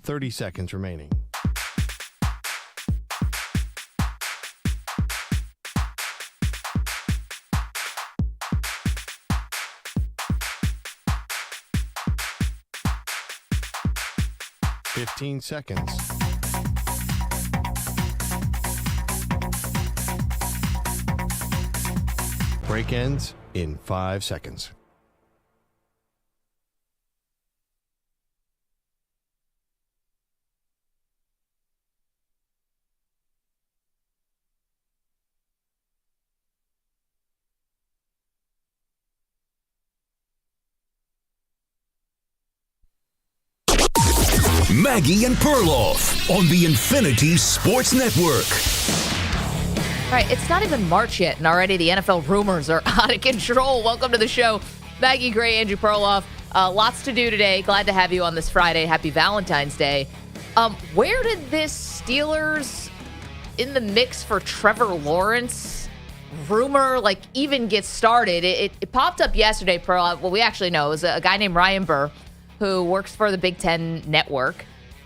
30 seconds remaining. Fifteen seconds. Break ends in 5 seconds. Maggie and Perloff on the Infinity Sports Network. All right, it's not even March yet, and already the NFL rumors are out of control. Welcome to the show. Maggie Gray, Andrew Perloff. Lots to do today. Glad to have you on this Friday. Happy Valentine's Day. Where did this Steelers in the mix for Trevor Lawrence rumor even get started? It popped up yesterday, Perloff. Well, we actually know it was a guy named Ryan Burr who works for the Big Ten Network,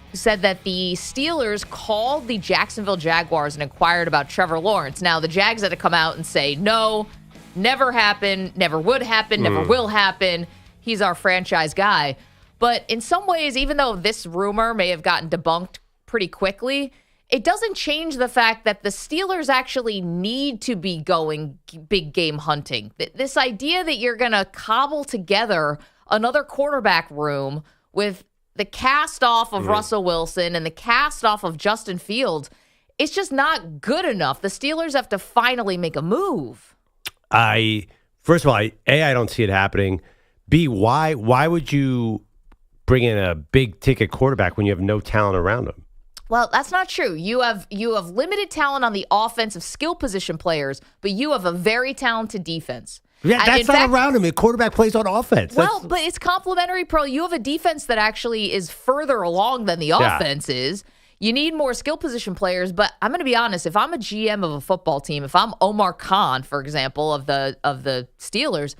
who said that the Steelers called the Jacksonville Jaguars and inquired about Trevor Lawrence. Now, the Jags had to come out and say, no, never happened, never would happen, never will happen. He's our franchise guy. But in some ways, even though this rumor may have gotten debunked pretty quickly, it doesn't change the fact that the Steelers actually need to be going big game hunting. This idea that you're going to cobble together another quarterback room with the cast off of Russell Wilson and the cast off of Justin Fields, it's just not good enough. The Steelers have to finally make a move. First of all, I don't see it happening. B, why would you bring in a big ticket quarterback when you have no talent around him? Well, that's not true. You have limited talent on the offensive skill position players, but you have a very talented defense. Yeah, that's not around him. A quarterback plays on offense. Well, but it's complementary, Pearl. You have a defense that actually is further along than the offense is. You need more skill position players, but I'm going to be honest. If I'm a GM of a football team, if I'm Omar Khan, for example, of the Steelers,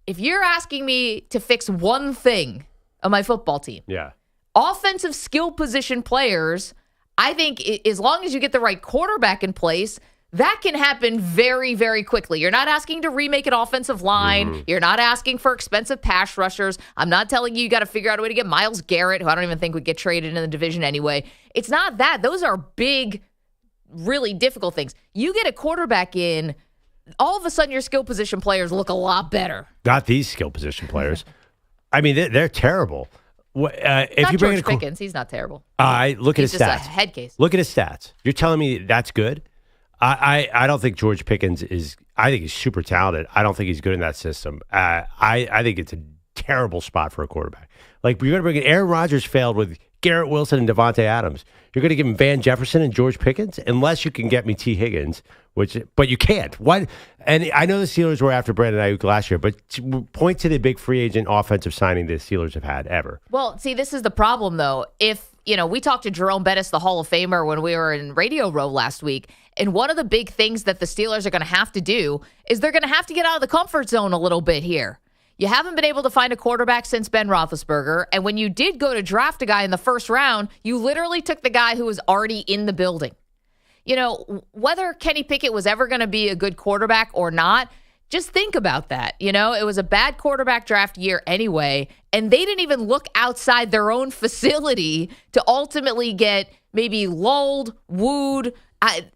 if you're asking me to fix one thing on my football team, offensive skill position players, I think as long as you get the right quarterback in place, that can happen very, very quickly. You're not asking to remake an offensive line. You're not asking for expensive pass rushers. I'm not telling you got to figure out a way to get Myles Garrett, who I don't even think would get traded in the division anyway. It's not that. Those are big, really difficult things. You get a quarterback in, all of a sudden your skill position players look a lot better. Not these skill position players. I mean, they're terrible. If not you bring George Pickens. He's not terrible. Look at his He's stats. just a head case. Look at his stats. You're telling me that's good? I don't think George Pickens is. I think he's super talented. I don't think he's good in that system. I think it's a terrible spot for a quarterback. Like, you're going to bring in Aaron Rodgers failed with Garrett Wilson and Devontae Adams. You're going to give him Van Jefferson and George Pickens, unless you can get me T. Higgins, but you can't. What? And I know the Steelers were after Brandon Ayuk last year, but point to the big free agent offensive signing the Steelers have had ever. Well, see, this is the problem, though. If we talked to Jerome Bettis, the Hall of Famer, when we were in Radio Row last week, and one of the big things that the Steelers are going to have to do is they're going to have to get out of the comfort zone a little bit here. You haven't been able to find a quarterback since Ben Roethlisberger, and when you did go to draft a guy in the first round, you literally took the guy who was already in the building. Whether Kenny Pickett was ever going to be a good quarterback or not, just think about that. It was a bad quarterback draft year anyway, and they didn't even look outside their own facility to ultimately get maybe lulled, wooed.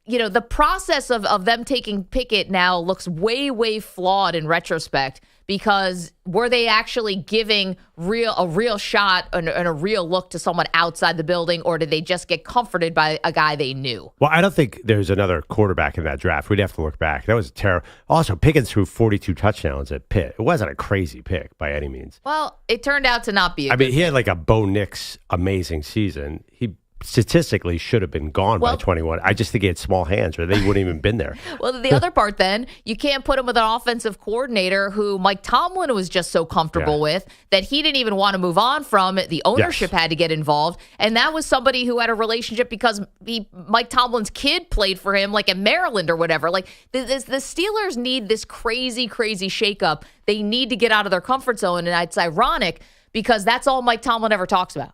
The process of them taking Pickett now looks way, way flawed in retrospect, because were they actually giving a real shot and a real look to someone outside the building, or did they just get comforted by a guy they knew? Well, I don't think there's another quarterback in that draft. We'd have to look back. That was terrible. Also, Pickens threw 42 touchdowns at Pitt. It wasn't a crazy pick by any means. Well, it turned out to not be he had like a Bo Nix amazing season. He statistically should have been gone by 21. I just think he had small hands, or they wouldn't even been there. Well, the other part then, you can't put him with an offensive coordinator who Mike Tomlin was just so comfortable with that he didn't even want to move on from. The ownership had to get involved. And that was somebody who had a relationship because Mike Tomlin's kid played for him, like in Maryland or whatever. Like, the Steelers need this crazy, crazy shakeup. They need to get out of their comfort zone. And it's ironic because that's all Mike Tomlin ever talks about.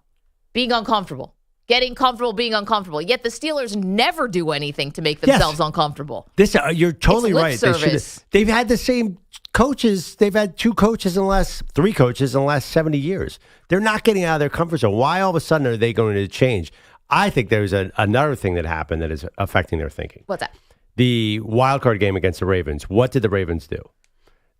being uncomfortable. Getting comfortable being uncomfortable. Yet the Steelers never do anything to make themselves uncomfortable. This you're totally right. Service. They've had the same coaches. They've had three coaches in the last 70 years. They're not getting out of their comfort zone. Why all of a sudden are they going to change? I think there's another thing that happened that is affecting their thinking. What's that? The wild card game against the Ravens. What did the Ravens do?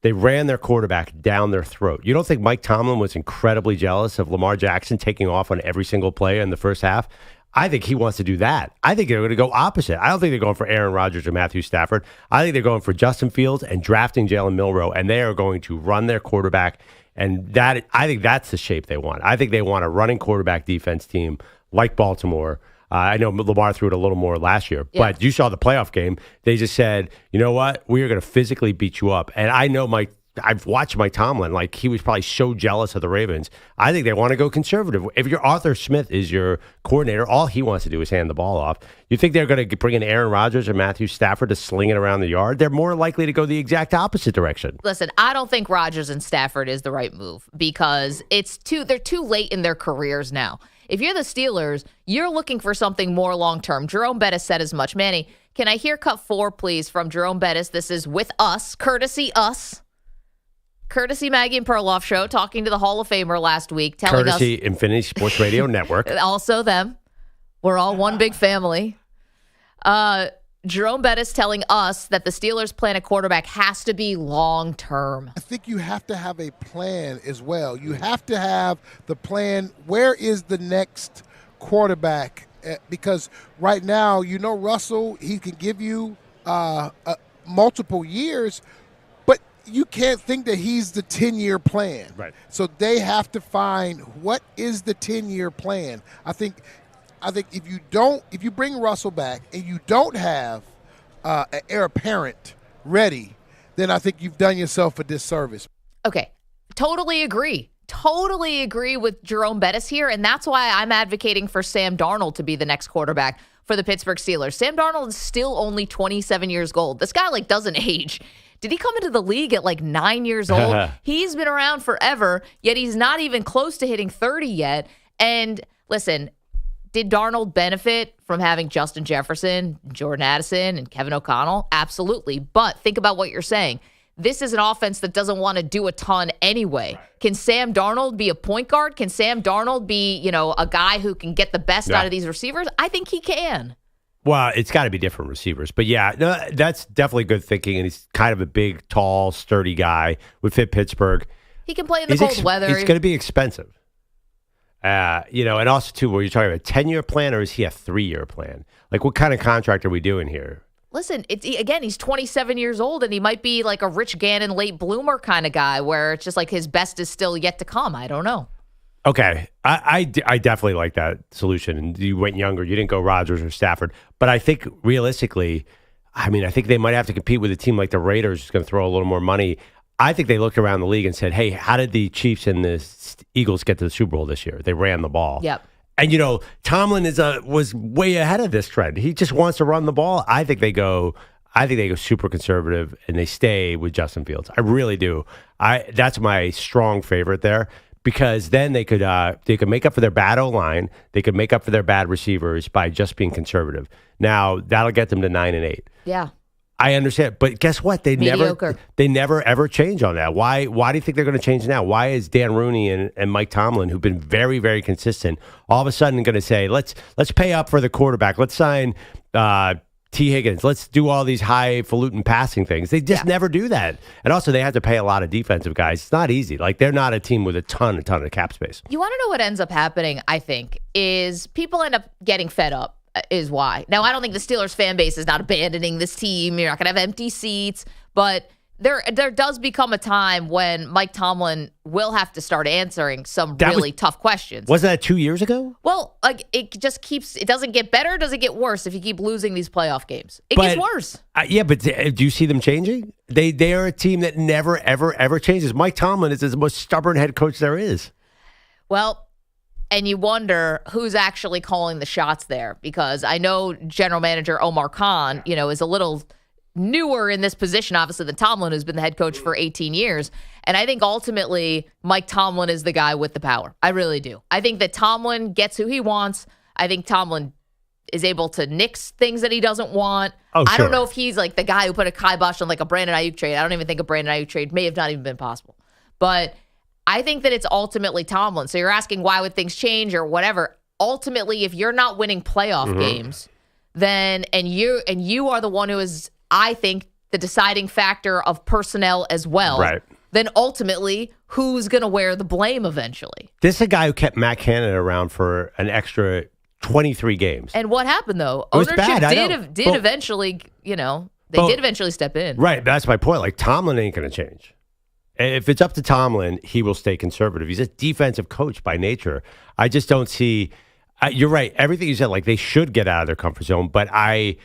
They ran their quarterback down their throat. You don't think Mike Tomlin was incredibly jealous of Lamar Jackson taking off on every single play in the first half? I think he wants to do that. I think they're going to go opposite. I don't think they're going for Aaron Rodgers or Matthew Stafford. I think they're going for Justin Fields and drafting Jalen Milroe, and they are going to run their quarterback. And I think that's the shape they want. I think they want a running quarterback defense team like Baltimore. I know Lamar threw it a little more last year, but you saw the playoff game. They just said, you know what? We are going to physically beat you up. And I know I've watched Mike Tomlin. Like, he was probably so jealous of the Ravens. I think they want to go conservative. If your Arthur Smith is your coordinator, all he wants to do is hand the ball off. You think they're going to bring in Aaron Rodgers or Matthew Stafford to sling it around the yard? They're more likely to go the exact opposite direction. Listen, I don't think Rodgers and Stafford is the right move because they're too late in their careers now. If you're the Steelers, you're looking for something more long-term. Jerome Bettis said as much. Manny, can I hear cut 4, please, from Jerome Bettis? This is with us, courtesy Maggie and Perloff show, talking to the Hall of Famer last week, telling courtesy Infinity Sports Radio Network. Also them. We're all one big family. Jerome Bettis telling us that the Steelers' plan at quarterback has to be long-term. I think you have to have a plan as well. You have to have the plan. Where is the next quarterback? Because right now, Russell, he can give you multiple years, but you can't think that he's the 10-year plan. Right. So they have to find what is the 10-year plan. I think if you bring Russell back and you don't have an heir apparent ready, then I think you've done yourself a disservice. Okay, totally agree. Totally agree with Jerome Bettis here, and that's why I'm advocating for Sam Darnold to be the next quarterback for the Pittsburgh Steelers. Sam Darnold is still only 27 years old. This guy doesn't age. Did he come into the league at 9 years old? He's been around forever, yet he's not even close to hitting 30 yet. And listen, did Darnold benefit from having Justin Jefferson, Jordan Addison, and Kevin O'Connell? Absolutely. But think about what you're saying. This is an offense that doesn't want to do a ton anyway. Right. Can Sam Darnold be a point guard? Can Sam Darnold be, a guy who can get the best out of these receivers? I think he can. Well, it's got to be different receivers. But that's definitely good thinking. And he's kind of a big, tall, sturdy guy. Would fit Pittsburgh. He can play in the cold weather. It's going to be expensive. And also, too, were you talking about a 10-year plan or is he a 3-year plan? What kind of contract are we doing here? Listen, he's 27 years old, and he might be like a Rich Gannon late bloomer kind of guy where it's just his best is still yet to come. I don't know. Okay. I definitely like that solution. And you went younger. You didn't go Rodgers or Stafford. But I think realistically, I think they might have to compete with a team like the Raiders who's going to throw a little more money. I think they looked around the league and said, hey, how did the Chiefs and the Eagles get to the Super Bowl this year? They ran the ball. Yep. And, Tomlin was way ahead of this trend. He just wants to run the ball. I think they go super conservative and they stay with Justin Fields. I really do. That's my strong favorite there because then they could make up for their bad O-line. They could make up for their bad receivers by just being conservative. Now, that'll get them to 9-8. Yeah. I understand, but guess what? They Mediocre. never ever change on that. Why do you think they're going to change now? Why is Dan Rooney and Mike Tomlin, who've been very, very consistent, all of a sudden going to say, let's pay up for the quarterback, let's sign T. Higgins, let's do all these highfalutin passing things? They just never do that. And also, they have to pay a lot of defensive guys. It's not easy. They're not a team with a ton of cap space. You want to know what ends up happening? I think is people end up getting fed up. Is why. Now, I don't think the Steelers fan base is not abandoning this team. You're not going to have empty seats. But there does become a time when Mike Tomlin will have to start answering some really tough questions. Wasn't that 2 years ago? Well, it just keeps, it doesn't get better. Does it get worse if you keep losing these playoff games? It gets worse. But do you see them changing? They are a team that never, ever, ever changes. Mike Tomlin is the most stubborn head coach there is. Well, and you wonder who's actually calling the shots there because I know general manager Omar Khan, is a little newer in this position, obviously, than Tomlin, who's been the head coach for 18 years. And I think ultimately Mike Tomlin is the guy with the power. I really do. I think that Tomlin gets who he wants. I think Tomlin is able to nix things that he doesn't want. Oh, sure. I don't know if he's like the guy who put a kibosh on like a Brandon Ayuk trade. I don't even think a Brandon Ayuk trade may have not even been possible. But I think that it's ultimately Tomlin. So you're asking why would things change or whatever. Ultimately, if you're not winning playoff games, then and you are the one who is, I think, the deciding factor of personnel as well. Right. Then ultimately, who's going to wear the blame eventually? This is a guy who kept Matt Canada around for an extra 23 games. And what happened though? It was Ownership bad, did eventually, they did eventually step in. Right. That's my point. Like, Tomlin ain't going to change. If it's up to Tomlin, he will stay conservative. He's a defensive coach by nature. I just don't see. You're right. Everything you said, like, they should get out of their comfort zone, but I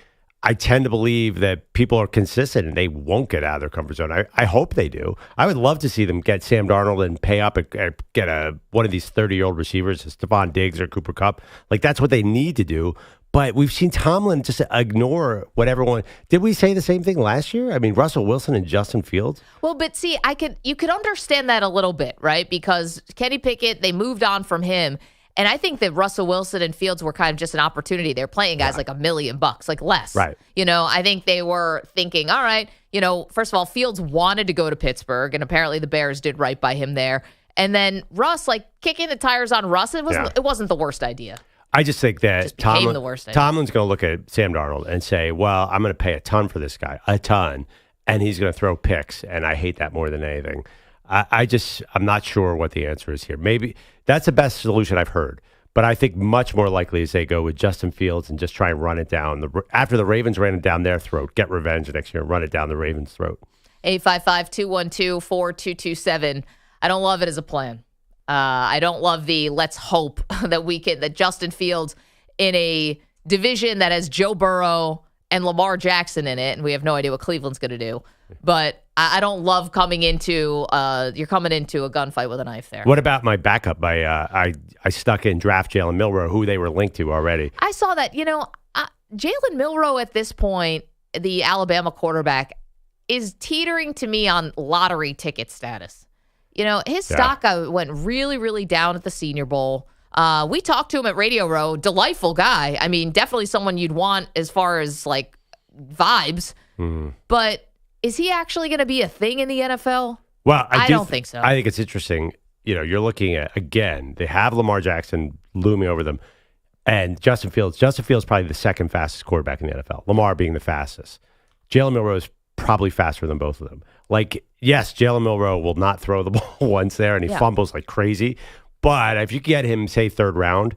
tend to believe that people are consistent and they won't get out of their comfort zone. I hope they do. I would love to see them get Sam Darnold and pay up and get one of these 30-year-old receivers, Stephon Diggs or Cooper Kupp. Like, that's what they need to do. But we've seen Tomlin just ignore what everyone. Did we say the same thing last year? I mean, Russell Wilson and Justin Fields. Well, but see, you could understand that a little bit, right? Because Kenny Pickett, they moved on from him. And I think that Russell Wilson and Fields were kind of just an opportunity. They're playing guys like $1 million, like less. Right. I think they were thinking, all right, first of all, Fields wanted to go to Pittsburgh, and apparently the Bears did right by him there. And then Russ, like kicking the tires on Russ, it wasn't the worst idea. I just think that the worst idea. Tomlin's going to look at Sam Darnold and say, well, I'm going to pay a ton for this guy, a ton, and he's going to throw picks, and I hate that more than anything. I'm not sure what the answer is here. Maybe that's the best solution I've heard, but I think much more likely is they go with Justin Fields and just try and run it down. After the Ravens ran it down their throat, get revenge next year and run it down the Ravens' throat. 855-212-4227. I don't love it as a plan. I don't love the let's hope that Justin Fields in a division that has Joe Burrow and Lamar Jackson in it, and we have no idea what Cleveland's going to do. But I don't love coming into you're coming into a gunfight with a knife there. What about my backup? I stuck in draft Jalen Milroe, who they were linked to already. I saw that. Jalen Milroe at this point, the Alabama quarterback, is teetering to me on lottery ticket status. His stock went really, really down at the Senior Bowl. We talked to him at Radio Row. Delightful guy. I mean, definitely someone you'd want as far as like vibes. But is he actually going to be a thing in the NFL? Well, I don't think so. I think it's interesting. You're looking at, again, they have Lamar Jackson looming over them and Justin Fields. Justin Fields is probably the second fastest quarterback in the NFL. Lamar being the fastest. Jalen Milroe is probably faster than both of them. Like, yes, Jalen Milroe will not throw the ball once there, and he fumbles like crazy. But if you get him, say, third round,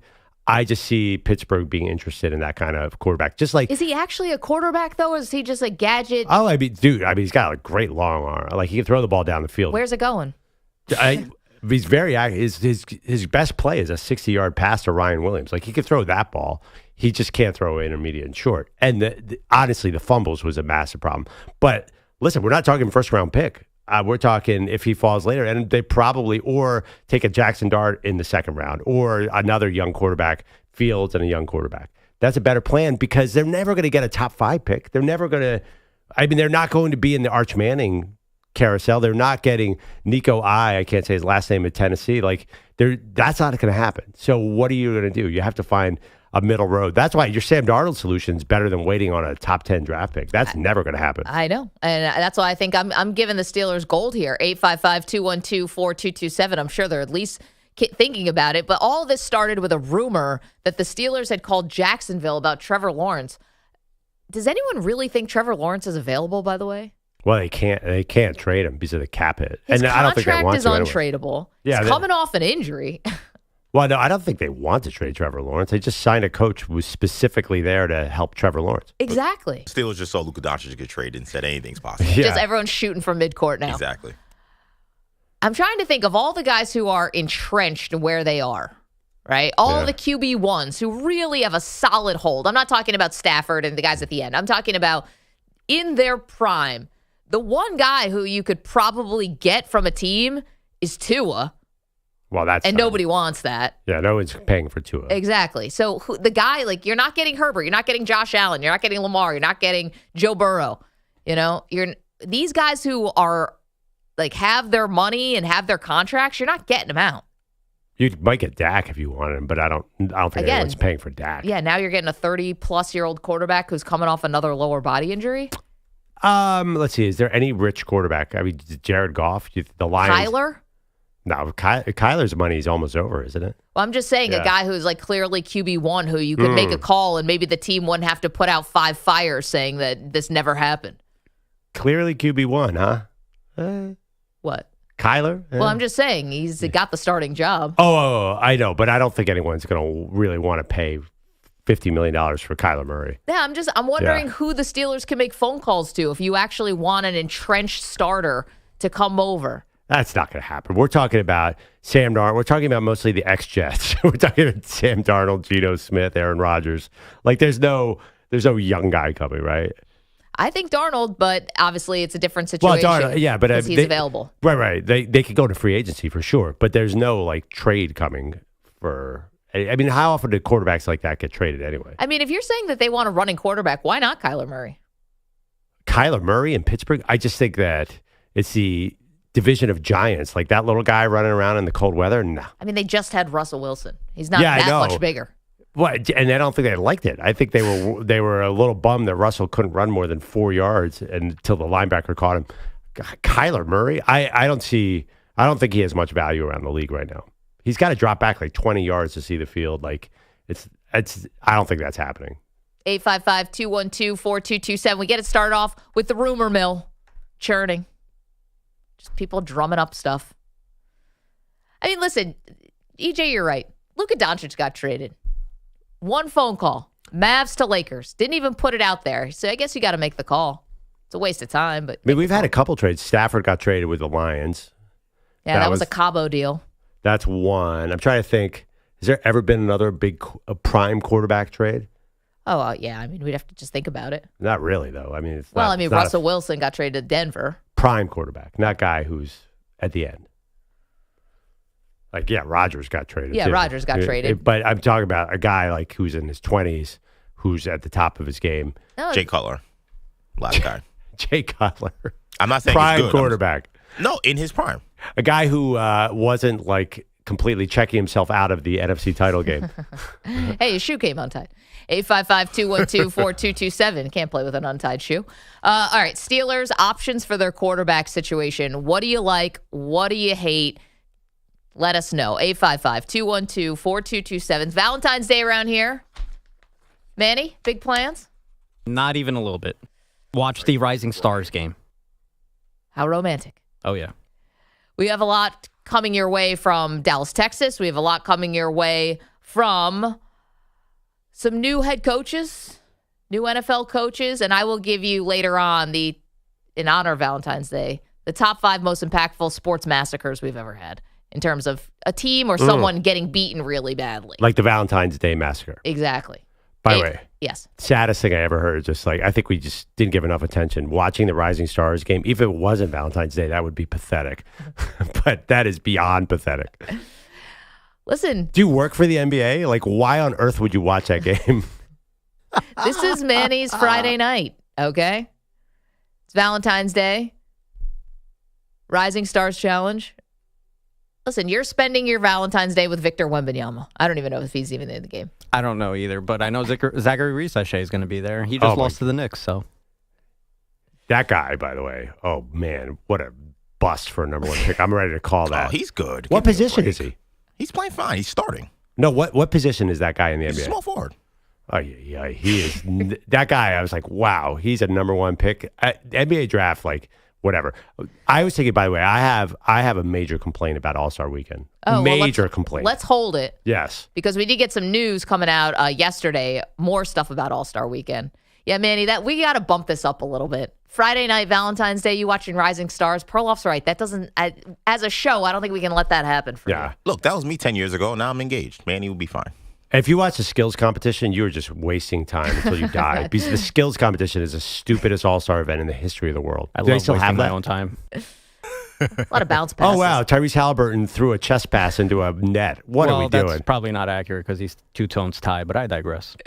I just see Pittsburgh being interested in that kind of quarterback. Just like, is he actually a quarterback though? Or is he just a gadget? Oh, he's got a great long arm. Like, he can throw the ball down the field. Where's it going? He's very active. His best play is a 60-yard pass to Ryan Williams. Like, he could throw that ball. He just can't throw intermediate and short. And honestly, the fumbles was a massive problem. But listen, we're not talking first-round pick. We're talking if he falls later, and they probably or take a Jackson Dart in the second round or another young quarterback, Fields and a young quarterback. That's a better plan because they're never going to get a top 5 pick. They're never going to. I mean, they're not going to be in the Arch Manning carousel. They're not getting Nico I can't say his last name at Tennessee. Like, that's not going to happen. So what are you going to do? You have to find a middle road. That's why your Sam Darnold solution is better than waiting on a top 10 draft pick. That's never going to happen. I know. And that's why I think I'm giving the Steelers gold here. 855-212-4227. I'm sure they're at least thinking about it. But all this started with a rumor that the Steelers had called Jacksonville about Trevor Lawrence. Does anyone really think Trevor Lawrence is available, by the way? Well, they can't trade him because of the cap hit. His and I don't think they want contract is untradeable. Yeah, he's coming off an injury. Well, no, I don't think they want to trade Trevor Lawrence. They just signed a coach who was specifically there to help Trevor Lawrence. Exactly. Steelers just saw Luka Doncic get traded and said anything's possible. Yeah. Just everyone's shooting from midcourt now. Exactly. I'm trying to think of all the guys who are entrenched where they are, right? All the QB1s who really have a solid hold. I'm not talking about Stafford and the guys at the end. I'm talking about in their prime. The one guy who you could probably get from a team is Tua. Well, nobody wants that. Yeah, no one's paying for Tua. Exactly. So the guy, like, you're not getting Herbert, you're not getting Josh Allen, you're not getting Lamar, you're not getting Joe Burrow. These guys who are have their money and have their contracts, you're not getting them out. You might get Dak if you wanted him, but I don't think anyone's paying for Dak. Yeah, now you're getting a 30-plus-year-old quarterback who's coming off another lower body injury. Let's see. Is there any rich quarterback? I mean, Jared Goff, the Lions. Kyler? No, Kyler's money is almost over, isn't it? Well, I'm just saying a guy who's clearly QB1 who you could make a call and maybe the team wouldn't have to put out 5 fires saying that this never happened. Clearly QB1, huh? What? Kyler? Well, I'm just saying he's got the starting job. Oh, I know, but I don't think anyone's going to really want to pay $50 million for Kyler Murray. Yeah, I'm wondering who the Steelers can make phone calls to if you actually want an entrenched starter to come over. That's not going to happen. We're talking about Sam Darnold. We're talking about mostly the ex-Jets. We're talking about Sam Darnold, Geno Smith, Aaron Rodgers. There's no young guy coming, right? I think Darnold, but obviously it's a different situation. Well, Darnold, yeah, but he's available. Right. They could go to free agency for sure, but there's no trade coming for. I mean, how often do quarterbacks like that get traded anyway? I mean, if you're saying that they want a running quarterback, why not Kyler Murray? Kyler Murray in Pittsburgh? I just think that it's the division of giants, that little guy running around in the cold weather. No. I mean, they just had Russell Wilson. He's not that much bigger. What? And I don't think they liked it. I think they were a little bummed that Russell couldn't run more than 4 yards until the linebacker caught him. Kyler Murray? I don't think he has much value around the league right now. He's got to drop back 20 yards to see the field. I don't think that's happening. 855-212-4227. We get it started off with the rumor mill churning. Just people drumming up stuff. I mean, listen, EJ, you're right. Luka Doncic got traded. One phone call. Mavs to Lakers. Didn't even put it out there. So I guess you got to make the call. It's a waste of time. But we've had a couple trades. Stafford got traded with the Lions. Yeah, that was a Cabo deal. That's one. I'm trying to think. Has there ever been another big prime quarterback trade? Oh, yeah. I mean, we'd have to just think about it. Not really, though. I mean, Russell Wilson got traded to Denver. Prime quarterback, not guy who's at the end. Rodgers got traded. Yeah, too. Rodgers got traded. But I'm talking about a guy who's in his 20s, who's at the top of his game. Jay Cutler, last guy. Jay Cutler. I'm not saying prime he's good. Quarterback. No, in his prime. A guy who wasn't completely checking himself out of the NFC title game. Hey, his shoe came untied. 855-212-4227. Can't play with an untied shoe. All right, Steelers options for their quarterback situation. What do you like? What do you hate? Let us know. 855-212-4227. Valentine's Day around here. Manny, big plans? Not even a little bit. Watch the Rising Stars game. How romantic. Oh, yeah. We have a lot coming your way from Dallas, Texas. We have a lot coming your way from some new head coaches, new NFL coaches, and I will give you later on in honor of Valentine's Day, the top 5 most impactful sports massacres we've ever had in terms of a team or someone getting beaten really badly. Like the Valentine's Day massacre. Exactly. By the way, yes. Saddest thing I ever heard. Just I think we just didn't give enough attention. Watching the Rising Stars game, even if it wasn't Valentine's Day, that would be pathetic. But that is beyond pathetic. Listen. Do you work for the NBA? Why on earth would you watch that game? This is Manny's Friday night, okay? It's Valentine's Day. Rising Stars Challenge. Listen, you're spending your Valentine's Day with Victor Wembanyama. I don't even know if he's even in the game. I don't know either, but I know Zachary Reese-Shea is going to be there. He just lost to the Knicks, so. That guy, by the way, oh, man, what a bust for a number 1 pick. I'm ready to call that. Oh, he's good. What position is he? He's playing fine. He's starting. No, what position is that guy in the He's NBA? a small forward. Oh, yeah, he is. That guy, I was like, wow, he's a number 1 pick. NBA draft, whatever. I was thinking, by the way, I have a major complaint about All-Star Weekend. Oh, major complaint. Let's hold it. Yes. Because we did get some news coming out yesterday, more stuff about All-Star Weekend. Yeah, Manny, that we got to bump this up a little bit. Friday night, Valentine's Day, you watching Rising Stars. Perloff's right. That doesn't, as a show, I don't think we can let that happen for you. Look, that was me 10 years ago. Now I'm engaged. Manny will be fine. If you watch the skills competition, you are just wasting time until you die. Because the skills competition is the stupidest all-star event in the history of the world. I love wasting my own time. A lot of bounce passes. Oh, wow. Tyrese Halliburton threw a chest pass into a net. What are we doing? That's probably not accurate because he's 2 tones tied, but I digress.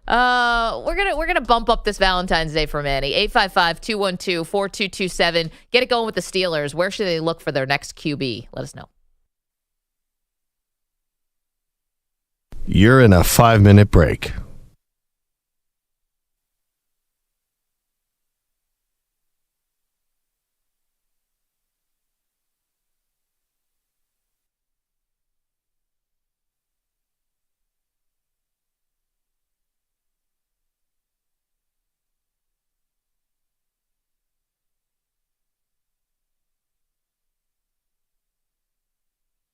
We're gonna bump up this Valentine's Day for Manny. 855-212-4227. Get it going with the Steelers. Where should they look for their next QB? Let us know. You're in a 5-minute break.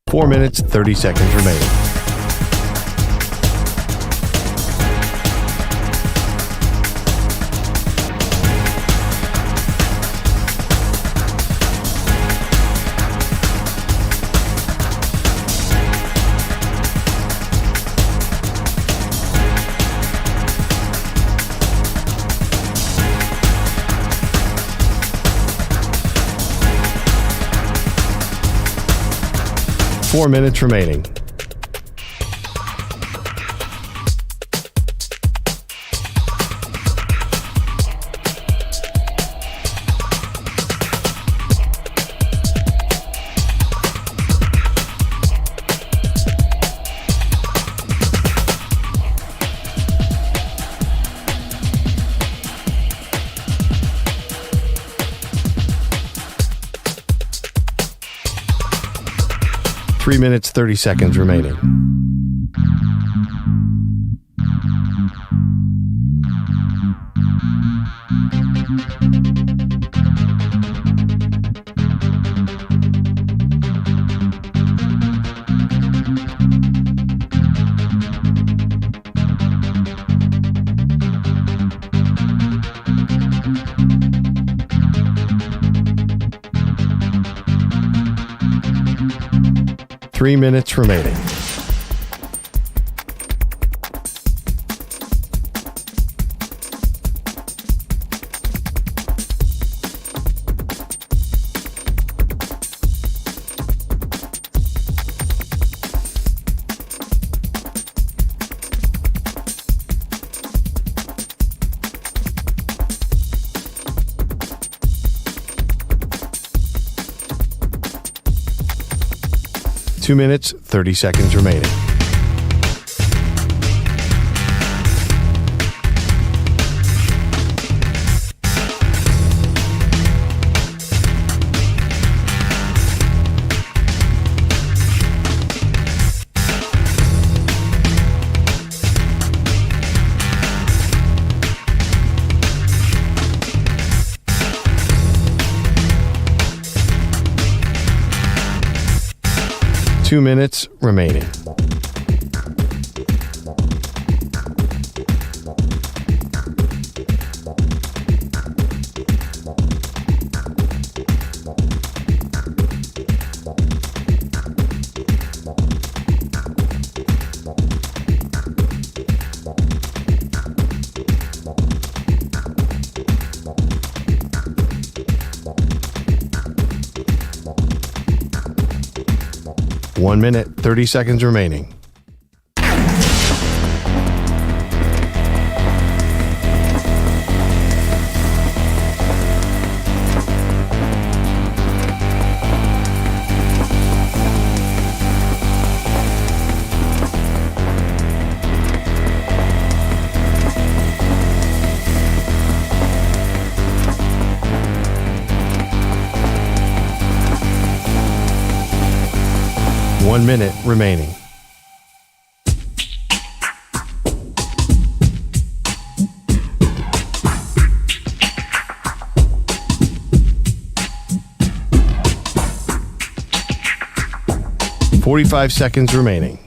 Four minutes, 30 seconds remaining. Four minutes remaining. Three minutes, 30 seconds remaining. Three minutes remaining. Two minutes, 30 seconds remaining. Two minutes remaining. One minute, 30 seconds remaining. One minute remaining. Forty-five seconds remaining.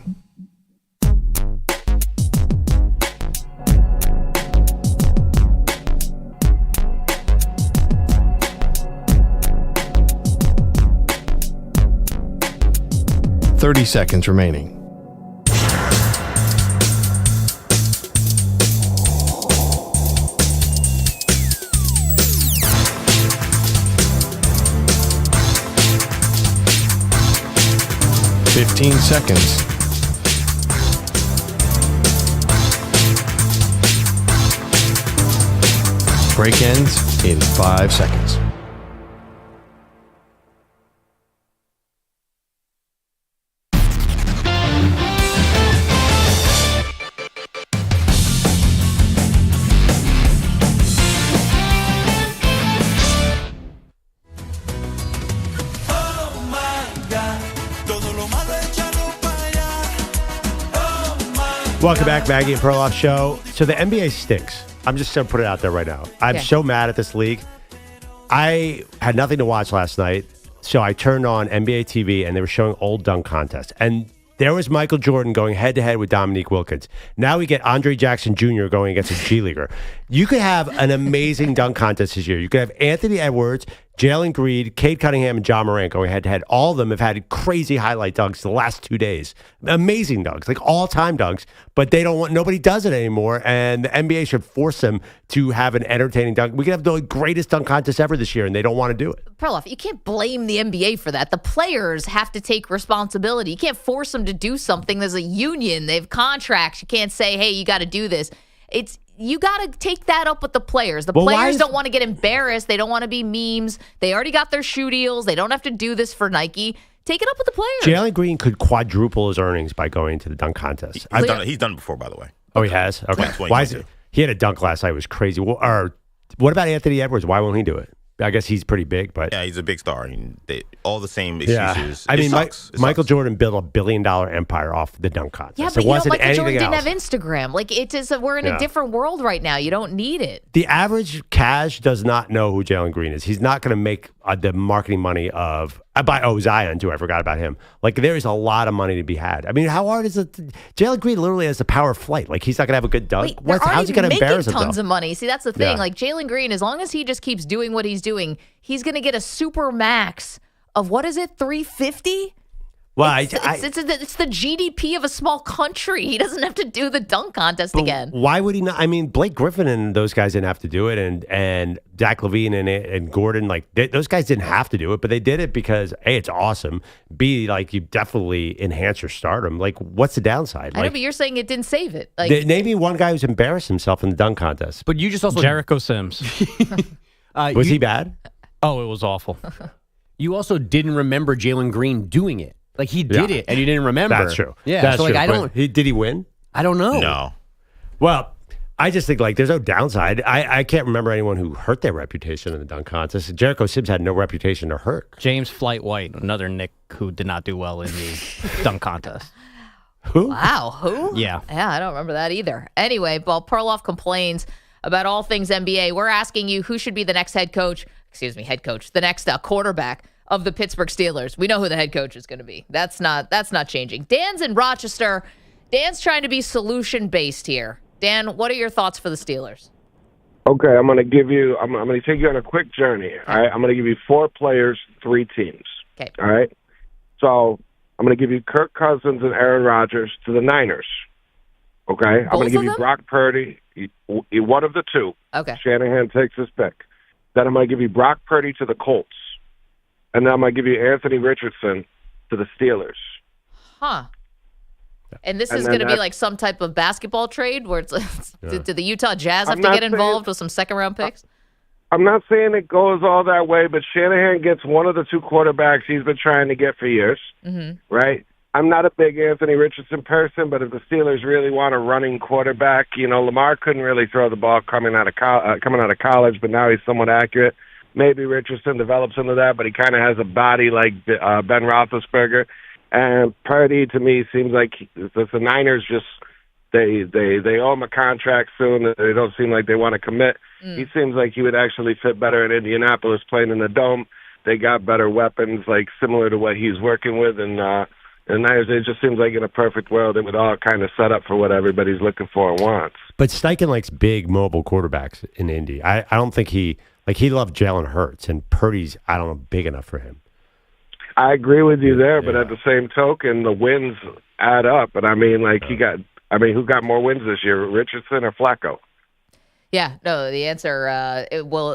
Thirty seconds remaining. Break ends in 5 seconds. Welcome back, Maggie and Perloff Show. So the NBA stinks. I'm just going to put it out there right now. I'm so mad at this league. I had nothing to watch last night, so I turned on NBA TV, and they were showing old dunk contests. And there was Michael Jordan going head-to-head with Dominique Wilkins. Now we get Andre Jackson Jr. going against a G Leaguer. You could have an amazing dunk contest this year. You could have Anthony Edwards, Jalen Green, Cade Cunningham, and John Morant going head-to-head. All of them have had crazy highlight dunks the last 2 days. Amazing dunks, like all-time dunks, but they don't want. Nobody does it anymore, and the NBA should force them to have an entertaining dunk. We could have the greatest dunk contest ever this year, and they don't want to do it. Perloff, you can't blame the NBA for that. The players have to take responsibility. You can't force them to do something. There's a union. They have contracts. You can't say, hey, you got to do this. You got to take that up with the players. The players don't want to get embarrassed. They don't want to be memes. They already got their shoe deals. They don't have to do this for Nike. Take it up with the players. Jalen Green could quadruple his earnings by going to the dunk contest. He's done it before, by the way. Oh, he has? Okay. Why is it? He had a dunk last night. It was crazy. What about Anthony Edwards? Why won't he do it? I guess he's pretty big, but yeah, he's a big star. All the same excuses. I mean, Michael Jordan built a $1 billion empire off the dunk contest. Yeah, but Michael Jordan didn't have Instagram. Like we're in a different world right now. You don't need it. The average cash does not know who Jalen Green is. He's not going to make the marketing money of Zion too. I forgot about him. Like there is a lot of money to be had. I mean, how hard is it? Jalen Green literally has the power of flight. Like he's not going to have a good dunk. How's he going to embarrass himself? Tons of money. See, that's the thing. Like Jalen Green, as long as he just keeps doing what he's doing, he's going to get a super max of what is it, 350? Well, it's the GDP of a small country. He doesn't have to do the dunk contest again. Why would he not? I mean, Blake Griffin and those guys didn't have to do it, and Zach LaVine and Gordon, those guys didn't have to do it, but they did it because A, it's awesome. B, you definitely enhance your stardom. What's the downside? I know, but you're saying it didn't save it. Name me one guy who's embarrassed himself in the dunk contest. But you just also Jericho Sims. Was he bad? Oh, it was awful. You also didn't remember Jalen Green doing it. He did it, and you didn't remember. That's true. Yeah, that's so true. Did he win? I don't know. No. Well, I just think there's no downside. I can't remember anyone who hurt their reputation in the dunk contest. Jericho Sims had no reputation to hurt. James Flight White, another Nick who did not do well in the dunk contest. Who? Wow, who? Yeah. Yeah, I don't remember that either. Anyway, while Perloff complains about all things NBA, we're asking you who should be the next the next quarterback of the Pittsburgh Steelers. We know who the head coach is going to be. That's not changing. Dan's in Rochester. Dan's trying to be solution-based here. Dan, what are your thoughts for the Steelers? Okay, I'm going to take you on a quick journey. All right, I'm going to give you 4 players, 3 teams. Okay. All right. So I'm going to give you Kirk Cousins and Aaron Rodgers to the Niners. Okay. I'm going to give you Brock Purdy, one of the two. Okay. Shanahan takes his pick. Then I'm going to give you Brock Purdy to the Colts. And then I'm going to give you Anthony Richardson to the Steelers. Huh. And this is going to be some type of basketball trade where did the Utah Jazz have to get involved with some second-round picks? I'm not saying it goes all that way, but Shanahan gets one of the 2 quarterbacks he's been trying to get for years, right? I'm not a big Anthony Richardson person, but if the Steelers really want a running quarterback, Lamar couldn't really throw the ball coming out of college, but now he's somewhat accurate. Maybe Richardson develops into that, but he kind of has a body like Ben Roethlisberger. And Purdy, to me, seems like the Niners just they owe him a contract soon. They don't seem like they want to commit. He seems like he would actually fit better in Indianapolis playing in the Dome. They got better weapons, similar to what he's working with. And the Niners, it just seems like in a perfect world, it would all kind of set up for what everybody's looking for and wants. But Steichen likes big, mobile quarterbacks in Indy. I don't think he loved Jalen Hurts, and Purdy's, I don't know, big enough for him. I agree with you there, but at the same token, the wins add up. And who got more wins this year, Richardson or Flacco? Yeah, no, the answer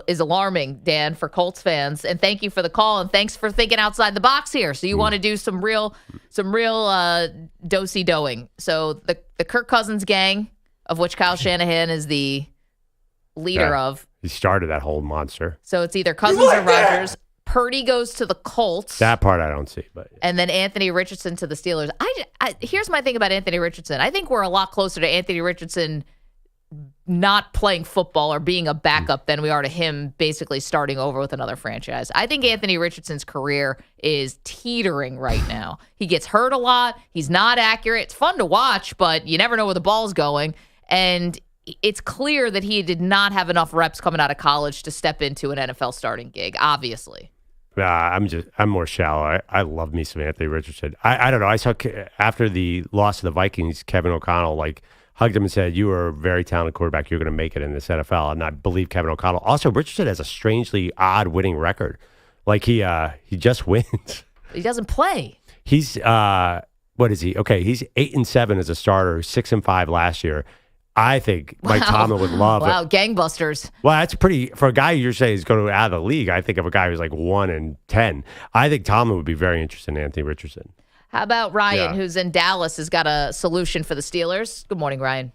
is alarming, Dan, for Colts fans. And thank you for the call, and thanks for thinking outside the box here. So you want to do some real do-si-doing. So the Kirk Cousins gang, of which Kyle Shanahan is the leader of. He started that whole monster. So it's either Cousins or Rodgers. Purdy goes to the Colts. That part I don't see, but and then Anthony Richardson to the Steelers. Here's my thing about Anthony Richardson. I think we're a lot closer to Anthony Richardson not playing football or being a backup than we are to him basically starting over with another franchise. I think Anthony Richardson's career is teetering right now. He gets hurt a lot. He's not accurate. It's fun to watch, but you never know where the ball's going. And it's clear that he did not have enough reps coming out of college to step into an NFL starting gig, obviously. I'm more shallow. I love me some Anthony Richardson. I don't know. I saw after the loss to the Vikings, Kevin O'Connell hugged him and said, "You are a very talented quarterback. You're going to make it in this NFL." And I believe Kevin O'Connell. Also, Richardson has a strangely odd winning record. Like he just wins. He doesn't play. He's what is he? Okay, he's 8-7 as a starter, 6-5 last year. I think Mike Tomlin would love it. Wow, gangbusters. Well, that's pretty for a guy you're saying is going out of the league. I think of a guy who's like 1-10. I think Tomlin would be very interested in Anthony Richardson. How about Ryan, who's in Dallas, has got a solution for the Steelers? Good morning, Ryan.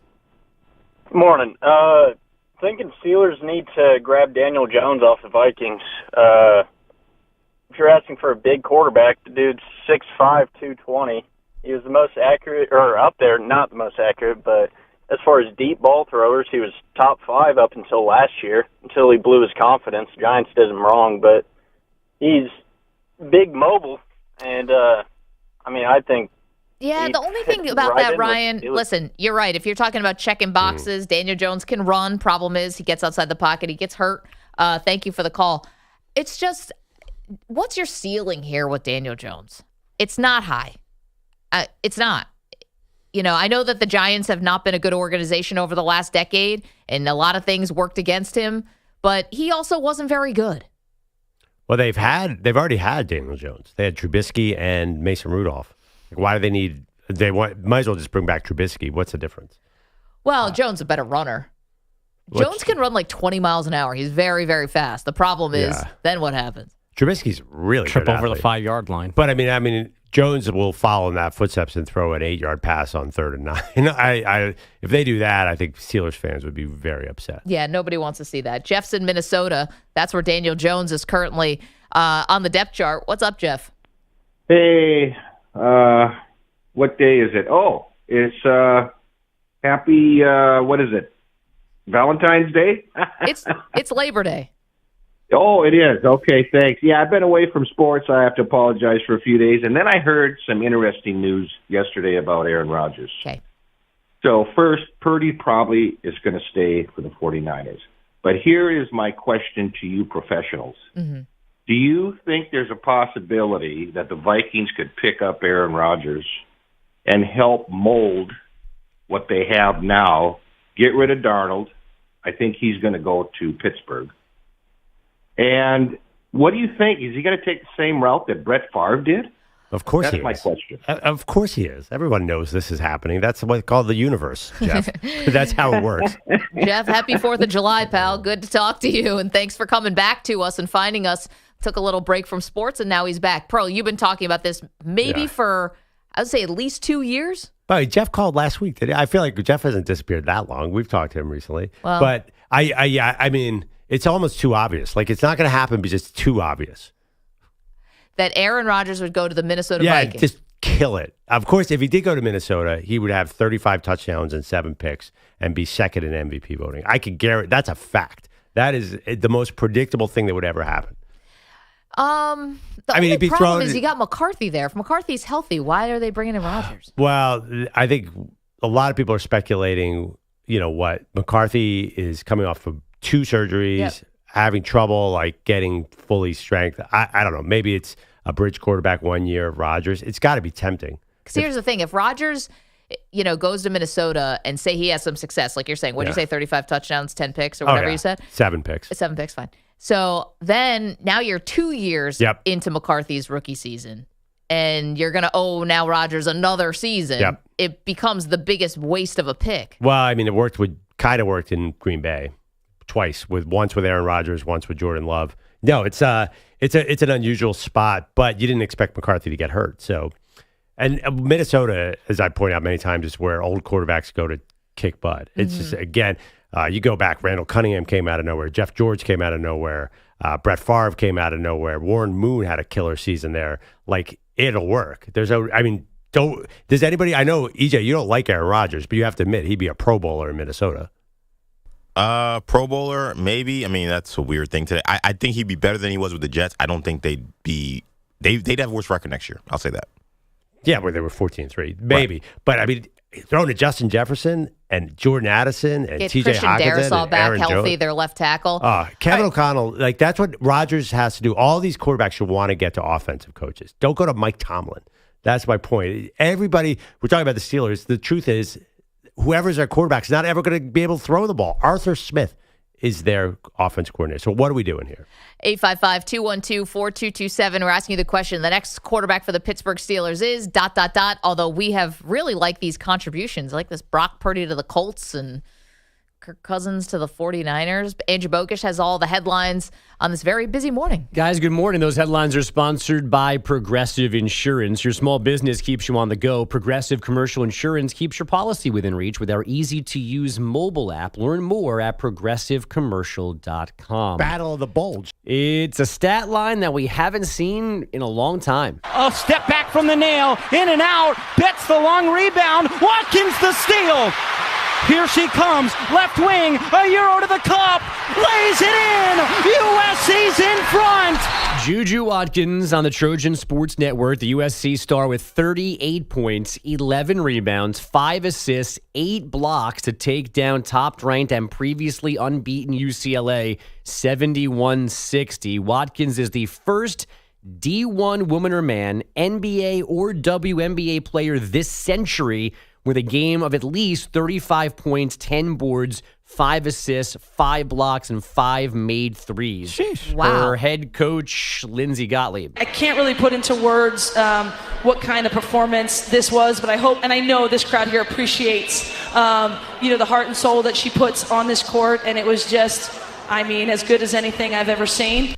Good morning. Thinking Steelers need to grab Daniel Jones off the Vikings. If you're asking for a big quarterback, the dude's 6'5", 220. He was the most accurate, or up there, not the most accurate, but as far as deep ball throwers, he was top 5 up until last year, until he blew his confidence. The Giants did him wrong, but he's big mobile, and I think. Yeah, the only thing about that, Ryan, listen, you're right. If you're talking about checking boxes, Daniel Jones can run. Problem is, he gets outside the pocket, he gets hurt. Thank you for the call. It's just, what's your ceiling here with Daniel Jones? It's not high. It's not. I know that the Giants have not been a good organization over the last decade, and a lot of things worked against him, but he also wasn't very good. Well, they've already had Daniel Jones. They had Trubisky and Mason Rudolph. Why do they need? Might as well just bring back Trubisky. What's the difference? Well, Jones is a better runner. Jones can run like 20 miles an hour. He's very, very fast. The problem is, then what happens? Trubisky's really trip good over athlete. the 5-yard line. But I mean, Jones will follow in that footsteps and throw an 8-yard pass on 3rd and 9. If they do that, I think Steelers fans would be very upset. Yeah, nobody wants to see that. Jeff's in Minnesota. That's where Daniel Jones is currently on the depth chart. What's up, Jeff? Hey, what day is it? Oh, it's happy. What is it? Valentine's Day? It's Labor Day. Oh, it is. Okay, thanks. Yeah, I've been away from sports. I have to apologize for a few days. And then I heard some interesting news yesterday about Aaron Rodgers. Okay. So first, Purdy probably is going to stay for the 49ers. But here is my question to you professionals. Mm-hmm. Do you think there's a possibility that the Vikings could pick up Aaron Rodgers and help mold what they have now, get rid of Darnold? I think he's going to go to Pittsburgh. And what do you think? Is he going to take the same route that Brett Favre did? Of course he is. That's my question. Of course he is. Everyone knows this is happening. That's what's called the universe, Jeff. That's how it works. Jeff, happy 4th of July, pal. Good to talk to you. And thanks for coming back to us and finding us. Took a little break from sports, and now he's back. Pearl, you've been talking about this maybe for, I would say, at least 2 years? But Jeff called last week. I feel like Jeff hasn't disappeared that long. We've talked to him recently. Well, but I mean, it's almost too obvious. Like, it's not going to happen because it's too obvious. That Aaron Rodgers would go to the Minnesota Vikings. Yeah, just kill it. Of course, if he did go to Minnesota, he would have 35 touchdowns and 7 picks and be second in MVP voting. I could guarantee that's a fact. That is the most predictable thing that would ever happen. The only problem is you got McCarthy there. If McCarthy's healthy, why are they bringing in Rodgers? Well, I think a lot of people are speculating, what McCarthy is coming off of 2 surgeries, having trouble like getting fully strength. I don't know. Maybe it's a bridge quarterback 1 year of Rodgers. It's got to be tempting. Because here's the thing. If Rodgers, goes to Minnesota and say he has some success, like you're saying, what did you say, 35 touchdowns, 10 picks or whatever you said? 7 picks. 7 picks, fine. So then now you're 2 years into McCarthy's rookie season, and you're going to owe now Rodgers another season. Yep. It becomes the biggest waste of a pick. Well, I mean, it kind of worked in Green Bay twice, once with Aaron Rodgers, once with Jordan Love. No, it's an unusual spot, but you didn't expect McCarthy to get hurt. So, and Minnesota, as I point out many times, is where old quarterbacks go to kick butt. It's just, again, You go back, Randall Cunningham came out of nowhere. Jeff George came out of nowhere. Brett Favre came out of nowhere. Warren Moon had a killer season there. Like, it'll work. Does anybody, I know, EJ, you don't like Aaron Rodgers, but you have to admit he'd be a Pro Bowler in Minnesota. Pro Bowler, maybe. I mean, that's a weird thing today. I think he'd be better than he was with the Jets. I don't think they'd have a worse record next year. I'll say that. Yeah, where they were 14-3, maybe. Right. But I mean, throwing to Justin Jefferson and Jordan Addison and T.J. Hockenson and back Aaron healthy, Jones. their left tackle. Kevin O'Connell, like that's what Rodgers has to do. All these quarterbacks should want to get to offensive coaches. Don't go to Mike Tomlin. That's my point. Everybody, we're talking about the Steelers. The truth is, whoever's their quarterback is not ever going to be able to throw the ball. Arthur Smith is their offense coordinator. So what are we doing here? 855-212-4227. We're asking you the question. The next quarterback for the Pittsburgh Steelers is ... Although we have really liked these contributions, like this Brock Purdy to the Colts and Kirk Cousins to the 49ers. Andrew Bogusch has all the headlines on this very busy morning. Guys, good morning. Those headlines are sponsored by Progressive Insurance. Your small business keeps you on the go. Progressive Commercial Insurance keeps your policy within reach with our easy-to-use mobile app. Learn more at progressivecommercial.com. Battle of the Bulge. It's a stat line that we haven't seen in a long time. A step back from the nail, in and out, Betts the long rebound, Watkins the steal. Here she comes, left wing, a Euro to the cup, lays it in, USC's in front. Juju Watkins on the Trojan Sports Network, the USC star with 38 points, 11 rebounds, 5 assists, 8 blocks to take down top-ranked and previously unbeaten UCLA 71-60. Watkins is the first D1 woman or man, NBA or WNBA player this century with a game of at least 35 points, 10 boards, 5 assists, 5 blocks, and 5 made threes. Sheesh. Wow. Her head coach, Lindsey Gottlieb. I can't really put into words what kind of performance this was, but I hope and I know this crowd here appreciates the heart and soul that she puts on this court, and it was just, as good as anything I've ever seen.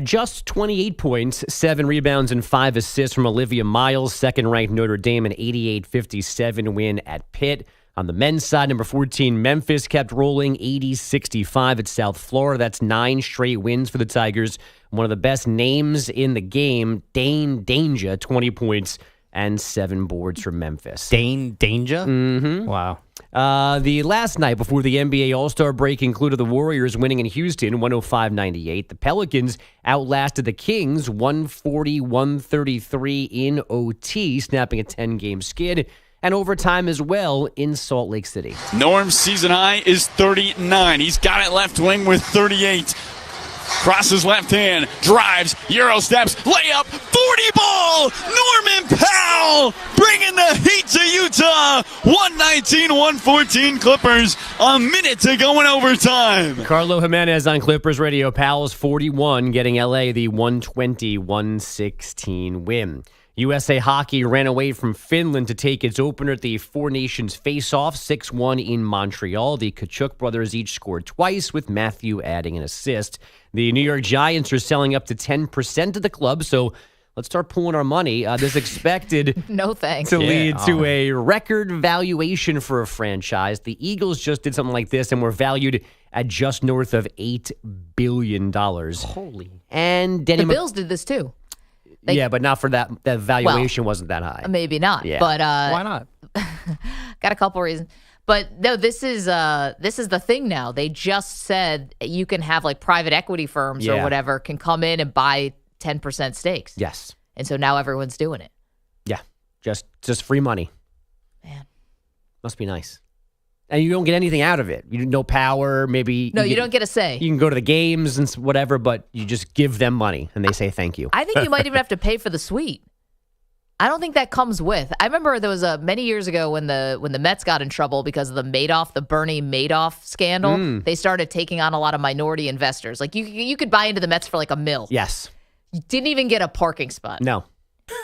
Just 28 points, 7 rebounds, and 5 assists from Olivia Miles, second-ranked Notre Dame, an 88-57 win at Pitt. On the men's side, number 14, Memphis kept rolling, 80-65 at South Florida. That's 9 straight wins for the Tigers. One of the best names in the game, Dane Danger, 20 points and 7 boards for Memphis. Dane Danger? Mm-hmm. Wow. The last night before the NBA All-Star break included the Warriors winning in Houston 105-98. The Pelicans outlasted the Kings 140-133 in OT, snapping a 10-game skid, and overtime as well in Salt Lake City. Norm's season high is 39. He's got it left wing with 38. Crosses left hand, drives, Euro steps, layup, 40 ball! Norman Powell bringing the heat to Utah! 119-114 Clippers, a minute to go in overtime. Carlo Jimenez on Clippers Radio. Powell's 41, getting LA the 120-116 win. USA Hockey ran away from Finland to take its opener at the Four Nations face-off, 6-1 in Montreal. The Tkachuk brothers each scored twice, with Matthew adding an assist. The New York Giants are selling up to 10% of the club, so let's start pulling our money. This is expected no thanks. to lead to a record valuation for a franchise. The Eagles just did something like this and were valued at just north of $8 billion. Holy. And Denny the Bills did this too. Yeah, but not for that. That valuation wasn't that high. Maybe not. Yeah. But why not? Got a couple reasons. But no, this is the thing now. They just said you can have like private equity firms or whatever can come in and buy 10% stakes. Yes. And so now everyone's doing it. Yeah. Just free money. Man. Must be nice. And you don't get anything out of it. You no power, maybe. No, you don't get a say. You can go to the games and whatever, but you just give them money and they say thank you. I think you might even have to pay for the suite. I don't think that comes with. I remember there was many years ago when the Mets got in trouble because of the Bernie Madoff scandal. They started taking on a lot of minority investors. Like you could buy into the Mets for like $1 million. Yes. You didn't even get a parking spot. No.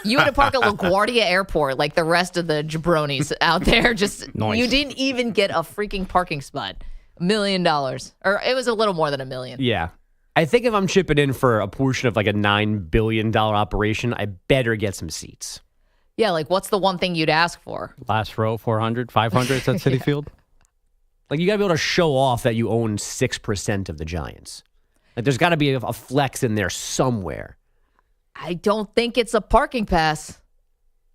You had to park at LaGuardia Airport like the rest of the jabronis out there. Just Nice. You didn't even get a freaking parking spot. $1 million. Or it was a little more than $1 million. Yeah. I think if I'm chipping in for a portion of like a $9 billion operation, I better get some seats. Yeah, like what's the one thing you'd ask for? Last row, 400, 500 at Citi Field. Like, you got to be able to show off that you own 6% of the Giants. Like, there's got to be a flex in there somewhere. I don't think it's a parking pass.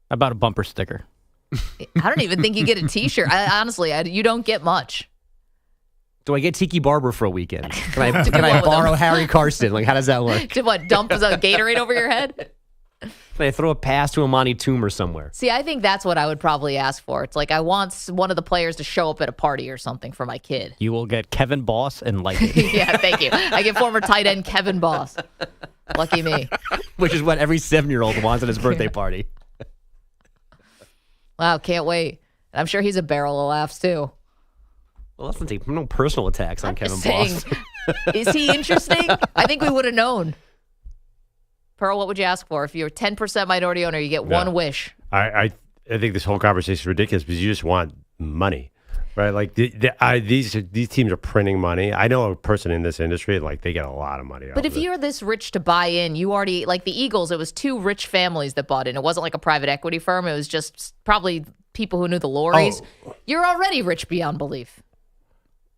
How about a bumper sticker? I don't even think you get a T-shirt. Honestly, you don't get much. Do I get Tiki Barber for a weekend? Can I borrow Harry Carson? Like, how does that work? To what, dump a Gatorade over your head? Can I throw a pass to Amani Toomer somewhere? See, I think that's what I would probably ask for. It's like I want one of the players to show up at a party or something for my kid. You will get Kevin Boss and Lightning. Yeah, thank you. I get former tight end Kevin Boss. Lucky me. Which is what every 7-year-old wants at his birthday party. Wow, can't wait. I'm sure he's a barrel of laughs, too. Well, let's not take no personal attacks on Kevin Boss. Is he interesting? I think we would have known. Pearl, what would you ask for? If you're 10% minority owner, you get one wish. I think this whole conversation is ridiculous because you just want money, right? Like these teams are printing money. I know a person in this industry, like they get a lot of money. But if you're this rich to buy in, you already, like the Eagles, it was 2 rich families that bought in. It wasn't like a private equity firm. It was just probably people who knew the Lauries. Oh. You're already rich beyond belief.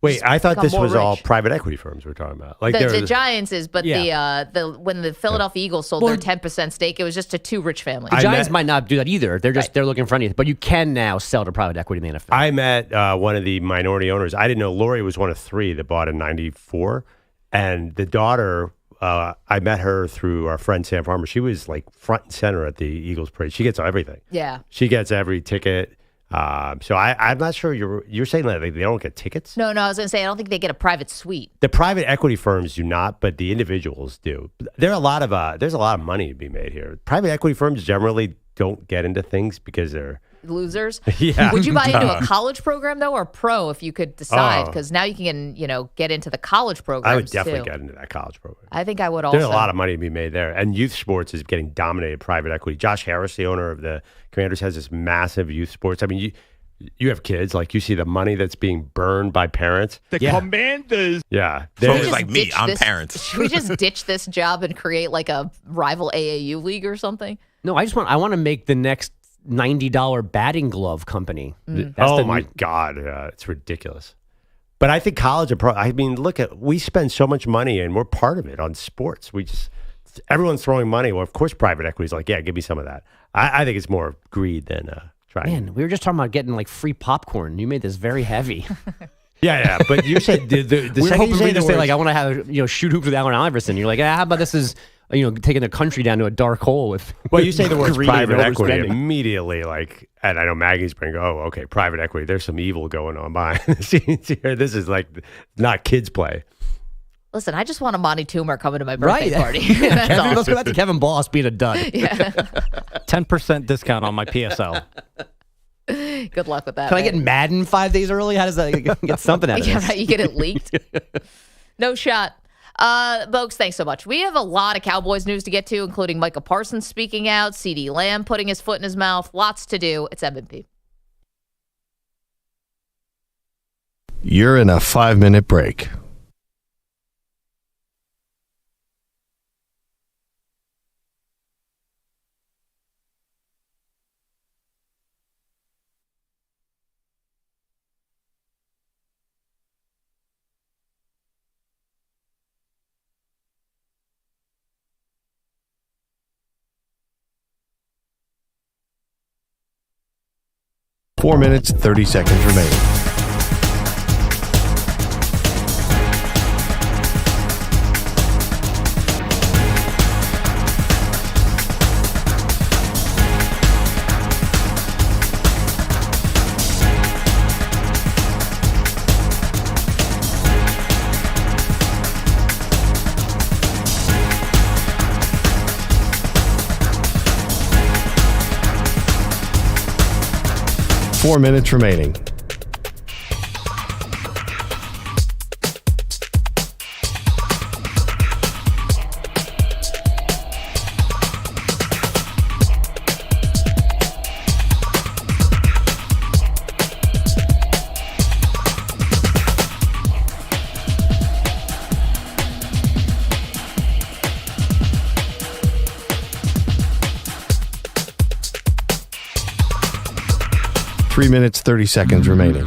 Wait, I thought this was all private equity firms we're talking about. Like the Giants is, but when the Philadelphia Eagles sold their 10% stake, it was just to 2 rich families. The Giants might not do that either. They're they're looking for anything. But you can now sell to private equity in the NFL. I met one of the minority owners. I didn't know Lori was one of 3 that bought in '94, and the daughter. I met her through our friend Sam Farmer. She was like front and center at the Eagles parade. She gets everything. Yeah, she gets every ticket. So I'm not sure you're saying that they don't get tickets? No, I was going to say I don't think they get a private suite. The private equity firms do not, but the individuals do. There's a lot of money to be made here. Private equity firms generally don't get into things because they're losers. Yeah. Would you buy into a college program though, or pro if you could decide? Because now you can get into the college program. I would definitely get into that college program. I think I would also. There's a lot of money to be made there, and youth sports is getting dominated private equity. Josh Harris, the owner of the Commanders, has this massive youth sports. I mean, you have kids, like you see the money that's being burned by parents. The Commanders. Yeah. So it's like me, I'm parents. Should we just ditch this job and create like a rival AAU league or something? No, I want to make the next $90 batting glove company. My God. It's ridiculous. But I think college and pro, we spend so much money and we're part of it on sports. Everyone's throwing money. Well, of course, private equity is like, yeah, give me some of that. I think it's more greed than trying. Man, we were just talking about getting like free popcorn. You made this very heavy. Yeah. But you said the we're second you hoping say say like, I want to have shoot hoops with Allen Iverson. You're like, how about this is taking the country down to a dark hole with. Well, you say the words private equity overspending. immediately, like, and I know Maggie's brain go, oh, okay, private equity. There's some evil going on behind the scenes here. This is like not kids play. Listen, I just want Amani Toomer coming to my birthday party. Let's go back to Kevin Boss being a dud. Yeah. 10% discount on my PSL. Good luck with that. Can I get Madden 5 days early? How does that get something out of this? Right, you get it leaked. No shot. Bogusch, thanks so much. We have a lot of Cowboys news to get to, including Micah Parsons speaking out, CeeDee Lamb putting his foot in his mouth. Lots to do. It's M&P. You're in a 5-minute break. Four minutes, 30 seconds remaining. Four minutes remaining. Three minutes, 30 seconds remaining.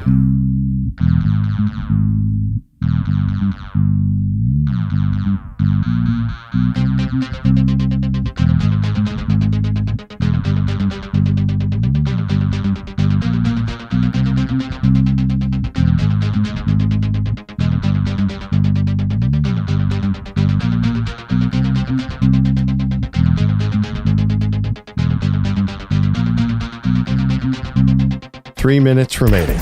3 minutes remaining.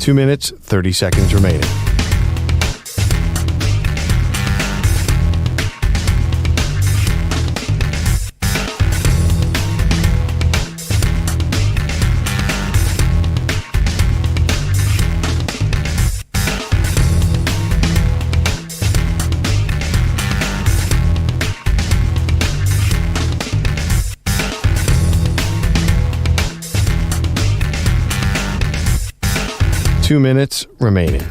Two minutes, 30 seconds remaining. Two minutes remaining.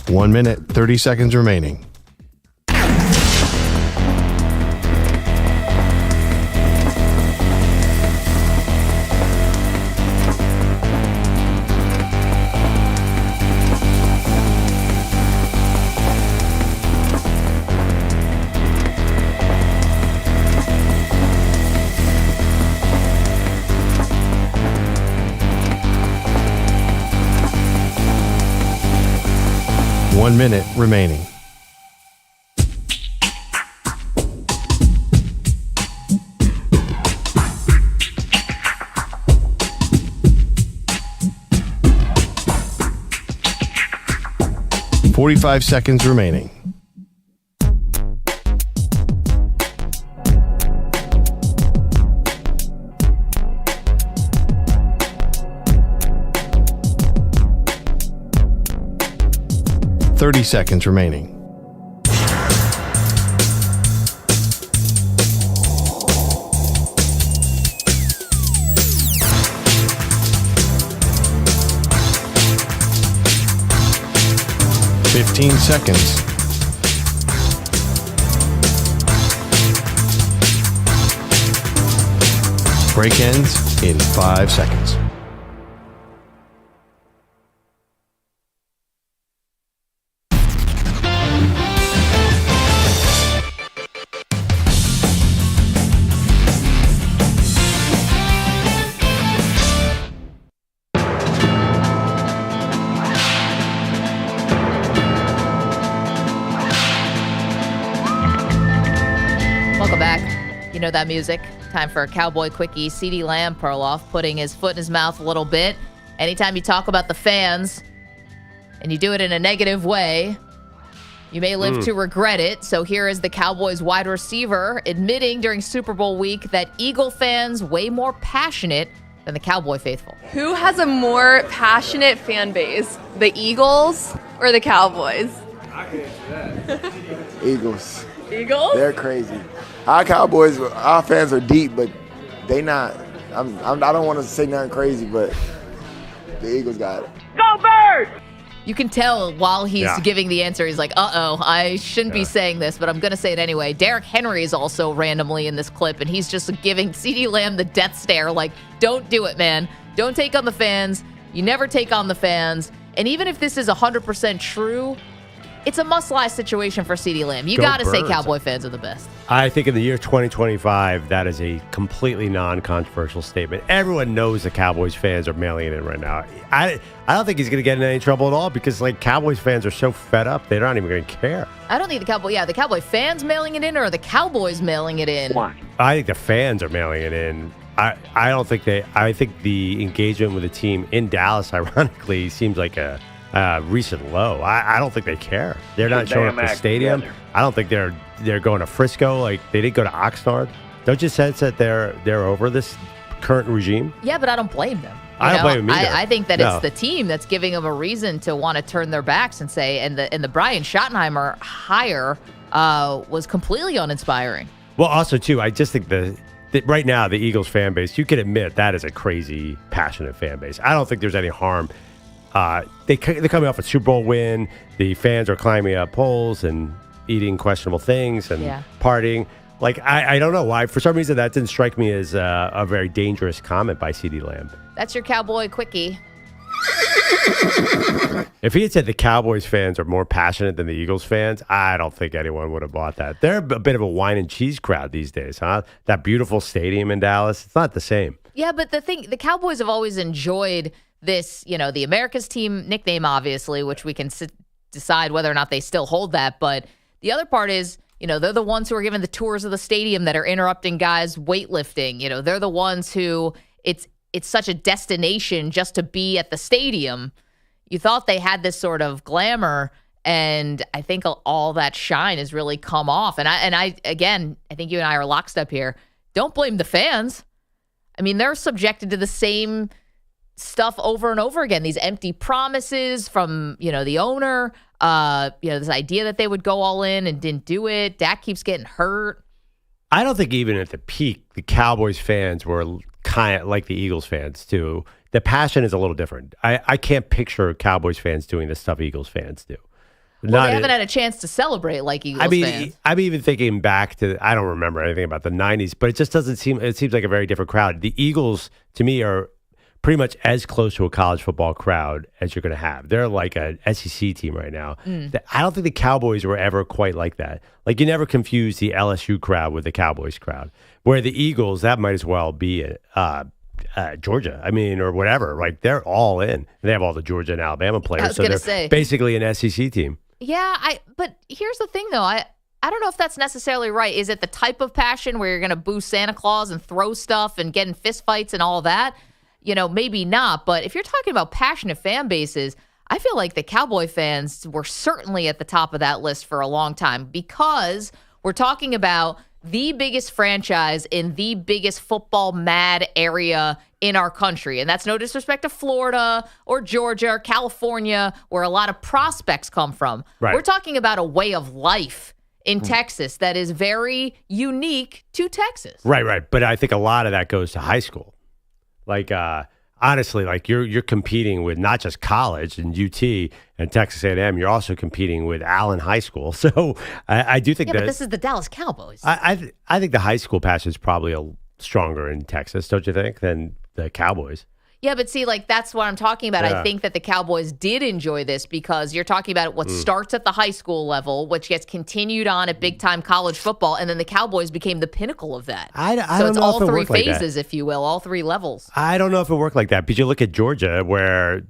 One minute, 30 seconds remaining. One minute remaining. .45 seconds remaining. .30 seconds remaining. .15 seconds. Break ends in 5 seconds. Know that music. Time for a Cowboy Quickie. CeeDee Lamb, Perloff, putting his foot in his mouth a little bit. Anytime you talk about the fans and you do it in a negative way, you may live to regret it. So here is the Cowboys wide receiver admitting during Super Bowl week that Eagle fans way more passionate than the Cowboy faithful. Who has a more passionate fan base, the Eagles or the Cowboys? I can answer that. Eagles. Eagles? They're crazy. Our Cowboys, our fans are deep, but they not. I don't want to say nothing crazy, but the Eagles got it. Go Birds! You can tell while he's giving the answer, he's like, uh-oh, I shouldn't be saying this, but I'm going to say it anyway. Derrick Henry is also randomly in this clip, and he's just giving CeeDee Lamb the death stare, like, don't do it, man. Don't take on the fans. You never take on the fans. And even if this is 100% true, it's a must-lie situation for CeeDee Lamb. You got to say Cowboy fans are the best. I think in the year 2025, that is a completely non-controversial statement. Everyone knows the Cowboys fans are mailing it in right now. I don't think he's going to get in any trouble at all because, like, Cowboys fans are so fed up, they're not even going to care. I don't think the Cowboy fans mailing it in or the Cowboys mailing it in. Why? I think the fans are mailing it in. I don't think I think the engagement with the team in Dallas, ironically, seems like a recent low. I don't think they care. They're not showing up to the stadium. Together. I don't think they're going to Frisco. Like, they didn't go to Oxnard. Don't you sense that they're over this current regime? Yeah, but I don't blame them. I don't blame him either. I think that it's the team that's giving them a reason to want to turn their backs and say, and the Brian Schottenheimer hire was completely uninspiring. Well, also, too, I just think that right now, the Eagles fan base, you can admit that is a crazy, passionate fan base. I don't think there's any harm. They're coming off a Super Bowl win. The fans are climbing up poles and eating questionable things and partying. Like, I don't know why. For some reason, that didn't strike me as a very dangerous comment by CeeDee Lamb. That's your Cowboy Quickie. If he had said the Cowboys fans are more passionate than the Eagles fans, I don't think anyone would have bought that. They're a bit of a wine and cheese crowd these days, huh? That beautiful stadium in Dallas, it's not the same. Yeah, but the Cowboys have always enjoyed this, the America's team nickname, obviously, which we can decide whether or not they still hold that. But the other part is, they're the ones who are giving the tours of the stadium that are interrupting guys weightlifting. They're the ones who it's such a destination just to be at the stadium. You thought they had this sort of glamour, and I think all that shine has really come off. And I think you and I are lockstep here. Don't blame the fans. I mean, they're subjected to the same stuff over and over again. These empty promises from, the owner, this idea that they would go all in and didn't do it. Dak keeps getting hurt. I don't think even at the peak, the Cowboys fans were kind of like the Eagles fans too. The passion is a little different. I can't picture Cowboys fans doing the stuff Eagles fans do. Well, they haven't had a chance to celebrate like Eagles fans. I'm even thinking back to, I don't remember anything about the 90s, but it just doesn't seem, it seems like a very different crowd. The Eagles, to me, are pretty much as close to a college football crowd as you're going to have. They're like an SEC team right now. I don't think the Cowboys were ever quite like that. Like, you never confuse the LSU crowd with the Cowboys crowd. Where the Eagles, that might as well be Georgia, or whatever. Like, they're all in. They have all the Georgia and Alabama players. So they're basically an SEC team. Yeah, but here's the thing, though. I don't know if that's necessarily right. Is it the type of passion where you're going to boo Santa Claus and throw stuff and get in fistfights and all that? Maybe not. But if you're talking about passionate fan bases, I feel like the Cowboy fans were certainly at the top of that list for a long time, because we're talking about the biggest franchise in the biggest football mad area in our country. And that's no disrespect to Florida or Georgia or California, where a lot of prospects come from. Right. We're talking about a way of life in Texas that is very unique to Texas. Right. But I think a lot of that goes to high school. Like, honestly, like you're competing with not just college and UT and Texas A&M, you're also competing with Allen High School. So I do think that. But this is the Dallas Cowboys. I think the high school passion is probably stronger in Texas, don't you think, than the Cowboys? Yeah, but see, that's what I'm talking about. Yeah. I think that the Cowboys did enjoy this because you're talking about what starts at the high school level, which gets continued on at big-time college football, and then the Cowboys became the pinnacle of that. I so don't it's know all if it three worked like phases, that. if you will, all three levels. I don't know if it worked like that, because you look at Georgia, where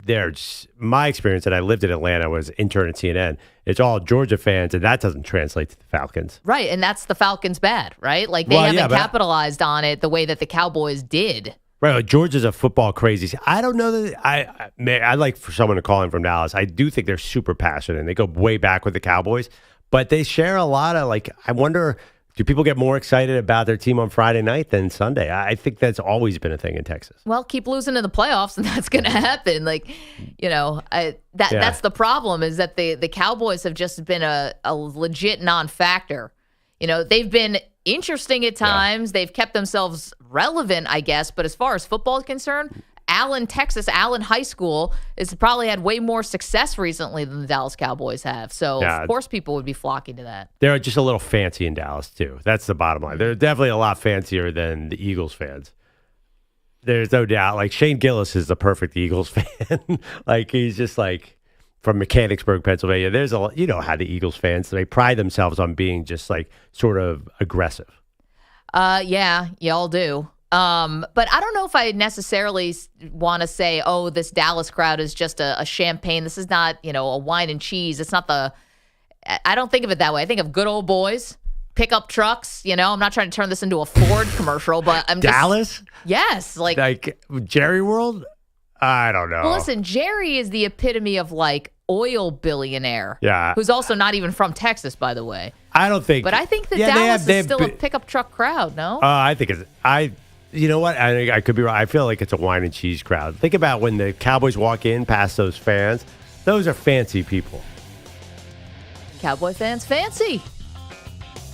my experience, and I lived in Atlanta, was intern at CNN. It's all Georgia fans, and that doesn't translate to the Falcons. Right, and that's the Falcons bad, right? Like, they haven't capitalized on it the way that the Cowboys did. Right, like Georgia's a football crazy. I don't know that I'd like for someone to call in from Dallas. I do think they're super passionate, and they go way back with the Cowboys, but they share a lot of, I wonder, do people get more excited about their team on Friday night than Sunday? I think that's always been a thing in Texas. Well, keep losing in the playoffs, and that's going to happen. That's the problem, is that the Cowboys have just been a legit non-factor. They've been interesting at times. Yeah. They've kept themselves relevant, I guess. But as far as football is concerned, Allen High School has probably had way more success recently than the Dallas Cowboys have. So, of course, people would be flocking to that. They're just a little fancy in Dallas, too. That's the bottom line. They're definitely a lot fancier than the Eagles fans. There's no doubt. Shane Gillis is the perfect Eagles fan. He's just from Mechanicsburg, Pennsylvania. There's how the Eagles fans, they pride themselves on being just sort of aggressive. Yeah, y'all do. But I don't know if I necessarily want to say, oh, this Dallas crowd is just a champagne. This is not, a wine and cheese. It's not I don't think of it that way. I think of good old boys, pickup trucks. I'm not trying to turn this into a Ford commercial, but I'm just. Dallas? Yes. Like Jerry World? I don't know. Well, listen, Jerry is the epitome of oil billionaire. Yeah. Who's also not even from Texas, by the way. I don't think. But I think that Dallas is still a pickup truck crowd, no? I think You know what? I could be wrong. I feel like it's a wine and cheese crowd. Think about when the Cowboys walk in past those fans. Those are fancy people. Cowboy fans fancy.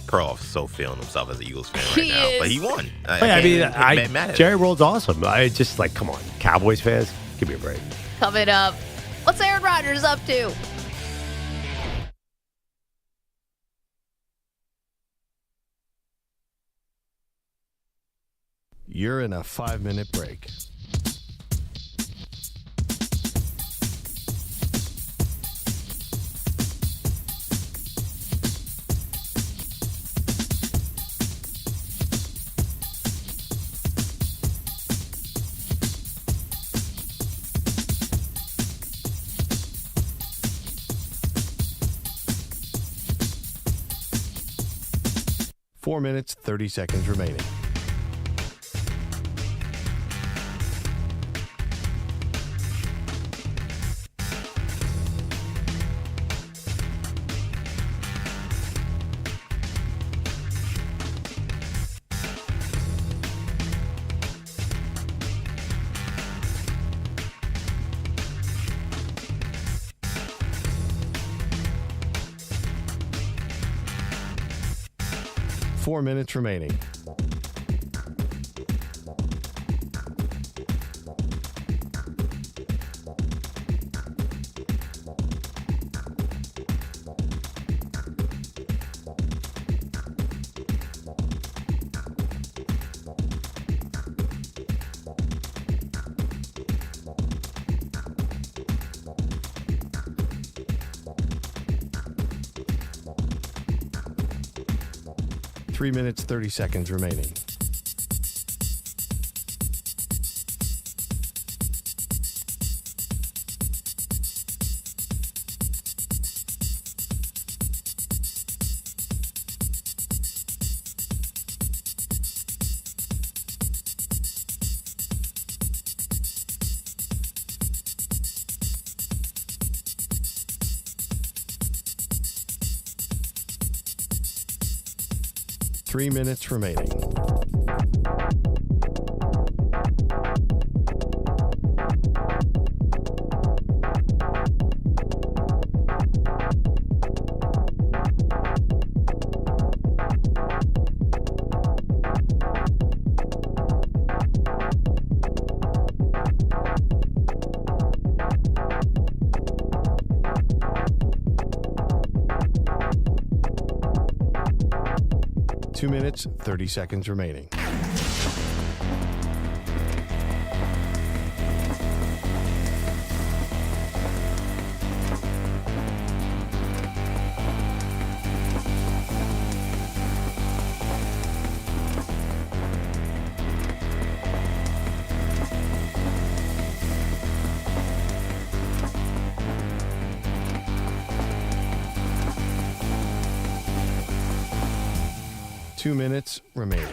Perloff's so feeling himself as an Eagles fan right now. But he won. Jerry World's awesome. I just like, come on, Cowboys fans, give me a break. Coming up, what's Aaron Rodgers up to? You're in a 5-minute break. Four minutes, 30 seconds remaining. Four minutes remaining. Three minutes, 30 seconds remaining. Three minutes remaining. Two minutes, 30 seconds remaining. Two minutes remaining.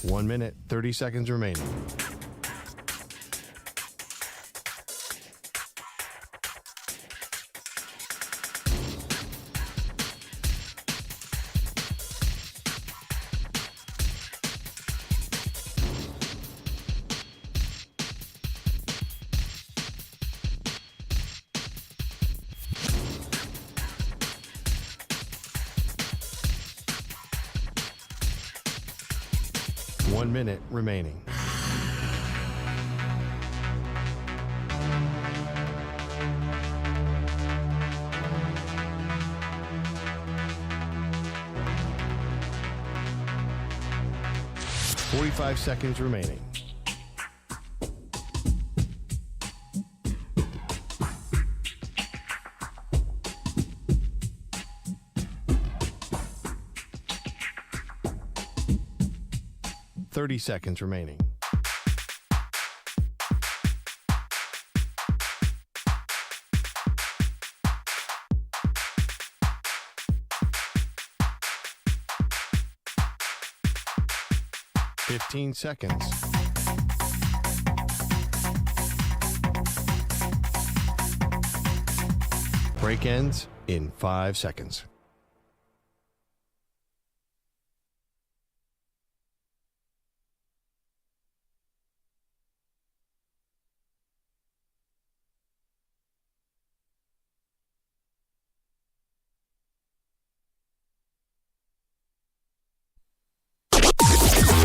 One minute, 30 seconds remaining. One minute remaining. Forty-five seconds remaining. Seconds remaining. 15 seconds. Break ends in 5 seconds.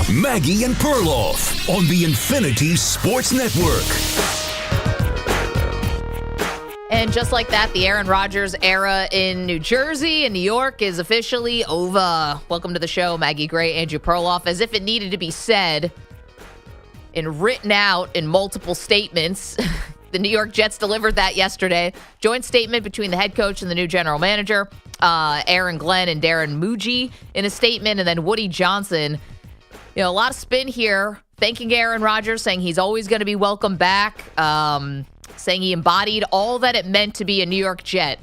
Maggie and Perloff on the Infinity Sports Network. And just like that, the Aaron Rodgers era in New Jersey and New York is officially over. Welcome to the show, Maggie Gray, Andrew Perloff. As if it needed to be said and written out in multiple statements, the New York Jets delivered that yesterday. Joint statement between the head coach and the new general manager, Aaron Glenn and Darren Muji in a statement, and then Woody Johnson. You know, a lot of spin here, thanking Aaron Rodgers, saying he's always going to be welcome back, saying he embodied all that it meant to be a New York Jet,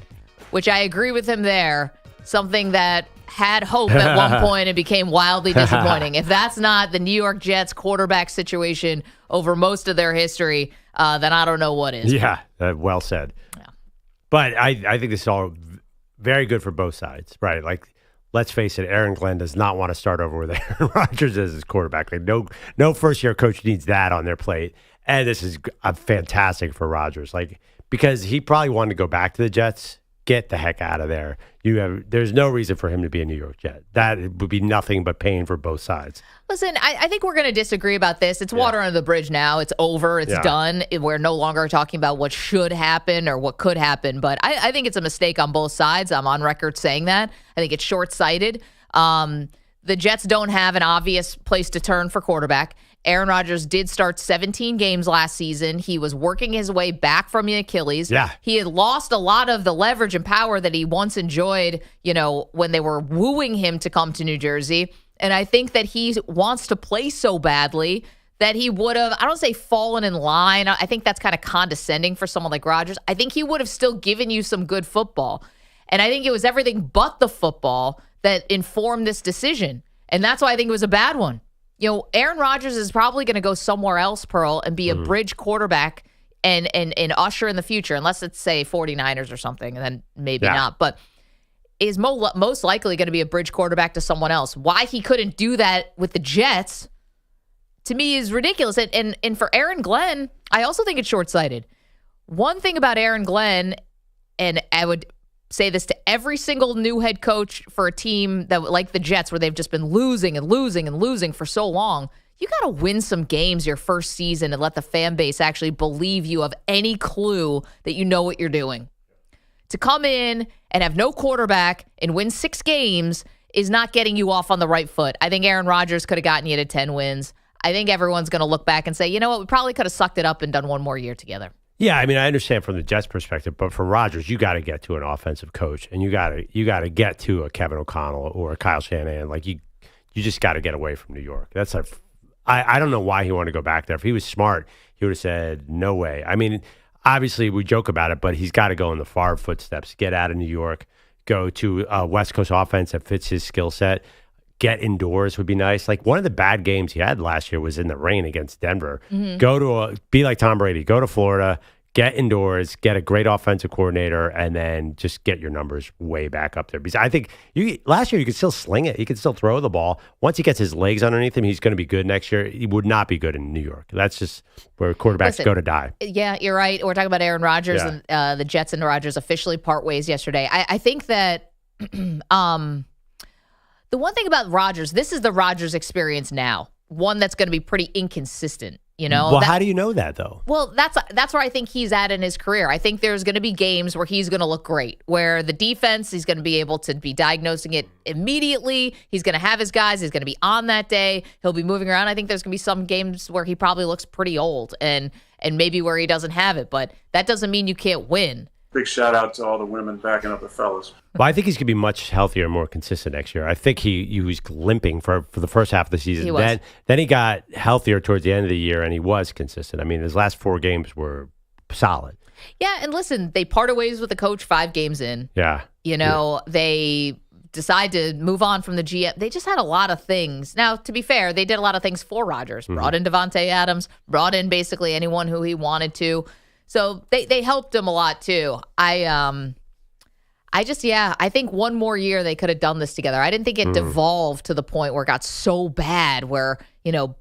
which I agree with him there, something that had hope at one point and became wildly disappointing. If that's not the New York Jets quarterback situation over most of their history, then I don't know what is. Yeah, well said. Yeah. But I think this is all very good for both sides, right? Like, let's face it, Aaron Glenn does not want to start over with Aaron Rodgers as his quarterback. Like, no first-year coach needs that on their plate. And this is fantastic for Rodgers, like, because he probably wanted to go back to the Jets. Get the heck out of there. There's no reason for him to be a New York Jet. That would be nothing but pain for both sides. Listen, I think we're going to disagree about this. It's water under the bridge now. It's over. It's done. We're no longer talking about what should happen or what could happen. But I think it's a mistake on both sides. I'm on record saying that. I think it's short-sighted. The Jets don't have an obvious place to turn for quarterback. Aaron Rodgers did start 17 games last season. He was working his way back from the Achilles. Yeah. He had lost a lot of the leverage and power that he once enjoyed, when they were wooing him to come to New Jersey. And I think that he wants to play so badly that he would have, I don't say fallen in line. I think that's kind of condescending for someone like Rodgers. I think he would have still given you some good football. And I think it was everything but the football that informed this decision. And that's why I think it was a bad one. Aaron Rodgers is probably going to go somewhere else, Pearl, and be a bridge quarterback and usher in the future, unless it's, say, 49ers or something, and then maybe not. But is most likely going to be a bridge quarterback to someone else. Why he couldn't do that with the Jets, to me, is ridiculous. And for Aaron Glenn, I also think it's short-sighted. One thing about Aaron Glenn, and I would say this to every single new head coach for a team that like the Jets, where they've just been losing and losing and losing for so long, you got to win some games your first season and let the fan base actually believe you have any clue that you know what you're doing. To come in and have no quarterback and win 6 games is not getting you off on the right foot. I think Aaron Rodgers could have gotten you to 10 wins. I think everyone's going to look back and say, you know what, we probably could have sucked it up and done one more year together. Yeah, I mean, I understand from the Jets' perspective, but for Rodgers, you got to get to an offensive coach, and you got to get to a Kevin O'Connell or a Kyle Shanahan. Like, you just got to get away from New York. I don't know why he wanted to go back there. If he was smart, he would have said, no way. I mean, obviously, we joke about it, but he's got to go in the Favre footsteps, get out of New York, go to a West Coast offense that fits his skill set. Get indoors would be nice. Like, one of the bad games he had last year was in the rain against Denver. Mm-hmm. Be like Tom Brady, go to Florida, get indoors, get a great offensive coordinator, and then just get your numbers way back up there. Because I think last year you could still sling it. He could still throw the ball. Once he gets his legs underneath him, he's going to be good next year. He would not be good in New York. That's just where quarterbacks go to die. Yeah, you're right. We're talking about Aaron Rodgers, and the Jets and Rodgers officially part ways yesterday. I think that the one thing about Rodgers, this is the Rodgers experience now, one that's going to be pretty inconsistent. Well, how do you know that, though? Well, that's where I think he's at in his career. I think there's going to be games where he's going to look great, where the defense, he's going to be able to be diagnosing it immediately. He's going to have his guys. He's going to be on that day. He'll be moving around. I think there's going to be some games where he probably looks pretty old and maybe where he doesn't have it. But that doesn't mean you can't win. Big shout out to all the women backing up the fellas. Well, I think he's going to be much healthier and more consistent next year. I think he was limping for the first half of the season. Then he got healthier towards the end of the year, and he was consistent. I mean, his last 4 games were solid. Yeah, and listen, they parted ways with the coach 5 games in. Yeah. They decide to move on from the GM. They just had a lot of things. Now, to be fair, they did a lot of things for Rodgers. Brought in Devontae Adams, brought in basically anyone who he wanted to. So they helped him a lot too. I think one more year they could have done this together. I didn't think it devolved to the point where it got so bad where,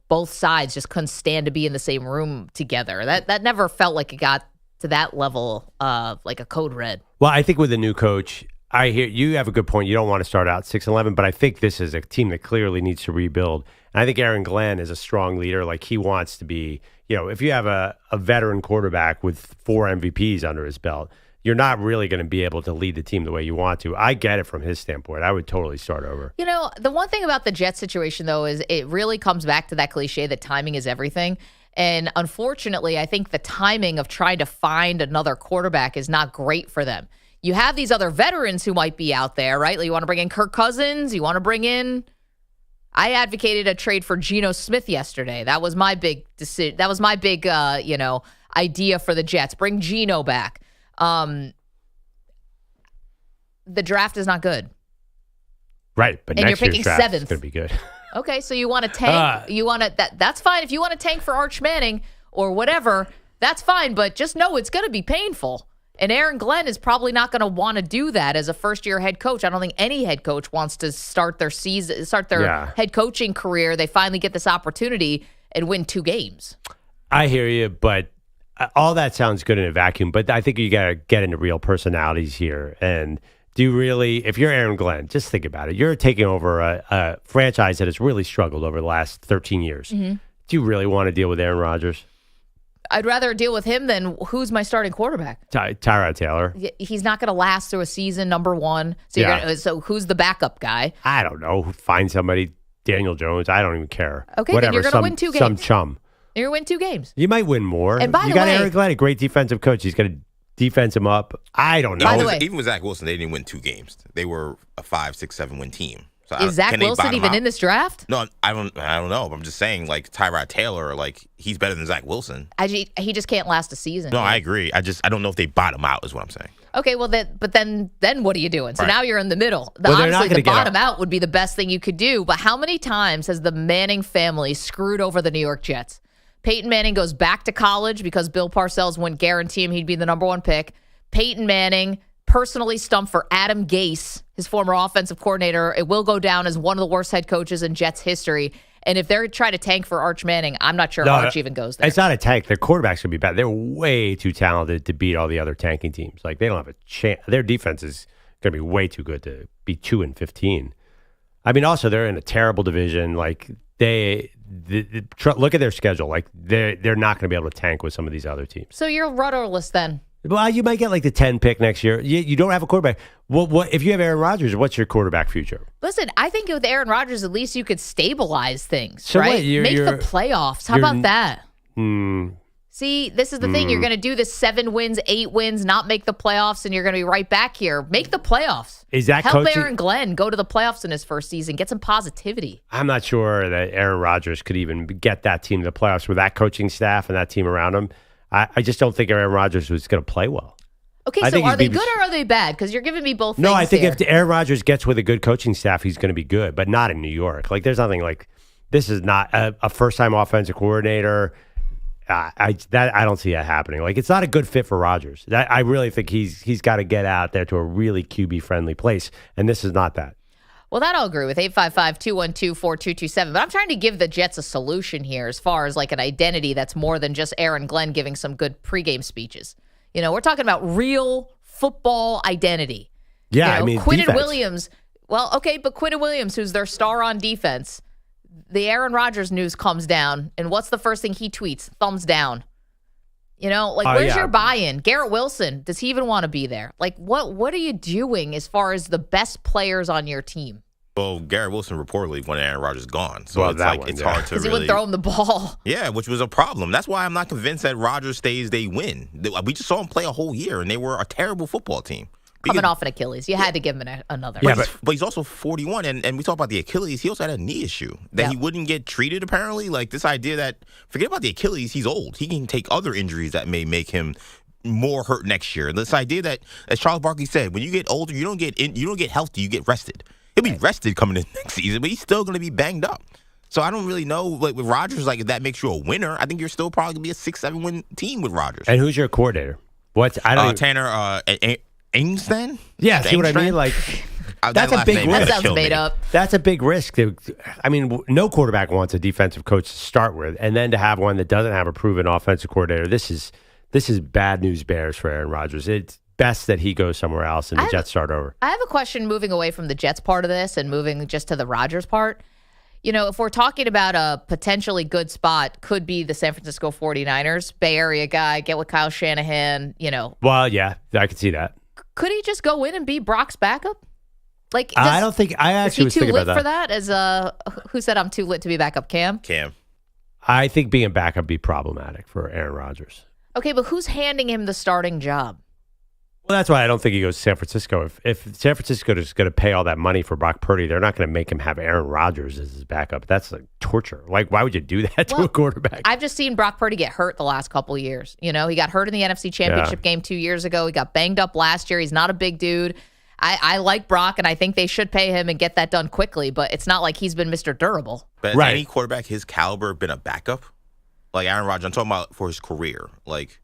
both sides just couldn't stand to be in the same room together. That never felt like it got to that level of like a code red. Well, I think with a new coach, I hear you have a good point. You don't want to start out 6-11, but I think this is a team that clearly needs to rebuild. And I think Aaron Glenn is a strong leader. Like he wants to be, if you have a veteran quarterback with 4 MVPs under his belt, you're not really going to be able to lead the team the way you want to. I get it from his standpoint. I would totally start over. The one thing about the Jets situation, though, is it really comes back to that cliche that timing is everything. And unfortunately, I think the timing of trying to find another quarterback is not great for them. You have these other veterans who might be out there, right? Like you want to bring in Kirk Cousins. You want to bring in... I advocated a trade for Geno Smith yesterday. That was my big decision. That was my big, idea for the Jets. Bring Geno back. The draft is not good. Right, but and next you're picking year's draft 7th. is going to be good. Okay, so you want to tank. That's fine. If you want to tank for Arch Manning or whatever, that's fine. But just know it's going to be painful. And Aaron Glenn is probably not going to want to do that as a first-year head coach. I don't think any head coach wants to start their head coaching career. They finally get this opportunity and win 2 games. I hear you, but all that sounds good in a vacuum. But I think you got to get into real personalities here. And do you really, if you're Aaron Glenn, just think about it. You're taking over a franchise that has really struggled over the last 13 years. Mm-hmm. Do you really want to deal with Aaron Rodgers? I'd rather deal with him than who's my starting quarterback. Tyrod Taylor. He's not going to last through a season, number one. So who's the backup guy? I don't know. Find somebody. Daniel Jones. I don't even care. Okay, whatever. Then you're going to win 2 games. Some chum. You're going to win 2 games. You might win more. And by you the got way, Aaron Glenn, a great defensive coach. He's going to defense him up. I don't know. By the way, even with Zach Wilson, they didn't win 2 games. They were a 5, 6, 7 win team. So is Zach Wilson even in this draft? No, I don't know. I'm just saying, like Tyrod Taylor, like he's better than Zach Wilson. He just can't last a season. No, I agree. I don't know if they bottom out. Is what I'm saying. Okay, well then what are you doing? So right. Now you're in the middle. Honestly, the bottom out would be the best thing you could do. But how many times has the Manning family screwed over the New York Jets? Peyton Manning goes back to college because Bill Parcells wouldn't guarantee him he'd be the number 1 pick. Peyton Manning personally stumped for Adam Gase, his former offensive coordinator. It will go down as one of the worst head coaches in Jets history. And if they're trying to tank for Arch Manning, I'm not sure Arch even goes there. It's not a tank. Their quarterback's going to be bad. They're way too talented to beat all the other tanking teams. Like, they don't have a chance. Their defense is going to be way too good to be 2-15. I mean, also, they're in a terrible division. Like, look at their schedule. Like, they're not going to be able to tank with some of these other teams. So you're rudderless then. Well, you might get like the 10 pick next year. You don't have a quarterback. What if you have Aaron Rodgers? What's your quarterback future? Listen, I think with Aaron Rodgers, at least you could stabilize things, so right? What, Make the playoffs. How about that? See, this is the thing. You're going to do this 7 wins, 8 wins, not make the playoffs, and you're going to be right back here. Make the playoffs. Is that help coaching? Aaron Glenn go to the playoffs in his first season? Get some positivity. I'm not sure that Aaron Rodgers could even get that team to the playoffs with that coaching staff and that team around him. I just don't think Aaron Rodgers was going to play well. Okay, so are they good or are they bad? Because you're giving me both things. No, I think here. if Aaron Rodgers gets with a good coaching staff, he's going to be good, but not in New York. Like, there's nothing like this is not a first-time offensive coordinator. I don't see that happening. Like, it's not a good fit for Rodgers. I really think he's got to get out there to a really QB-friendly place, and this is not that. Well, that I'll agree with. 855-212-4227. But I'm trying to give the Jets a solution here as far as like an identity that's more than just Aaron Glenn giving some good pregame speeches. You know, we're talking about real football identity. Yeah, you know, I mean, Quinnen defense. Williams. Well, okay, but Quinnen Williams, who's their star on defense, the Aaron Rodgers news comes down, and what's the first thing he tweets? Thumbs down. You know, like, where's your buy-in? Garrett Wilson, does he even want to be there? Like, what are you doing as far as the best players on your team? Well, Garrett Wilson reportedly wanted Aaron Rodgers gone. So it's hard to really... Because he wouldn't throw him the ball. Yeah, which was a problem. That's why I'm not convinced that Rodgers stays, they win. We just saw him play a whole year, and they were a terrible football team. Coming off an Achilles. You had to give him another. Yeah, but he's also 41, and we talk about the Achilles. He also had a knee issue that he wouldn't get treated, apparently. Like, this idea that, forget about the Achilles, he's old. He can take other injuries that may make him more hurt next year. This idea that, as Charles Barkley said, when you get older, you don't get healthy, you get rested. He'll be rested coming in next season, but he's still going to be banged up. So I don't really know. Like with Rodgers, like if that makes you a winner, I think you're still probably going to be a 6-7 win team with Rodgers. And who's your coordinator? I don't Tanner Engsten? Yeah, see what I mean? Like that's a big risk. That sounds made up. That's a big risk. I mean, no quarterback wants a defensive coach to start with, and then to have one that doesn't have a proven offensive coordinator. This is bad news bears for Aaron Rodgers. It's best that he goes somewhere else and the Jets start over. I have a question moving away from the Jets part of this and moving just to the Rodgers part. You know, if we're talking about a potentially good spot, could be the San Francisco 49ers, Bay Area guy, get with Kyle Shanahan, you know. Well, yeah, I could see that. Could he just go in and be Brock's backup? Like, I don't think I actually was thinking about that. Is he too lit for that? Who said I'm too lit to be backup? Cam? I think being backup would be problematic for Aaron Rodgers. Okay, but who's handing him the starting job? Well, that's why I don't think he goes to San Francisco. If San Francisco is going to pay all that money for Brock Purdy, they're not going to make him have Aaron Rodgers as his backup. That's like torture. Like, why would you do that to a quarterback? I've just seen Brock Purdy get hurt the last couple of years. You know, he got hurt in the NFC Championship game 2 years ago. He got banged up last year. He's not a big dude. I like Brock, and I think they should pay him and get that done quickly, but it's not like he's been Mr. Durable. But has any quarterback his caliber been a backup? Like Aaron Rodgers, I'm talking about for his career. Like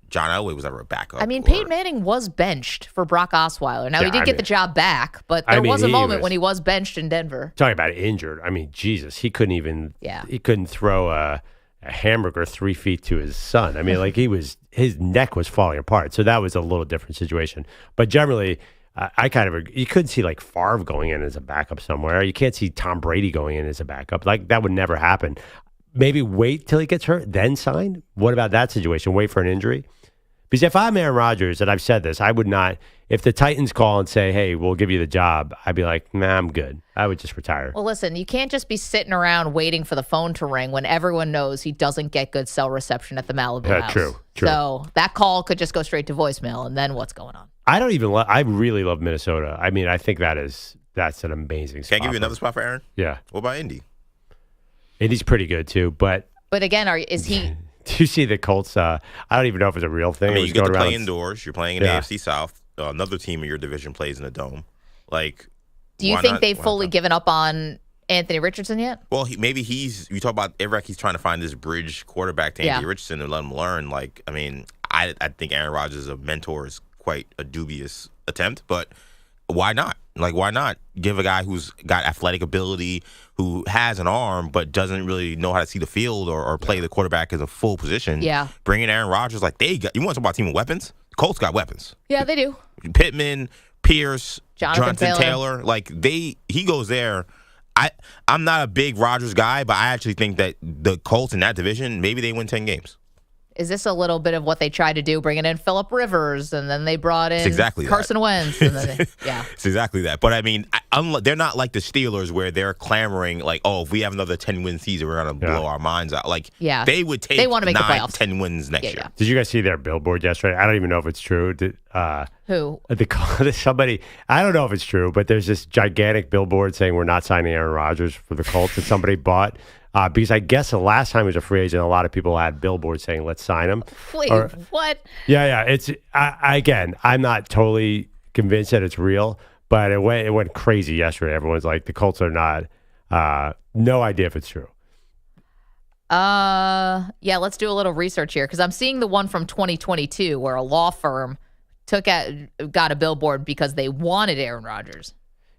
John Elway was never a backup. I mean, Peyton Manning was benched for Brock Osweiler. Now, he did get the job back, but there was a moment when he was benched in Denver. Talking about injured. I mean, Jesus, he couldn't even he couldn't throw a hamburger 3 feet to his son. I mean, like his neck was falling apart. So that was a little different situation. But generally, I kind of you couldn't see like Favre going in as a backup somewhere. You can't see Tom Brady going in as a backup. Like that would never happen. Maybe wait till he gets hurt, then sign. What about that situation? Wait for an injury? Because if I'm Aaron Rodgers, and I've said this, I would not. If the Titans call and say, "Hey, we'll give you the job," I'd be like, "Nah, I'm good. I would just retire." Well, listen, you can't just be sitting around waiting for the phone to ring when everyone knows he doesn't get good cell reception at the Malibu house. True. So that call could just go straight to voicemail, and then what's going on? I don't even. I really love Minnesota. I mean, I think that's an amazing spot. Can I give you another spot for Aaron? Yeah. What about Indy? Indy's pretty good too, but again, is he? Do you see the Colts? I don't even know if it's a real thing. I mean, you get to play indoors. You're playing in the AFC South. Another team in your division plays in a dome. Like, do you think they've fully given up on Anthony Richardson yet? Well, maybe you talk about Eric. He's trying to find this bridge quarterback to Anthony Richardson and let him learn. Like, I mean, I think Aaron Rodgers as a mentor is quite a dubious attempt, but why not? Like, why not give a guy who's got athletic ability, who has an arm, but doesn't really know how to see the field or play the quarterback as a full position? Yeah. Bring in Aaron Rodgers. Like, you want to talk about a team of weapons? Colts got weapons. Yeah, they do. Pittman, Pierce, Jonathan Taylor. Like, he goes there. I'm not a big Rodgers guy, but I actually think that the Colts in that division, maybe they win 10 games. Is this a little bit of what they tried to do, bringing in Phillip Rivers, and then they brought in Carson Wentz? And then It's exactly that. But, I mean, they're not like the Steelers where they're clamoring, like, oh, if we have another 10-win season, we're going to blow our minds out. Like, they would take 10 wins next year. Did you guys see their billboard yesterday? I don't even know if it's true. Who? Somebody, I don't know if it's true, but there's this gigantic billboard saying we're not signing Aaron Rodgers for the Colts that somebody bought. Because I guess the last time he was a free agent, a lot of people had billboards saying, let's sign him. Wait, what? Yeah. It's again, I'm not totally convinced that it's real, but it went crazy yesterday. Everyone's like, the Colts are not, no idea if it's true. Yeah, let's do a little research here because I'm seeing the one from 2022 where a law firm got a billboard because they wanted Aaron Rodgers.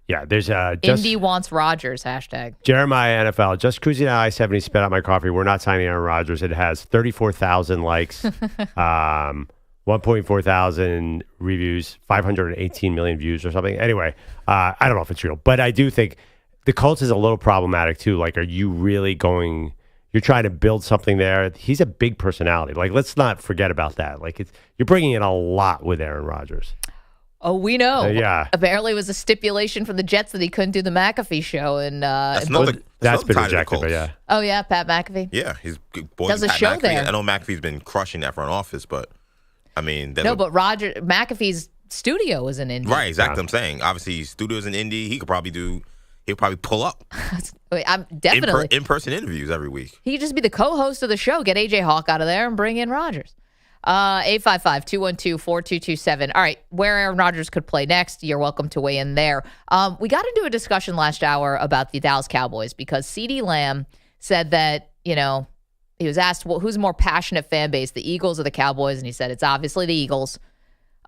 Yeah, there's Indy wants Rodgers, hashtag. Jeremiah NFL, just cruising down I-70, spit out my coffee. We're not signing Aaron Rodgers. It has 34,000 likes, 1.4 thousand reviews, 518 million views or something. Anyway, I don't know if it's real, but I do think the Colts is a little problematic too. Like, are you really you're trying to build something there? He's a big personality. Like, let's not forget about that. Like, you're bringing in a lot with Aaron Rodgers. Oh, we know. Yeah. Apparently, it was a stipulation from the Jets that he couldn't do the McAfee show, and that's been rejected. But yeah. Oh yeah, Pat McAfee. Yeah, he's boy, does a show McAfee. there. I know McAfee's been crushing that front office, but I mean, but McAfee's studio is in Indy. Right, exactly. I'm saying, obviously, his studio's in Indy. He'll probably pull up. I'm definitely in-person interviews every week. He could just be the co-host of the show. Get AJ Hawk out of there and bring in Rodgers. 855-212-4227. All right, where Aaron Rodgers could play next, you're welcome to weigh in there. We got into a discussion last hour about the Dallas Cowboys because CeeDee Lamb said that, he was asked, well, who's a more passionate fan base, the Eagles or the Cowboys? And he said it's obviously the Eagles.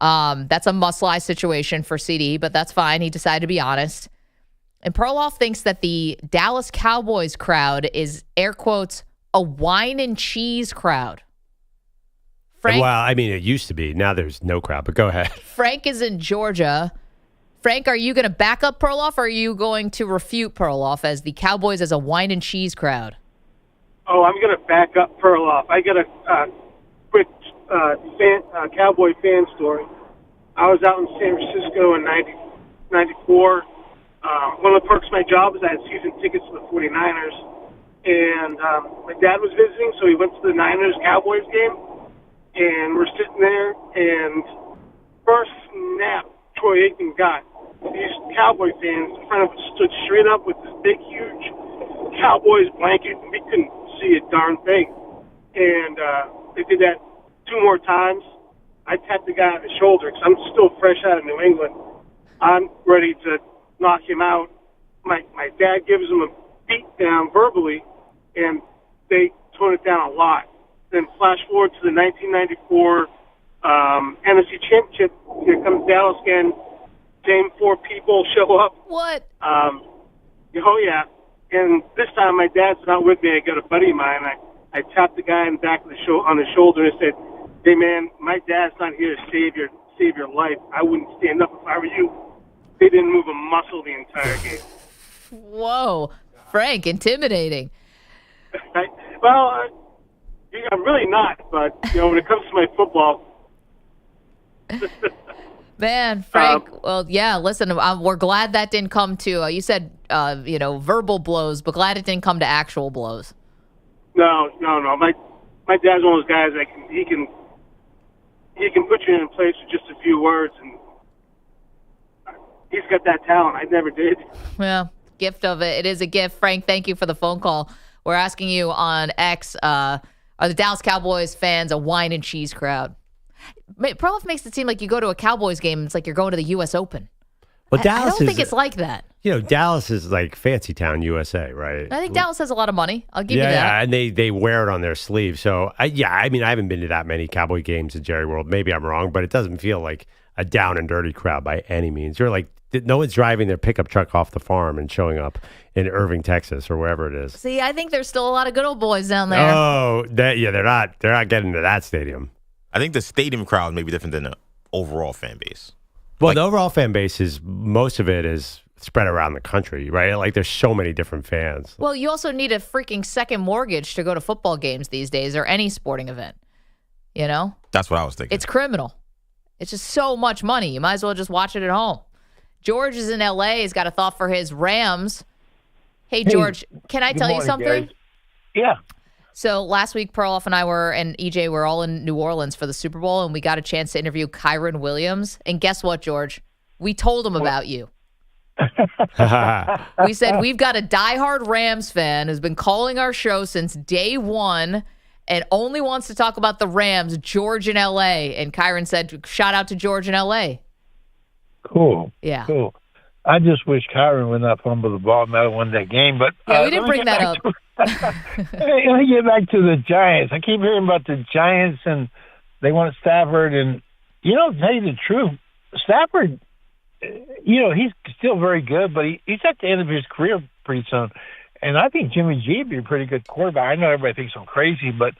That's a must-lie situation for CeeDee, but that's fine. He decided to be honest. And Perloff thinks that the Dallas Cowboys crowd is, air quotes, a wine and cheese crowd. Frank, well, I mean, it used to be. Now there's no crowd, but go ahead. Frank is in Georgia. Frank, are you going to back up Perloff, or are you going to refute Perloff as the Cowboys as a wine and cheese crowd? Oh, I'm going to back up Perloff. I got a quick Cowboy fan story. I was out in San Francisco in 94. One of the perks of my job is I had season tickets to the 49ers. And my dad was visiting, so he went to the Niners-Cowboys game. And we're sitting there, and first snap Troy Aikman got, these Cowboy fans in front of us stood straight up with this big, huge Cowboys blanket, and we couldn't see a darn thing. And they did that 2 more times. I tapped the guy on the shoulder because I'm still fresh out of New England. I'm ready to knock him out. My dad gives him a beat down verbally, and they tone it down a lot. Then flash forward to the 1994 NFC Championship. Here comes Dallas again. Same 4 people show up. What? Oh, yeah. And this time my dad's not with me. I got a buddy of mine. I tapped the guy in the back of the on the shoulder and said, "Hey, man, my dad's not here to save your life. I wouldn't stand up if I were you." They didn't move a muscle the entire game. Whoa. Frank, intimidating. I'm really not, but, when it comes to my football. Man, Frank, well, yeah, listen, we're glad that didn't come to, you said, verbal blows, but glad it didn't come to actual blows. No. My dad's one of those guys that he can put you in a place with just a few words, and he's got that talent. I never did. Well, gift of it. It is a gift. Frank, thank you for the phone call. We're asking you on X, are the Dallas Cowboys fans a wine and cheese crowd? Perloff makes it seem like you go to a Cowboys game, it's like you're going to the U.S. Open. Well, Dallas I don't think it's like that. Dallas is like Fancy Town, USA, right? I think Dallas has a lot of money. I'll give you that. Yeah, and they wear it on their sleeve. So, I haven't been to that many Cowboy games at Jerry World. Maybe I'm wrong, but it doesn't feel like a down and dirty crowd by any means. You're like, no one's driving their pickup truck off the farm and showing up in Irving, Texas, or wherever it is. See, I think there's still a lot of good old boys down there. Oh, they're not getting to that stadium. I think the stadium crowd may be different than the overall fan base. Well, the overall fan base most of it is spread around the country, right? Like there's so many different fans. Well, you also need a freaking second mortgage to go to football games these days or any sporting event. That's what I was thinking. It's criminal. It's just so much money. You might as well just watch it at home. George is in L.A. He's got a thought for his Rams. Hey, George, can I tell you something? Guys. Yeah. So last week, Perloff and I and EJ were all in New Orleans for the Super Bowl, and we got a chance to interview Kyron Williams. And guess what, George? We told him about you. We said, we've got a diehard Rams fan who's been calling our show since day one and only wants to talk about the Rams, George in L.A. And Kyron said, shout out to George in L.A. Cool. Yeah. Cool. I just wish Kyron would not fumble the ball and not have won that game. But we didn't bring that up. Let me get back to the Giants. I keep hearing about the Giants, and they want Stafford. And, to tell you the truth, Stafford, he's still very good, but he's at the end of his career pretty soon. And I think Jimmy G would be a pretty good quarterback. I know everybody thinks I'm crazy, but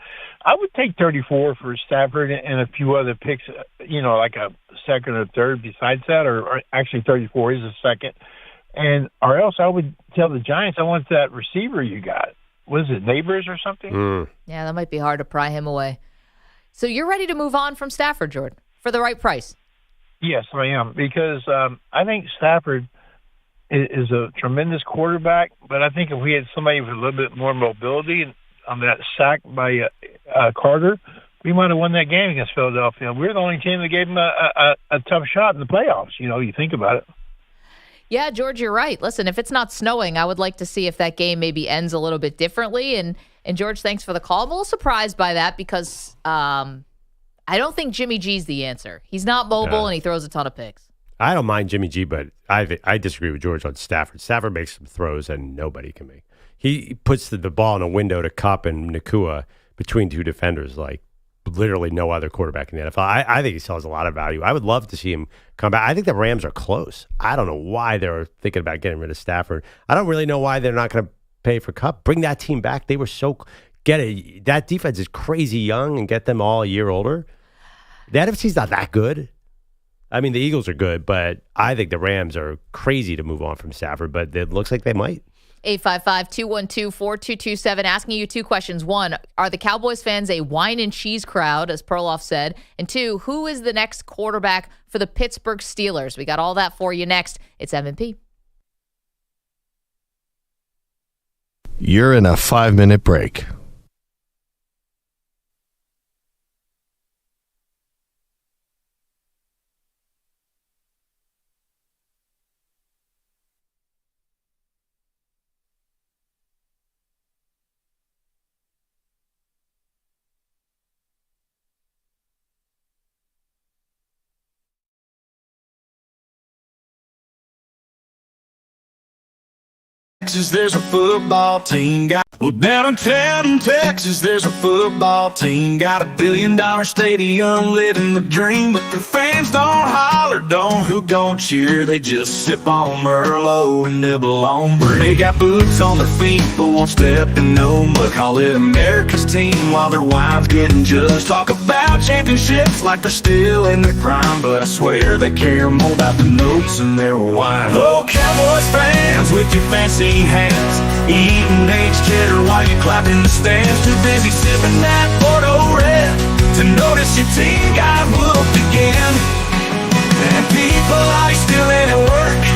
I would take 34 for Stafford and a few other picks, like a second or third besides that, or actually 34 is a second. Or else I would tell the Giants I want that receiver you got. Was it Neighbors or something? Yeah, that might be hard to pry him away. So you're ready to move on from Stafford, Jordan, for the right price? Yes, I am, because I think Stafford is a tremendous quarterback, but I think if we had somebody with a little bit more mobility on that sack by Carter, we might have won that game against Philadelphia. We're the only team that gave him a tough shot in the playoffs. You think about it. Yeah, George, you're right. Listen, if it's not snowing, I would like to see if that game maybe ends a little bit differently. And George, thanks for the call. I'm a little surprised by that because I I don't think Jimmy G's the answer. He's not mobile, and he throws a ton of picks. I don't mind Jimmy G, but I disagree with George on Stafford. Stafford makes some throws and nobody can make. He puts the ball in a window to Kupp and Nakua between two defenders like literally no other quarterback in the NFL. I think he still has a lot of value. I would love to see him come back. I think the Rams are close. I don't know why they're thinking about getting rid of Stafford. I don't really know why they're not going to pay for Kupp. Bring that team back. They were so that defense is crazy young and get them all a year older. The NFC's not that good. I mean, the Eagles are good, but I think the Rams are crazy to move on from Stafford, but it looks like they might. 855-212-4227, asking you two questions. One, are the Cowboys fans a wine and cheese crowd, as Perloff said? And two, who is the next quarterback for the Pittsburgh Steelers? We got all that for you next. It's M&P. You're in a 5-minute break. Texas, there's a football team. Well, down in town in Texas, there's a football team. Got $1 billion stadium, living the dream. But the fans don't holler, don't hoop, don't cheer. They just sip on Merlot and nibble on brie. They got boots on their feet, but won't step in no mud. Call it America's team while their wives getting judged. Talk about championships like they're still in their prime, but I swear they care more about the notes and their wine. Oh, Cowboys fans with your fancy hands, eating aged cheddar while you clap in the stands. Too busy sipping that Porto Red to notice your team got whooped again. And people are still in at work.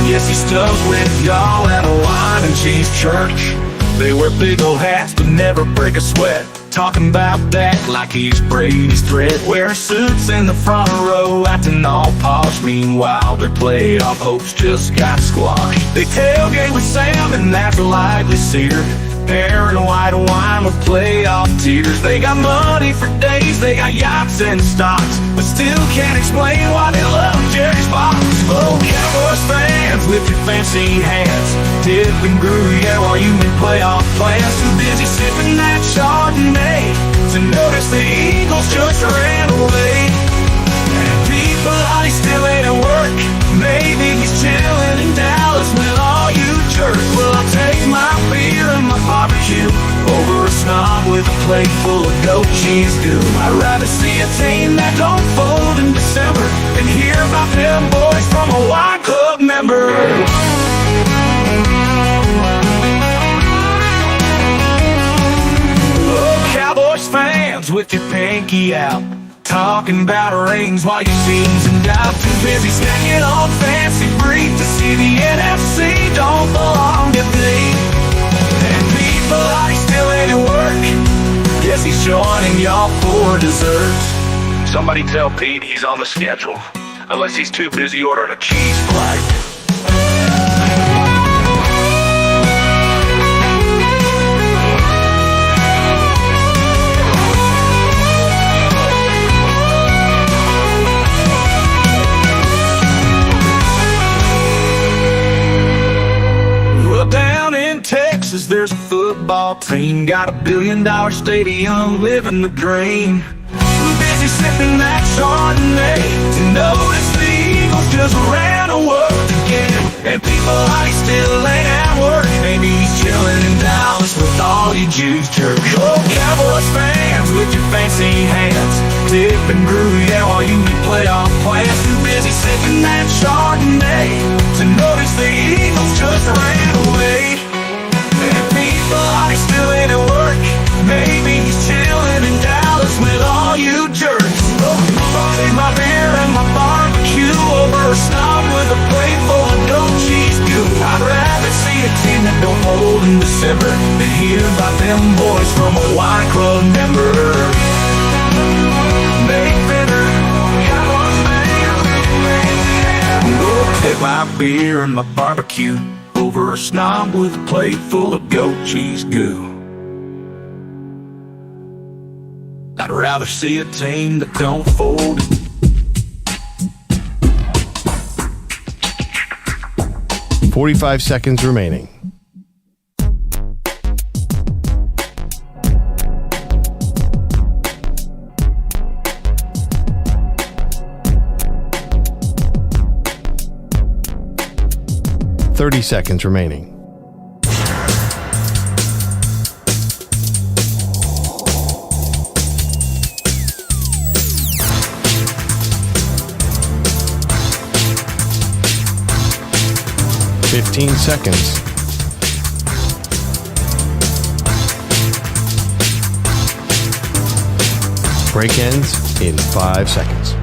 Yes, he's stuck with y'all at a wine and cheese church. They wear big old hats but never break a sweat. Talking about that like he's Brady's threat. Wearing suits in the front row, acting all posh. Meanwhile, their playoff hopes just got squashed. They tailgate with Sam and that's lightly seared. Pear and white wine with playoff tears. They got money for days, they got yachts and stocks, but still can't explain why they love Jerry's box. Oh, Cowboys fans with your fancy hands, dip and Gruyere while you make playoff plans. Too busy sipping that Chardonnay to notice the Eagles just ran away. And people are still ain't at work. Maybe he's chilling in Dallas with all you jerks. Well, I'll take my beer and my barbecue over a snob with a plate full of goat cheese goo. I'd rather see a team that don't fold in December than hear about them boys from a wine club member. Oh, Cowboys fans with your pinky out, talking about rings while your team's in doubt. Too busy staying on fancy breed to see the NFC don't belong to me. And people are still ain't at work. Guess he's joining y'all for dessert. Somebody tell Pete he's on the schedule, unless he's too busy ordering a cheese flight. Down in Texas, there's a football team. Got $1 billion stadium, living the dream. Busy sipping that Chardonnay to notice the Eagles just ran away again. And people are still ain't at work. Maybe he's chilling in Dallas with all you Jews jerks. Oh, Cowboys fans with your fancy hands, dip and Gruyere while you make playoff plans. Too busy sipping that Chardonnay to notice the Eagles just ran away. And people are still ain't at work. Maybe he's chilling in Dallas with all you jerks. Oh, I'll take my beer and my barbecue over a snob with a plate full of goat cheese goo. I'd rather see a team that don't hold in December than hear about them boys from a wine club member. Make better Cowboys fans. Go take my beer and my barbecue over a snob with a plate full of goat cheese goo. I'd rather see a team that don't fold. $45 seconds remaining. $30 seconds remaining. $15 seconds. Break ends in 5 seconds.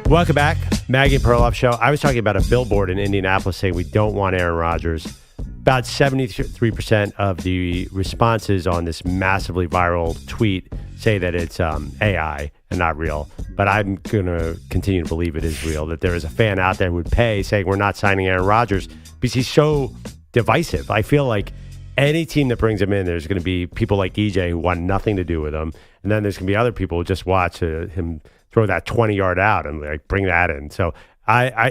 Welcome back. Maggie and Perloff Show. I was talking about a billboard in Indianapolis saying we don't want Aaron Rodgers. About 73% of the responses on this massively viral tweet say that it's AI and not real. But I'm going to continue to believe it is real, that there is a fan out there who would pay saying we're not signing Aaron Rodgers because he's so divisive. I feel like any team that brings him in, there's going to be people like EJ who want nothing to do with him. And then there's going to be other people who just watch him throw that 20-yard out and like bring that in. So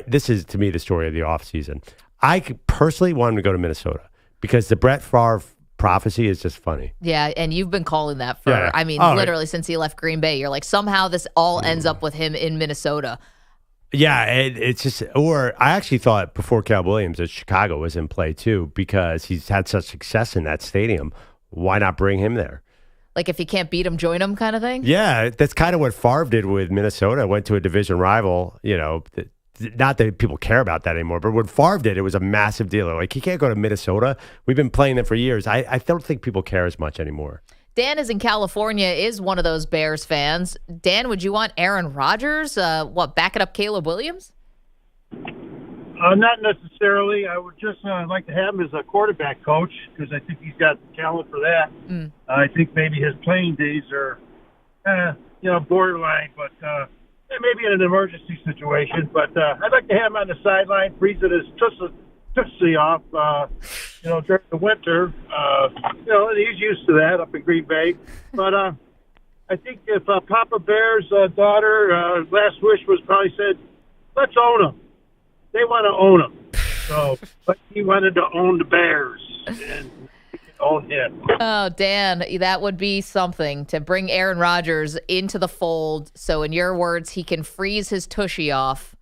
this is, to me, the story of the offseason. I personally want him to go to Minnesota because the Brett Favre prophecy is just funny. Yeah, and you've been calling that for, I mean, literally since he left Green Bay. You're like, somehow this all ends up with him in Minnesota. Yeah, it's just, or I actually thought before Cal Williams that Chicago was in play too because he's had such success in that stadium. Why not bring him there? Like if you can't beat him, join him kind of thing? Yeah, that's kind of what Favre did with Minnesota. Went to a division rival, you know, not that people care about that anymore, but when Favre did, it was a massive deal. Like, he can't go to Minnesota. We've been playing them for years. I don't think people care as much anymore. Dan is in California, is one of those Bears fans. Dan, would you want Aaron Rodgers, backing up Caleb Williams? Not necessarily. I would just like to have him as a quarterback coach because I think he's got talent for that. I think maybe his playing days are, borderline, but maybe in an emergency situation. But I'd like to have him on the sideline, freezing his tootsie off, during the winter. And he's used to that up in Green Bay. But I think if Papa Bear's daughter, last wish was probably said, let's own him. They want to own him. So, but he wanted to own the Bears and own him. Oh, Dan, that would be something to bring Aaron Rodgers into the fold. So in your words, he can freeze his tushy off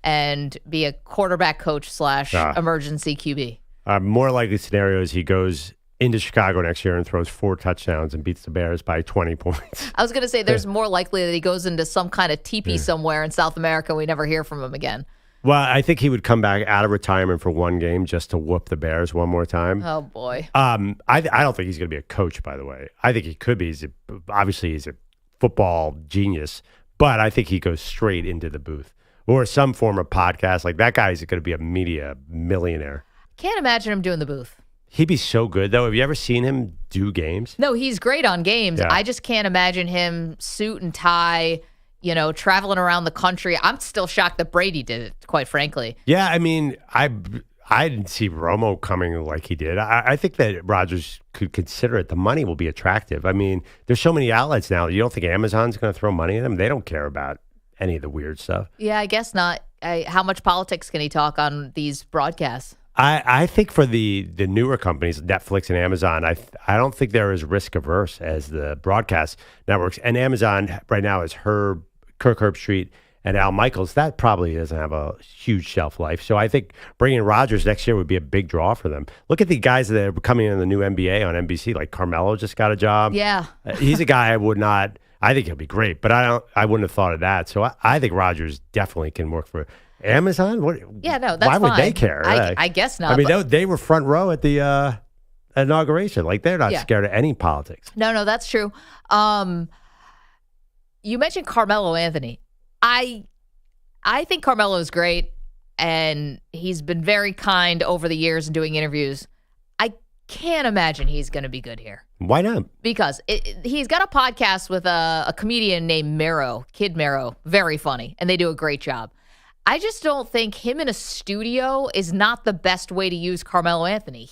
and be a quarterback coach / emergency QB. More likely scenario is he goes into Chicago next year and throws 4 touchdowns and beats the Bears by 20 points. I was going to say there's more likely that he goes into some kind of teepee somewhere in South America and we never hear from him again. Well, I think he would come back out of retirement for one game just to whoop the Bears one more time. Oh, boy. I don't think he's going to be a coach, by the way. I think he could be. Obviously, he's a football genius, but I think he goes straight into the booth or some form of podcast. Like, that guy's going to be a media millionaire. Can't imagine him doing the booth. He'd be so good, though. Have you ever seen him do games? No, he's great on games. Yeah. I just can't imagine him suit and tie, traveling around the country. I'm still shocked that Brady did it, quite frankly. Yeah, I mean, I didn't see Romo coming like he did. I think that Rodgers could consider it. The money will be attractive. I mean, there's so many outlets now. You don't think Amazon's going to throw money at them? They don't care about any of the weird stuff. Yeah, I guess not. How much politics can he talk on these broadcasts? I think for the newer companies, Netflix and Amazon, I don't think they're as risk averse as the broadcast networks. And Amazon right now is Kirk Herbstreit and Al Michaels. That probably doesn't have a huge shelf life. So I think bringing Rodgers next year would be a big draw for them. Look at the guys that are coming in the new NBA on NBC. Like Carmelo just got a job. Yeah. He's a guy I think he'll be great, but I wouldn't have thought of that. So I think Rodgers definitely can work for Amazon. Yeah, no, that's why would fine. they care? I guess not. I mean, they were front row at the inauguration. Like, they're not scared of any politics. No, that's true. You mentioned Carmelo Anthony. I think Carmelo is great, and he's been very kind over the years in doing interviews. I can't imagine he's going to be good here. Why not? Because he's got a podcast with a comedian named Kid Mero, very funny, and they do a great job. I just don't think him in a studio is not the best way to use Carmelo Anthony.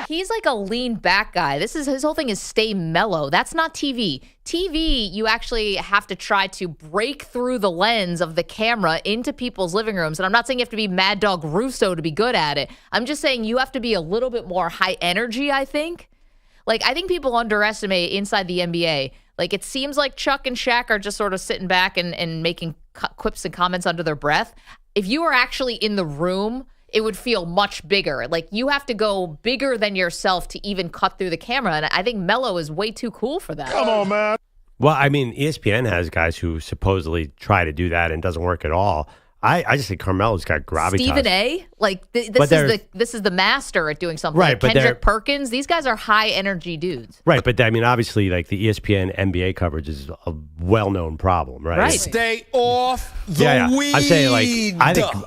He's like a lean back guy. His whole thing is stay mellow. That's not TV. TV, you actually have to try to break through the lens of the camera into people's living rooms. And I'm not saying you have to be Mad Dog Russo to be good at it. I'm just saying you have to be a little bit more high energy, I think. Like, I think people underestimate inside the NBA. Like, it seems like Chuck and Shaq are just sort of sitting back and making quips and comments under their breath. If you were actually in the room, it would feel much bigger. Like, you have to go bigger than yourself to even cut through the camera. And I think Melo is way too cool for that. Come on, man. Well, I mean, ESPN has guys who supposedly try to do that and it doesn't work at all. I just think Carmelo's got gravitas. Stephen A. Like, this is the master at doing something. Right, like but Kendrick Perkins. These guys are high energy dudes. Right, but I mean, obviously, like the ESPN NBA coverage is a well-known problem, right? Right. Stay off the weed. I'm saying, like,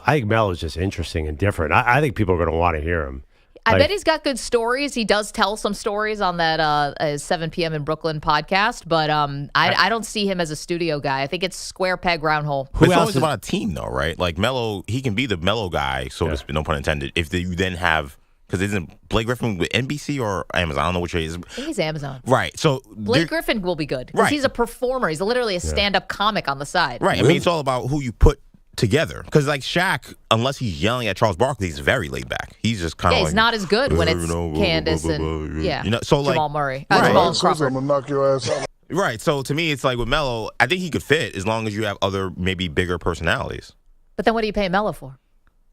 I think Melo's just interesting and different. I think people are going to want to hear him. I bet he's got good stories. He does tell some stories on that 7 p.m. in Brooklyn podcast, but I don't see him as a studio guy. I think it's square peg, round hole. But it's always about a team, though, right? Like Melo, he can be the Melo guy, so to speak, no pun intended. If you then have, because isn't Blake Griffin with NBC or Amazon? I don't know which way it is. I think he's Amazon. Right. So Blake Griffin will be good because he's a performer. He's literally a stand-up comic on the side. Right. I mean, it's all about who you put together, because like Shaq, unless he's yelling at Charles Barkley, he's very laid back. He's just kind of he's not as good when it's Candace and so Jamal like Murray, Jamal Crawford. I'm gonna knock your ass out. Right. So to me, it's like with Melo, I think he could fit as long as you have other maybe bigger personalities. But then what are you paying Melo for?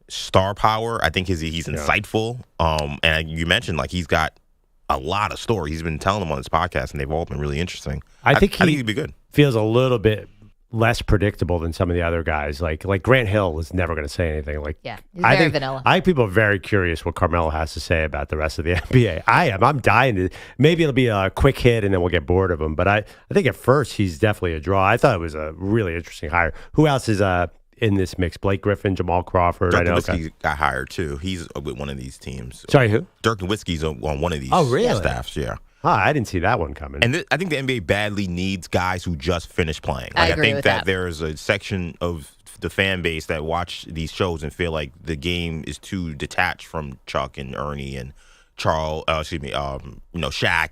Star power. I think he's insightful. And you mentioned like he's got a lot of stories. He's been telling them on his podcast, and they've all been really interesting. I think he'd be good. Feels a little bit less predictable than some of the other guys. Like Grant Hill is never going to say anything. Like, he's very vanilla. I think people are very curious what Carmelo has to say about the rest of the NBA. I'm dying to. Maybe it'll be a quick hit and then we'll get bored of him. But I think at first he's definitely a draw. I thought it was a really interesting hire. Who else is in this mix? Blake Griffin, Jamal Crawford. Dirk Nowitzki got hired too. He's with one of these teams. Sorry, who? Dirk Nowitzki's on one of these staffs. Yeah. I didn't see that one coming. And I think the NBA badly needs guys who just finished playing. Like, I agree think with that there's a section of the fan base that watch these shows and feel like the game is too detached from Chuck and Ernie and Shaq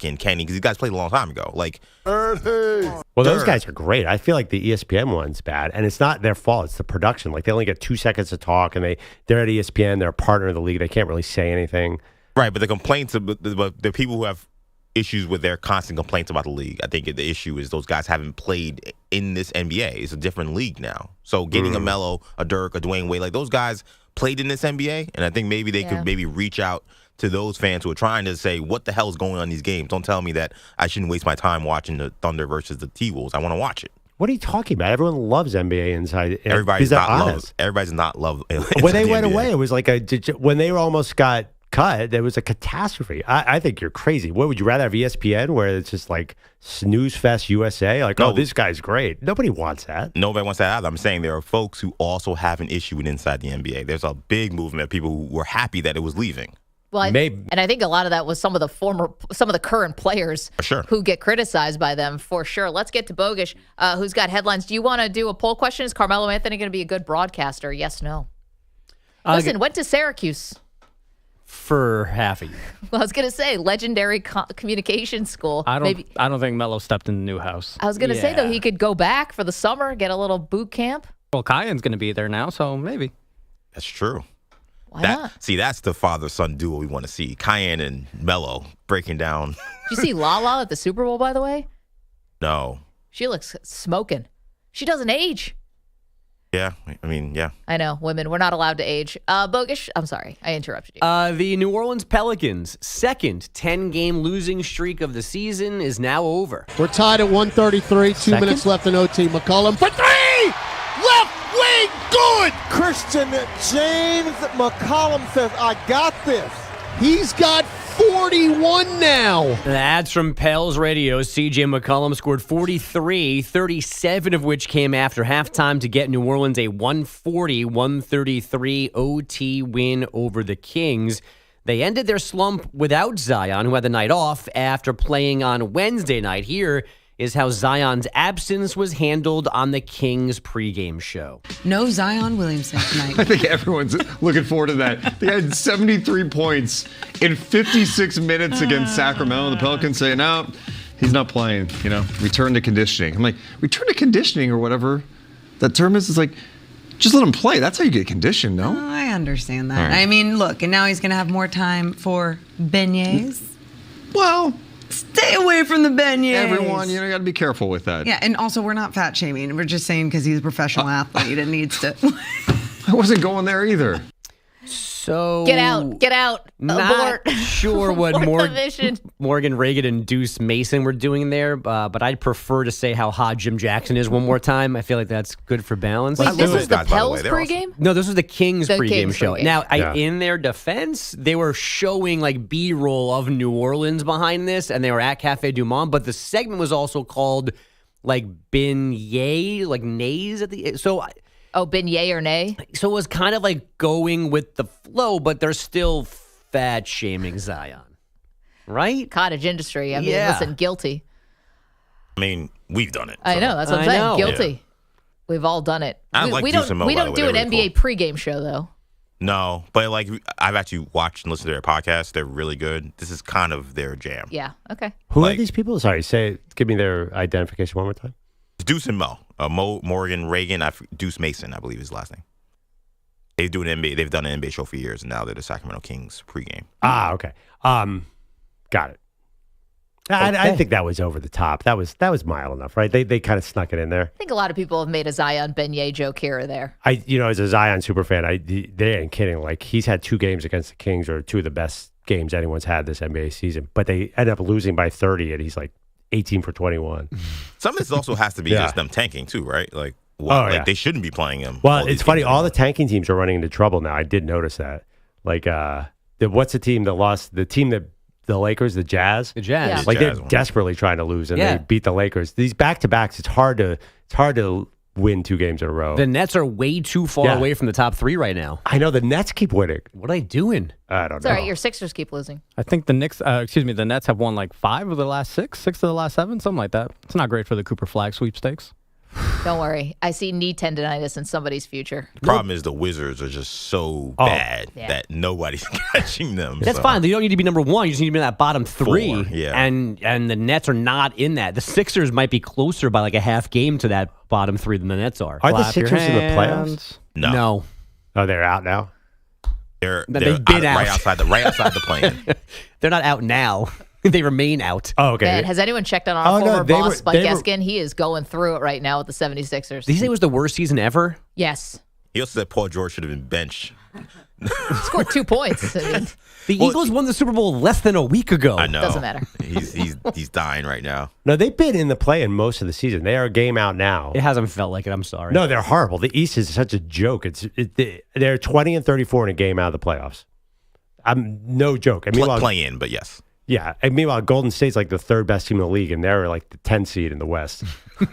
and Kenny, because these guys played a long time ago. Like, well, those guys are great. I feel like the ESPN one's bad, and it's not their fault. It's the production. Like, they only get 2 seconds to talk, and they're at ESPN. They're a partner of the league. They can't really say anything. Right, but the complaints of the people who have issues with their constant complaints about the league. I think the issue is those guys haven't played in this NBA. It's a different league now. So getting a Melo, a Dirk, a Dwayne Wade, like those guys played in this NBA, and I think maybe they could maybe reach out to those fans who are trying to say, what the hell is going on in these games? Don't tell me that I shouldn't waste my time watching the Thunder versus the T-Wolves. I want to watch it. What are you talking about? Everyone loves NBA inside. Everybody's not love. When they went away, it was like when they almost got cut, there was a catastrophe. I think you're crazy. What would you rather have, ESPN, where it's just like snooze fest USA? Like, no, this guy's great. Nobody wants that. Nobody wants that either. I'm saying there are folks who also have an issue with inside the NBA. There's a big movement of people who were happy that it was leaving. Well, and I think a lot of that was some of the current players who get criticized by them, for sure. Let's get to Bogusch, who's got headlines. Do you want to do a poll question? Is Carmelo Anthony going to be a good broadcaster? Yes, no. Listen, went to Syracuse. For half a year. Well, I was going to say, legendary communication school. I don't think Melo stepped in the new house. I was going to say, though, he could go back for the summer, get a little boot camp. Well, Kyan's going to be there now, so maybe. That's true. Why not? See, that's the father-son duo we want to see. Kyan and Melo breaking down. Did you see Lala at the Super Bowl, by the way? No. She looks smoking. She doesn't age. Yeah, I mean, yeah. I know, women, we're not allowed to age. Bogusch, I'm sorry, I interrupted you. The New Orleans Pelicans' second 10-game losing streak of the season is now over. We're tied at 133, 2 minutes left in OT. McCollum for three! Left wing, good! Christian James McCollum says, I got this. He's got 41 now. The ads from Pels Radio. C.J. McCollum scored 43, 37 of which came after halftime to get New Orleans a 140-133 OT win over the Kings. They ended their slump without Zion, who had the night off after playing on Wednesday night. Here is how Zion's absence was handled on the Kings pregame show. No Zion Williamson tonight. I think everyone's looking forward to that. They had 73 points in 56 minutes against Sacramento. The Pelicans say, no, he's not playing, return to conditioning. I'm like, return to conditioning or whatever that term is. It's like, just let him play. That's how you get conditioned, no? Oh, I understand that. Right. I mean, look, and now he's going to have more time for beignets. Well, stay away from the beignets. Everyone, you got to be careful with that. Yeah, and also we're not fat shaming. We're just saying because he's a professional athlete and needs to. I wasn't going there either. So Get out, not abort. sure what Abort the mission. Morgan Reagan and Deuce Mason were doing there, but I'd prefer to say how hot Jim Jackson is one more time. I feel like that's good for balance. Wait, this is the Pels pregame? No, this was the Kings pregame Kings show. pregame. Now, in their defense, they were showing like B-roll of New Orleans behind this, and they were at Cafe Du Monde, but the segment was also called like beignet, like nays at the so. Beignet or nay? So it was kind of like going with the flow, but they're still fat shaming Zion, right? Cottage industry. I mean, listen, guilty. I mean, we've done it. I know. That's what I'm saying. Guilty. Yeah. We've all done it. We don't do an NBA pregame show, though. No, but like I've actually watched and listened to their podcast. They're really good. This is kind of their jam. Yeah. Okay. Who are these people? Sorry, give me their identification one more time. Deuce and Mo. Morgan Reagan, Deuce Mason, I believe is his last name. They've done an NBA show for years, and now they're the Sacramento Kings pregame. Ah, okay. Got it. I think that was over the top. That was mild enough, right? They kind of snuck it in there. I think a lot of people have made a Zion beignet joke here or there. As a Zion superfan, they ain't kidding. Like, he's had 2 games against the Kings, or 2 of the best games anyone's had this NBA season. But they end up losing by 30, and he's like 18 for 21. Some of this also has to be just them tanking too, right? Like, they shouldn't be playing him. Well, it's funny. All the tanking teams are running into trouble now. I did notice that. Like, what's the team that lost? The team that the Lakers, the Jazz. The Jazz. Yeah. Like, they're desperately trying to lose, and they beat the Lakers. These back-to-backs, it's hard to win 2 games in a row. The Nets are way too far away from the top 3 right now. I know the Nets keep winning. What are they doing? I don't It's know. all right. Your Sixers keep losing. I think the Nets have won like 5 of the last 6 of the last 7, something like that. It's not great for the Cooper Flag sweepstakes. Don't worry. I see knee tendonitis in somebody's future. The problem is the Wizards are just so bad that nobody's catching them. That's fine. You don't need to be number 1. You just need to be in that bottom 3. 4, yeah. And the Nets are not in that. The Sixers might be closer by like a half game to that bottom 3 than the Nets are. Are the Sixers in the playoffs? No. Oh, they're out now? They've been out. right outside the plane. They're not out now. They remain out. Oh, okay. Man, has anyone checked on our former boss, Spike Eskin? He is going through it right now with the 76ers. Did you say it was the worst season ever? Yes. He also said Paul George should have been benched. Scored 2 points. I mean, the Eagles won the Super Bowl less than a week ago. I know. Doesn't matter. He's dying right now. No, they've been in the play-in most of the season. They are a game out now. It hasn't felt like it. I'm sorry. No, they're horrible. The East is such a joke. They're 20-34 in a game out of the playoffs. I'm no joke. And meanwhile, play-in, but yes. Yeah, and meanwhile, Golden State's like the 3rd best team in the league, and they're like the 10th seed in the West.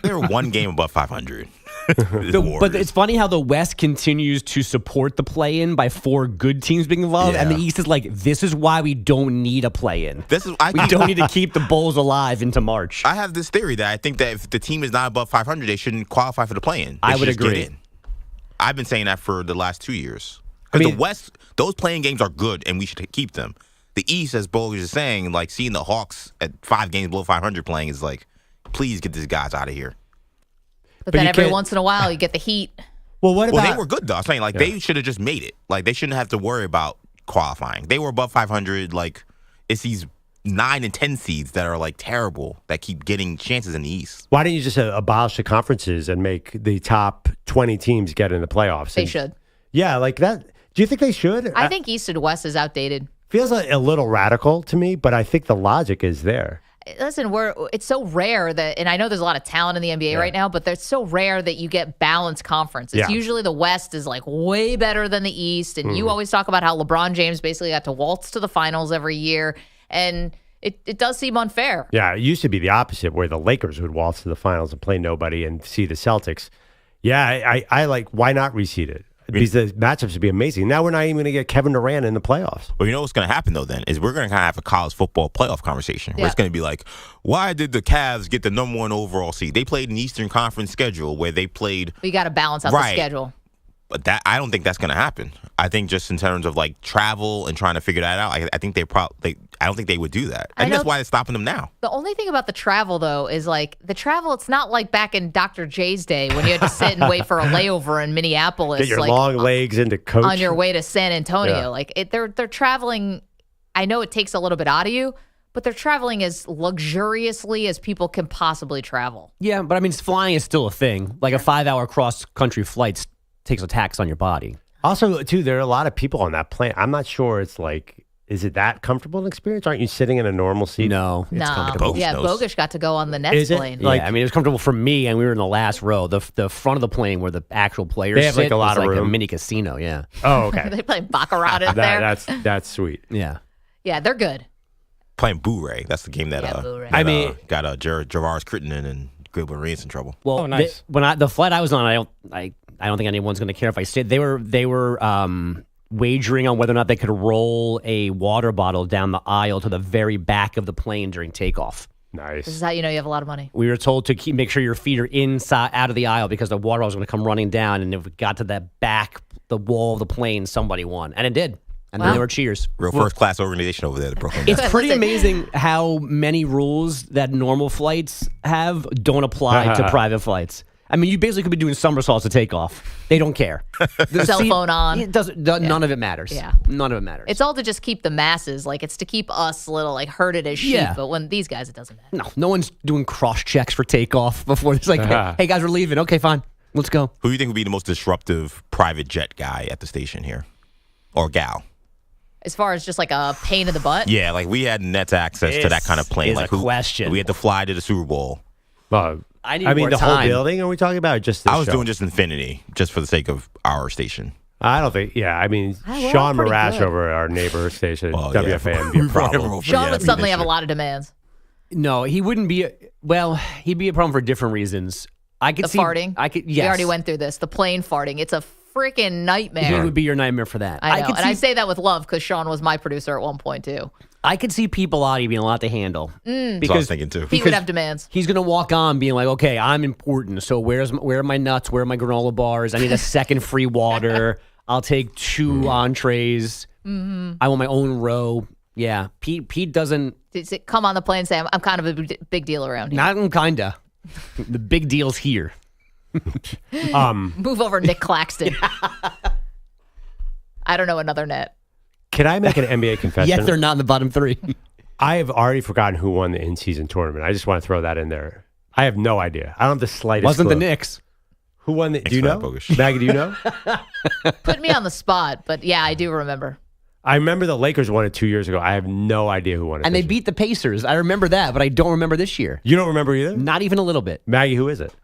They're 1 game above 500. But it's funny how the West continues to support the play-in by 4 good teams being involved, and the East is like, this is why we don't need a play-in. We don't need to keep the Bulls alive into March. I have this theory that I think that if the team is not above 500, they shouldn't qualify for the play-in. I would agree. I've been saying that for the last 2 years. Because the West, those playing games are good, and we should keep them. The East, as Bogusch is saying, like seeing the Hawks at 5 games below 500 playing is like, please get these guys out of here. But then every once in a while, you get the heat. Well, what about? Well, they were good though. I'm saying like they should have just made it. Like they shouldn't have to worry about qualifying. They were above 500. Like it's these 9 and 10 seeds that are like terrible that keep getting chances in the East. Why don't you just abolish the conferences and make the top 20 teams get in the playoffs? They should. Yeah, like that. Do you think they should? I think East and West is outdated. Feels like a little radical to me, but I think the logic is there. Listen, it's so rare that, and I know there's a lot of talent in the NBA right now, but it's so rare that you get balanced conference. It's usually the West is like way better than the East, and you always talk about how LeBron James basically got to waltz to the finals every year, and it does seem unfair. Yeah, it used to be the opposite, where the Lakers would waltz to the finals and play nobody and see the Celtics. Yeah, I like, why not reseed it? Because the matchups would be amazing. Now we're not even going to get Kevin Durant in the playoffs. Well, you know what's going to happen, though, then, is we're going to kind of have a college football playoff conversation where it's going to be like, why did the Cavs get the number 1 overall seed? They played an Eastern Conference schedule where they played. We got to balance out the schedule. But I don't think that's going to happen. I think just in terms of like travel and trying to figure that out, I think I don't think they would do that. I think that's why they're stopping them now. The only thing about the travel, though, is like the travel. It's not like back in Dr. J's day when you had to sit and wait for a layover in Minneapolis. Get your long legs into coach on your way to San Antonio. Yeah. They're traveling. I know it takes a little bit out of you, but they're traveling as luxuriously as people can possibly travel. Yeah, but I mean, flying is still a thing. Like a 5-hour cross-country flight takes a tax on your body. Also, too, there are a lot of people on that plane. I'm not sure it's like, is it that comfortable an experience? Aren't you sitting in a normal seat? No, it's comfortable. Yeah, Bogusch got to go on the Nets plane. Yeah, I mean, it was comfortable for me, and we were in the last row. The front of the plane where the actual players they have like a lot of room. A mini casino, yeah. Oh, okay. They play baccarat in there. That's sweet. Yeah. Yeah, they're good. Playing Boo-Ray. That's the game that got Javaris Crittenden and Gilbert Arenas in trouble. Well, nice. The flight I was on, I don't think anyone's going to care if I said they were wagering on whether or not they could roll a water bottle down the aisle to the very back of the plane during takeoff. Nice. This is how you know you have a lot of money. We were told to make sure your feet are out of the aisle because the water was going to come running down, and if it got to the wall of the plane, somebody won, and it did. And then there were cheers. Real first-class organization over there at Brooklyn. It's pretty amazing how many rules that normal flights have don't apply to private flights. I mean, you basically could be doing somersaults to take off. They don't care. The cell phone on. It doesn't. None of it matters. Yeah. None of it matters. It's all to just keep the masses. Like, it's to keep us little, like, herded as sheep. Yeah. But when these guys, it doesn't matter. No one's doing cross checks for takeoff before it's like, hey, guys, we're leaving. Okay, fine. Let's go. Who do you think would be the most disruptive private jet guy at the station here? Or gal? As far as just like a pain in the butt? Yeah, like we had Nets access to that kind of plane. Like question. We had to fly to the Super Bowl. I mean, the whole building. Are we talking about just? I was doing just Infinity, just for the sake of our station. I don't think. Yeah, I mean, Sean Marash over at our neighbor station, WFAN, be a problem. Sean would suddenly have a lot of demands. No, he wouldn't be. He'd be a problem for different reasons. I could see farting. Yes. We already went through this. The plane farting. It's a freaking nightmare. He would be your nightmare for that. I know, I say that with love because Sean was my producer at one point too. I could see Pete Bellotti being a lot to handle. That's what I was thinking too. He would have demands. He's going to walk on being like, okay, I'm important. So where are my nuts? Where are my granola bars? I need a second free water. I'll take 2 entrees. Mm-hmm. I want my own row. Yeah. Pete doesn't. Does it come on the plane and say, I'm kind of a big deal around here? Not kinda. The big deal's here. Move over, Nick Claxton. I don't know another net. Can I make an NBA confession? Yet they're not in the bottom 3. I have already forgotten who won the in-season tournament. I just want to throw that in there. I have no idea. I don't have the slightest Wasn't clue. the Knicks. Who won the? Do you know? Maggie, do you know? Put me on the spot, but yeah, I do remember. I remember the Lakers won it 2 years ago. I have no idea who won it. And they beat the Pacers. I remember that, but I don't remember this year. You don't remember either? Not even a little bit. Maggie, who is it?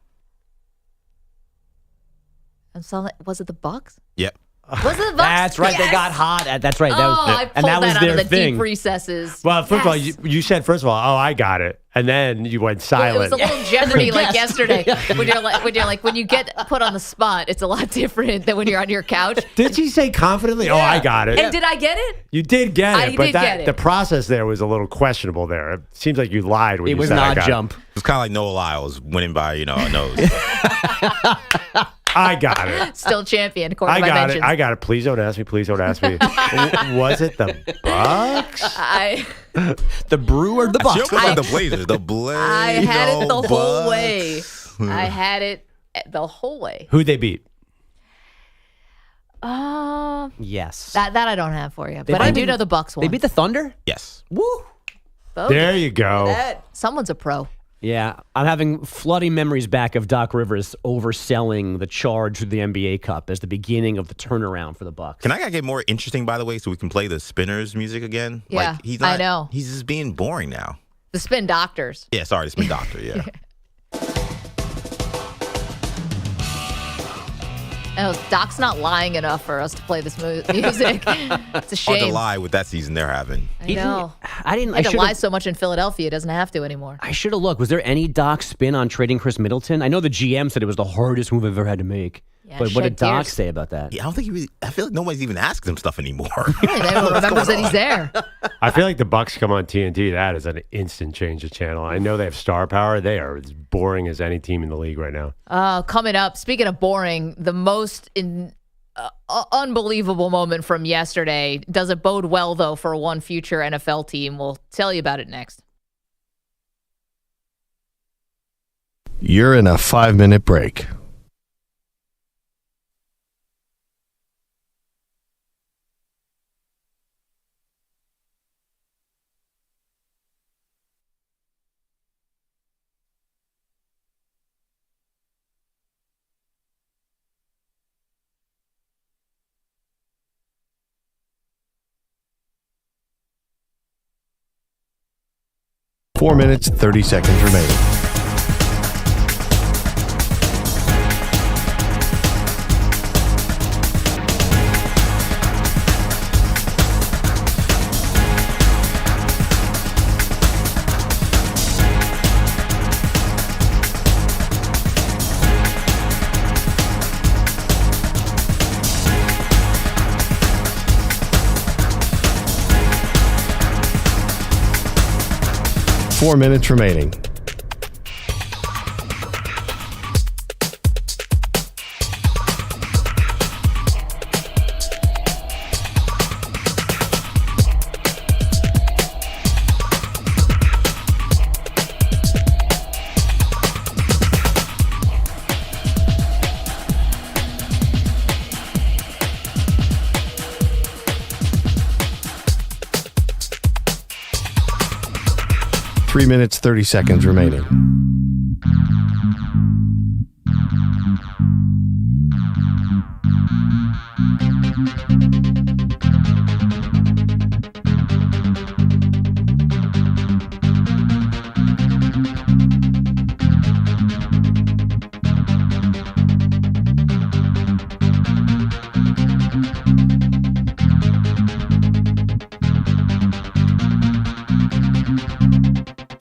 Was it the Bucks? Yep. Was it the Bucks? That's right. Yes! They got hot. That's right. I pulled that out of the deep recesses. Well, first of all, you said, first of all, oh, I got it. And then you went silent. Well, it was a little Jeopardy like yesterday. When you get put on the spot, it's a lot different than when you're on your couch. Did she say confidently, oh, I got it? And did I get it? You did get it, I but did get it. The process there was a little questionable there. It seems like you lied when you said I got jump. It was kind of like Noah Lyles winning by, a nose. I got it. Still champion. According I to my got mentions. it. I got it. Please don't ask me. Please don't ask me. Was it the Bucks? The Brew or the Bucks? Like the Blazers. The Blazers. I had it the whole way. I had it the whole way. Who'd they beat? Yes. That I don't have for you, but I do know the Bucks won. They beat the Thunder? Yes. Woo. There you go. Someone's a pro. Yeah, I'm having flooding memories back of Doc Rivers overselling the charge to the NBA Cup as the beginning of the turnaround for the Bucks. Can I get more interesting, by the way, so we can play the Spinners music again? Yeah, I know. He's just being boring now. The Spin Doctors. Yeah, sorry, the Spin Doctor, yeah. Oh, Doc's not lying enough for us to play this music. It's a shame. Hard to lie with that season they're having. I know. I had to lie so much in Philadelphia, it doesn't have to anymore. I should have looked. Was there any Doc spin on trading Chris Middleton? I know the GM said it was the hardest move I've ever had to make. But what did Doc tears. say about that? Yeah, I don't think he really. I feel like nobody's even asking him stuff anymore. Everyone remembers that he's there. I feel like the Bucks come on TNT. That is an instant change of channel. I know they have star power. They are as boring as any team in the league right now. Coming up, speaking of boring, the most unbelievable moment from yesterday. Does it bode well, though, for one future NFL team? We'll tell you about it next. You're in a 5-minute break. Four minutes, 30 seconds remaining. Four minutes remaining. Three minutes, 30 seconds remaining.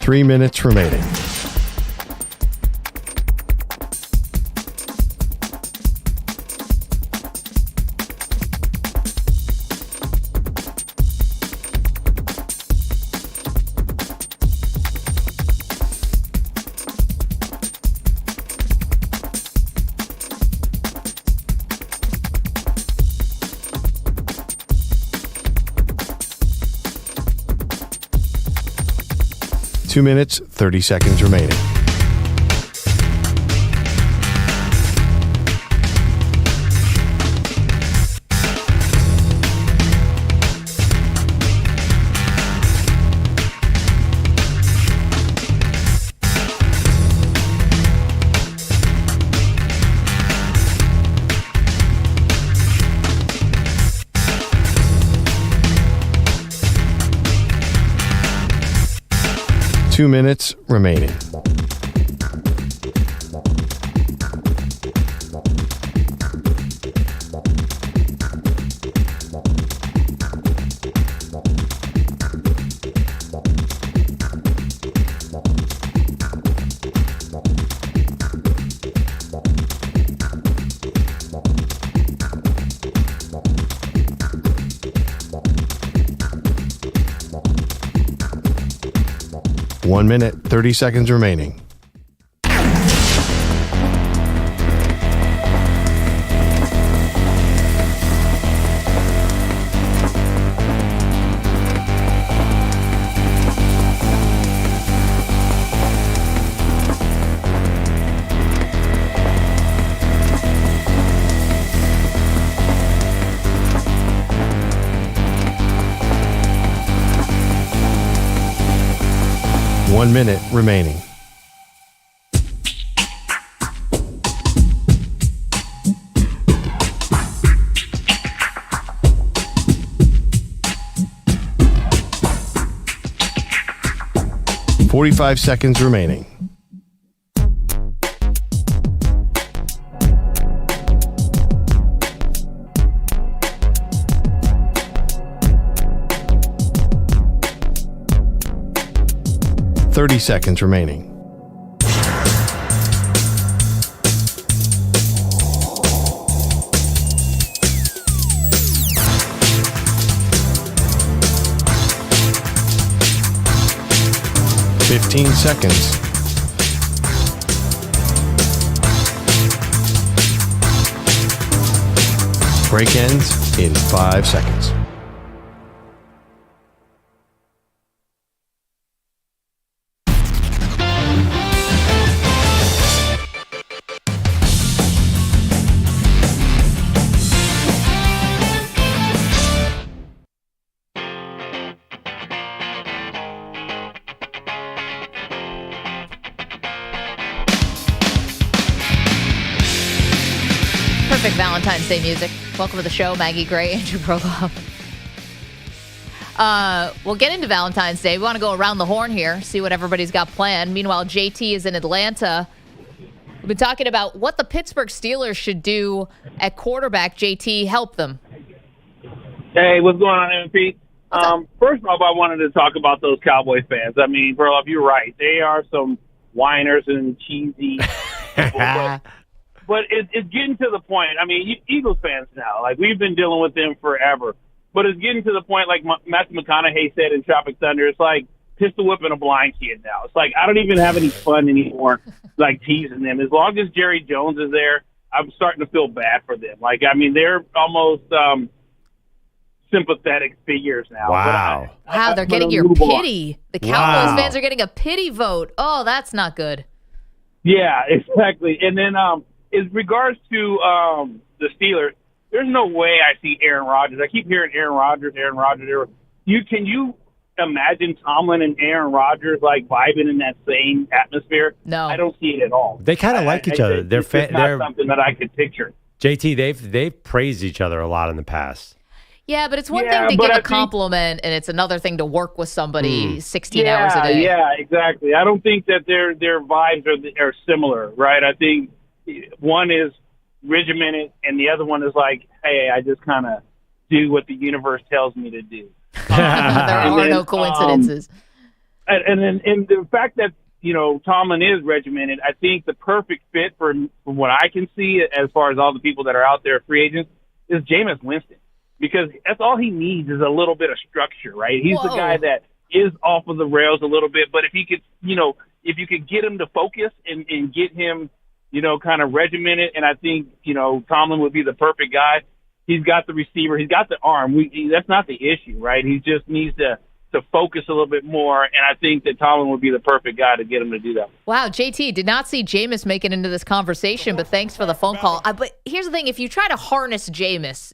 Three minutes remaining. Two minutes, 30 seconds remaining. Two minutes remaining. One minute, 30 seconds remaining. One minute remaining. .45 seconds remaining. .30 seconds remaining. 15 seconds. Break ends in 5 seconds. Perfect Valentine's Day music. Welcome to the show, Maggie Gray, Andrew Bogusch. We'll get into Valentine's Day. We want to go around the horn here, see what everybody's got planned. Meanwhile, JT is in Atlanta. We've been talking about what the Pittsburgh Steelers should do at quarterback. JT, help them. Hey, what's going on, MP? First off, I wanted to talk about those Cowboy fans. I mean, Perloff, you're right. They are some whiners and cheesy people, but it's getting to the point. I mean, Eagles fans now, like, we've been dealing with them forever. But it's getting to the point, like Matthew McConaughey said in Tropic Thunder, it's like pistol whipping a blind kid now. It's like I don't even have any fun anymore, like, teasing them. As long as Jerry Jones is there, I'm starting to feel bad for them. Like, I mean, they're almost sympathetic figures now. Wow. Wow, they're getting your pity. The Cowboys fans are getting a pity vote. Oh, that's not good. Yeah, exactly. And then in regards to the Steelers, there's no way I see Aaron Rodgers. I keep hearing Aaron Rodgers. Can you imagine Tomlin and Aaron Rodgers like vibing in that same atmosphere? No, I don't see it at all. They kind of like each other. It's not something that I could picture. JT, they've praised each other a lot in the past. Yeah, but it's one thing to give a compliment, and it's another thing to work with somebody 16 hours a day. Yeah, exactly. I don't think that their vibes are similar, right? I think one is regimented, and the other one is like, hey, I just kind of do what the universe tells me to do. There are no coincidences. And the fact that, Tomlin is regimented, I think the perfect fit for what I can see as far as all the people that are out there, free agents, is Jameis Winston. Because that's all he needs is a little bit of structure, right? He's the guy that is off of the rails a little bit, but if he could, if you could get him to focus and get him, kind of regimented, and I think, Tomlin would be the perfect guy. He's got the receiver. He's got the arm. That's not the issue, right? He just needs to focus a little bit more, and I think that Tomlin would be the perfect guy to get him to do that. Wow, JT, did not see Jameis make it into this conversation, but thanks for the phone call. But here's the thing. If you try to harness Jameis,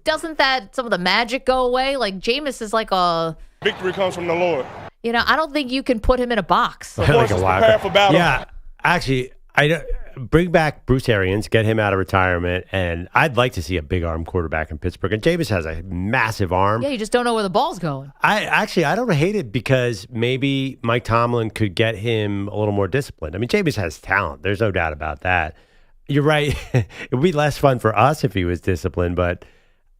doesn't that some of the magic go away? Like, Jameis is like a... Victory comes from the Lord. I don't think you can put him in a box. Like a prepare for battle. Yeah, actually, bring back Bruce Arians, get him out of retirement, and I'd like to see a big arm quarterback in Pittsburgh. And Jameis has a massive arm. Yeah, you just don't know where the ball's going. I don't hate it because maybe Mike Tomlin could get him a little more disciplined. I mean, Jameis has talent. There's no doubt about that. You're right. It would be less fun for us if he was disciplined, but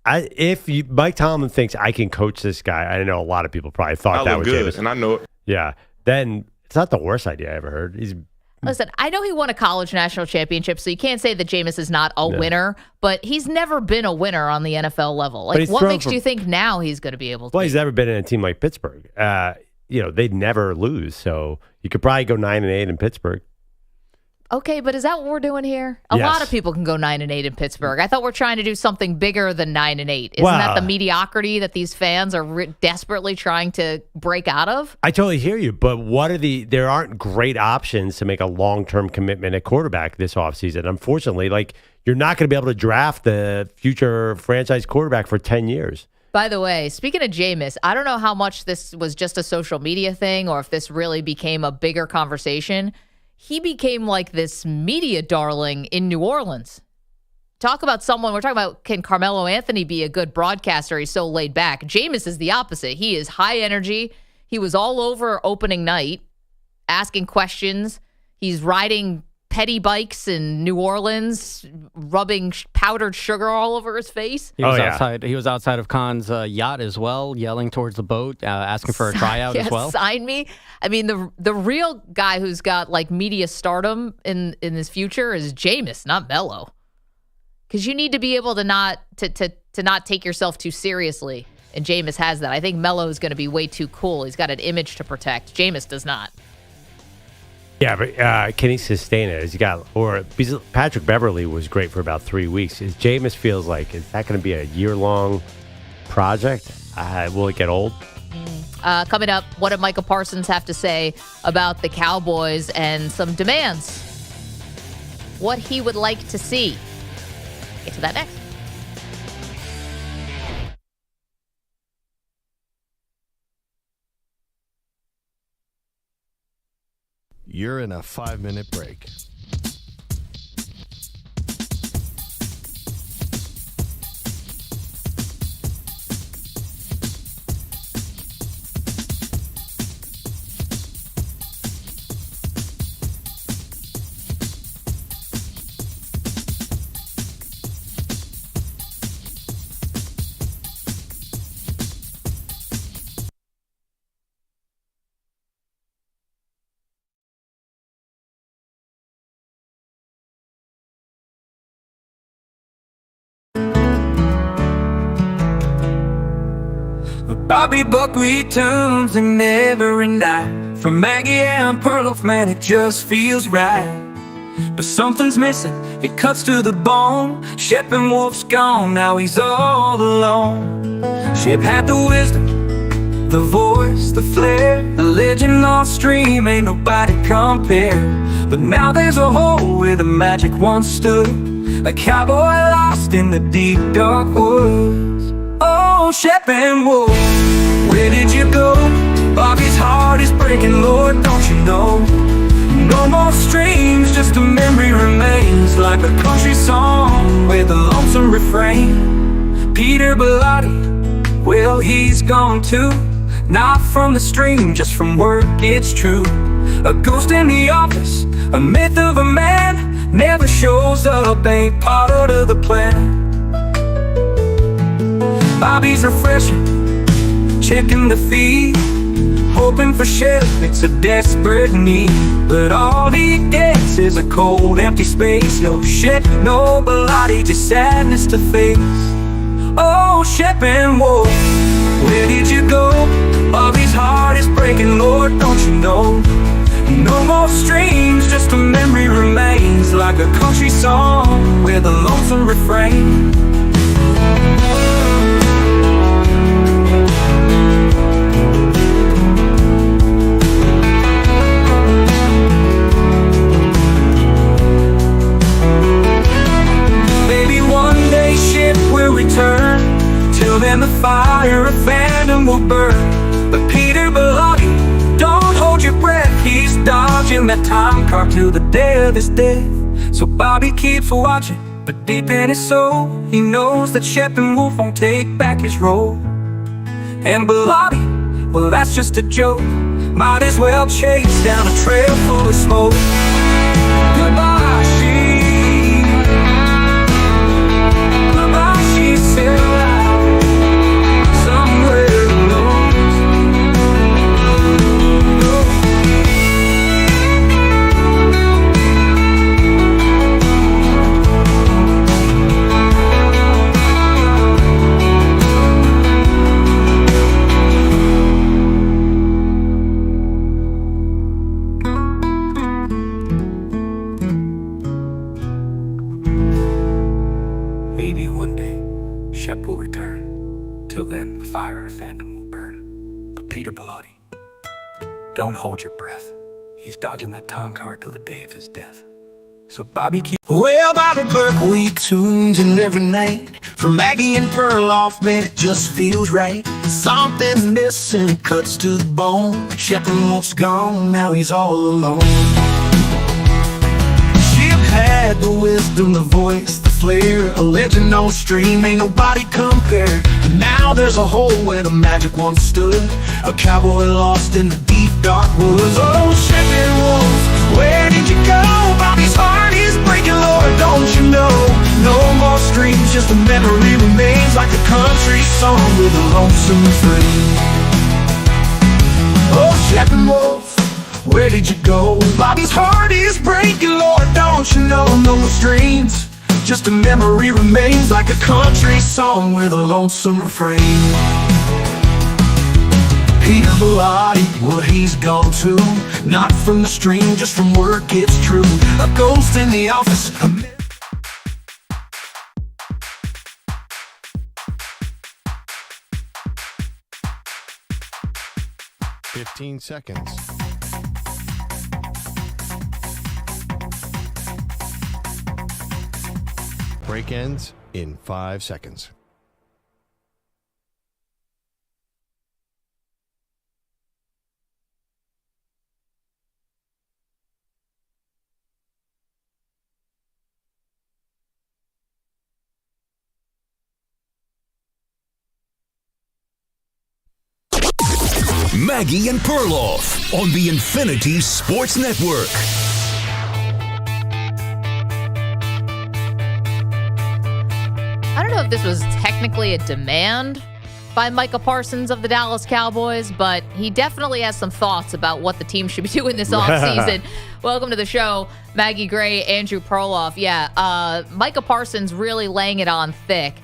Mike Tomlin thinks I can coach this guy, I know a lot of people probably thought that was Jameis. And I know it. Yeah. Then it's not the worst idea I ever heard. Listen, I know he won a college national championship, so you can't say that Jameis is not a winner, but he's never been a winner on the NFL level. Like, what makes you think now he's going to be able to? Well, he's never been in a team like Pittsburgh. They'd never lose, so you could probably go 9-8 in Pittsburgh. Okay, but is that what we're doing here? A lot of people can go 9-8 in Pittsburgh. I thought we're trying to do something bigger than 9-8. Isn't that the mediocrity that these fans are desperately trying to break out of? I totally hear you, but there aren't great options to make a long-term commitment at quarterback this offseason. Unfortunately, you're not going to be able to draft the future franchise quarterback for 10 years. By the way, speaking of Jameis, I don't know how much this was just a social media thing or if this really became a bigger conversation. He became like this media darling in New Orleans. Talk about someone, we're talking about, can Carmelo Anthony be a good broadcaster? He's so laid back. Jameis is the opposite. He is high energy. He was all over opening night, asking questions. He's riding petty bikes in New Orleans, rubbing powdered sugar all over his face. He was outside. He was outside of Khan's yacht as well, yelling towards the boat, asking for a tryout as well. Sign me. I mean, the real guy who's got media stardom in his future is Jameis, not Melo. Because you need to be able to not take yourself too seriously, and Jameis has that. I think Melo is going to be way too cool. He's got an image to protect. Jameis does not. Yeah, but can he sustain it? Has he got, or because Patrick Beverley was great for about 3 weeks. Jameis feels like, is that going to be a year-long project? Will it get old? Coming up, what did Micah Parsons have to say about the Cowboys and some demands? What he would like to see. Get to that next. You're in a 5-minute break. Bobby Buck returns and every night. From Maggie and Perloff, man, it just feels right. But something's missing, it cuts to the bone. Shep and Wolf's gone, now he's all alone. Shep had the wisdom, the voice, the flair, a legend on stream, ain't nobody compare. But now there's a hole where the magic once stood, a cowboy lost in the deep dark woods. Oh, Shep and Wolf, where did you go? Bobby's heart is breaking, Lord, don't you know? No more streams, just a memory remains, like a country song with a lonesome refrain. Peter Bellotti, well, he's gone too. Not from the stream, just from work, it's true. A ghost in the office, a myth of a man, never shows up, ain't part of the plan. Bobby's refreshing, checking the feed, hoping for Shep, it's a desperate need. But all he gets is a cold, empty space. No Shep, no Bellotti, just sadness to face. Oh, Shep and Wolf, where did you go? Bobby's heart is breaking, Lord, don't you know? No more streams, just a memory remains, like a country song with a lonesome refrain. Return. Till then the fire of fandom will burn. But Peter Bellotti, don't hold your breath, he's dodging that time card till the day of his death. So Bobby keeps watching, but deep in his soul, he knows that Shep and Wolf won't take back his role. And Bellotti, well, that's just a joke, might as well chase down a trail full of smoke. Goodbye, sail out somewhere alone. Maybe one day Shep will return. Till then, the fire of fandom will burn. But Peter Bellotti, don't hold your breath, he's dodging that time card till the day of his death. So Bobby keep. Well, Bobby Burke, we tuned in every night. From Maggie and Perloff, man, it just feels right. Something's missing, cuts to the bone. Shep and Wolf's gone, now he's all alone. Shep had the wisdom, the voice, the flair, a legend on stream, ain't nobody compare. But now there's a hole where the magic once stood, a cowboy lost in the deep dark woods. Oh, Shep and Wolf, where did you go? Bobby's heart is breaking, Lord, don't you know? No more streams, just a memory remains, like a country song with a lonesome refrain. Oh, Shep and Wolf, where did you go? Bobby's heart is breaking, Lord, don't you know? No more streams, just a memory remains, like a country song with a lonesome refrain. He a Bugatti, what he's gone to. Not from the stream, just from work, it's true. A ghost in the office. 15 seconds. Break ends in 5 seconds. Maggie and Perloff on the Infinity Sports Network. I don't know if this was technically a demand by Micah Parsons of the Dallas Cowboys, but he definitely has some thoughts about what the team should be doing this offseason. Welcome to the show, Maggie Gray, Andrew Perloff. Yeah, Micah Parsons really laying it on thick.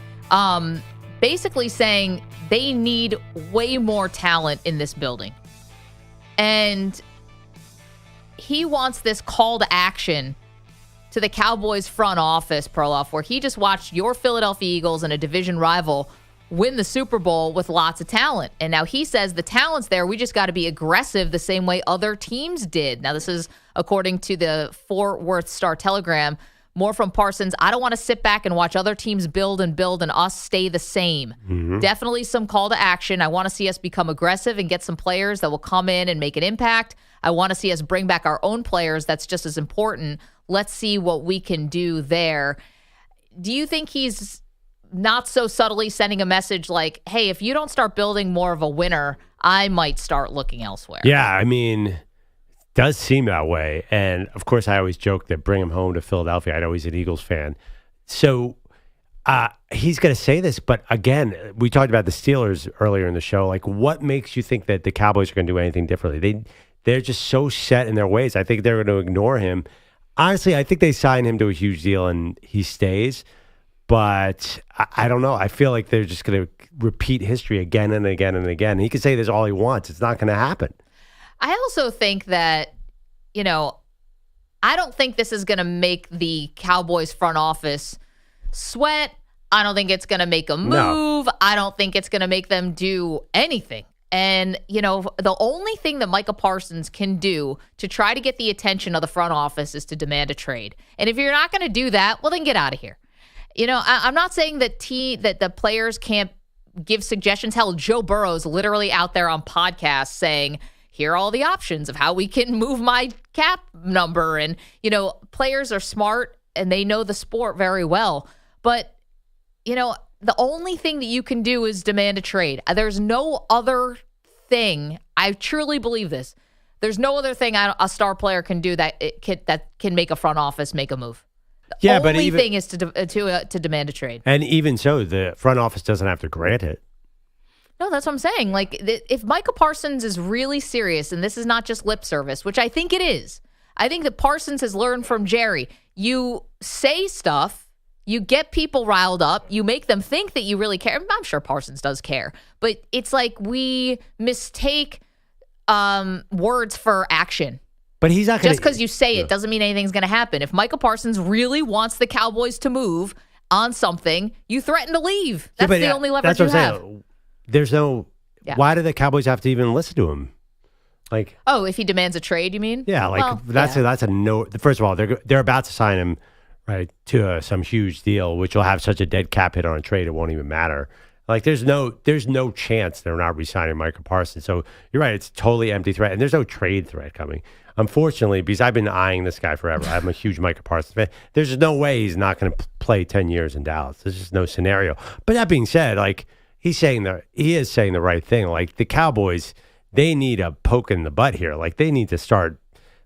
Basically saying they need way more talent in this building. And he wants this call to action to the Cowboys front office, Perloff, where he just watched your Philadelphia Eagles and a division rival win the Super Bowl with lots of talent. And now he says the talent's there. We just got to be aggressive the same way other teams did. Now, this is according to the Fort Worth Star-Telegram. More from Parsons. I don't want to sit back and watch other teams build and us stay the same. Mm-hmm. Definitely some call to action. I want to see us become aggressive and get some players that will come in and make an impact. I want to see us bring back our own players. That's just as important. Let's see what we can do there. Do you think he's not so subtly sending a message like, hey, if you don't start building more of a winner, I might start looking elsewhere? Yeah, I mean, does seem that way. And, of course, I always joke that bring him home to Philadelphia. I know he's an Eagles fan. So he's going to say this. But, again, we talked about the Steelers earlier in the show. Like, what makes you think that the Cowboys are going to do anything differently? They're just so set in their ways. I think they're going to ignore him. Honestly, I think they sign him to a huge deal and he stays. But I don't know. I feel like they're just going to repeat history again and again and again. He can say this all he wants. It's not going to happen. I also think that, I don't think this is going to make the Cowboys front office sweat. I don't think it's going to make them move. No. I don't think it's going to make them do anything. And, the only thing that Micah Parsons can do to try to get the attention of the front office is to demand a trade. And if you're not going to do that, well, then get out of here. I'm not saying that the players can't give suggestions. Hell, Joe Burrow's literally out there on podcasts saying, here are all the options of how we can move my cap number. And, players are smart and they know the sport very well. But, the only thing that you can do is demand a trade. There's no other thing. I truly believe this. There's no other thing a star player can do that can make a front office make a move. The only thing is to demand a trade. And even so, the front office doesn't have to grant it. No, that's what I'm saying. Like, if Micah Parsons is really serious, and this is not just lip service, which I think it is. I think that Parsons has learned from Jerry. You say stuff, you get people riled up, you make them think that you really care. I'm sure Parsons does care, but it's like we mistake words for action. But he's not going to... Just because you say it doesn't mean anything's going to happen. If Micah Parsons really wants the Cowboys to move on something, you threaten to leave. That's the only leverage you have. There's no... Yeah. Why do the Cowboys have to even listen to him? Like... Oh, if he demands a trade, you mean? Yeah, that's a no... First of all, they're about to sign him right to some huge deal, which will have such a dead cap hit on a trade, it won't even matter. Like, there's no chance they're not re-signing Micah Parsons. So you're right, it's totally empty threat, and there's no trade threat coming. Unfortunately, because I've been eyeing this guy forever. I'm a huge Micah Parsons fan. There's just no way he's not going to play 10 years in Dallas. There's just no scenario. But that being said, like, he is saying the right thing. Like, the Cowboys, they need a poke in the butt here. Like, they need to start.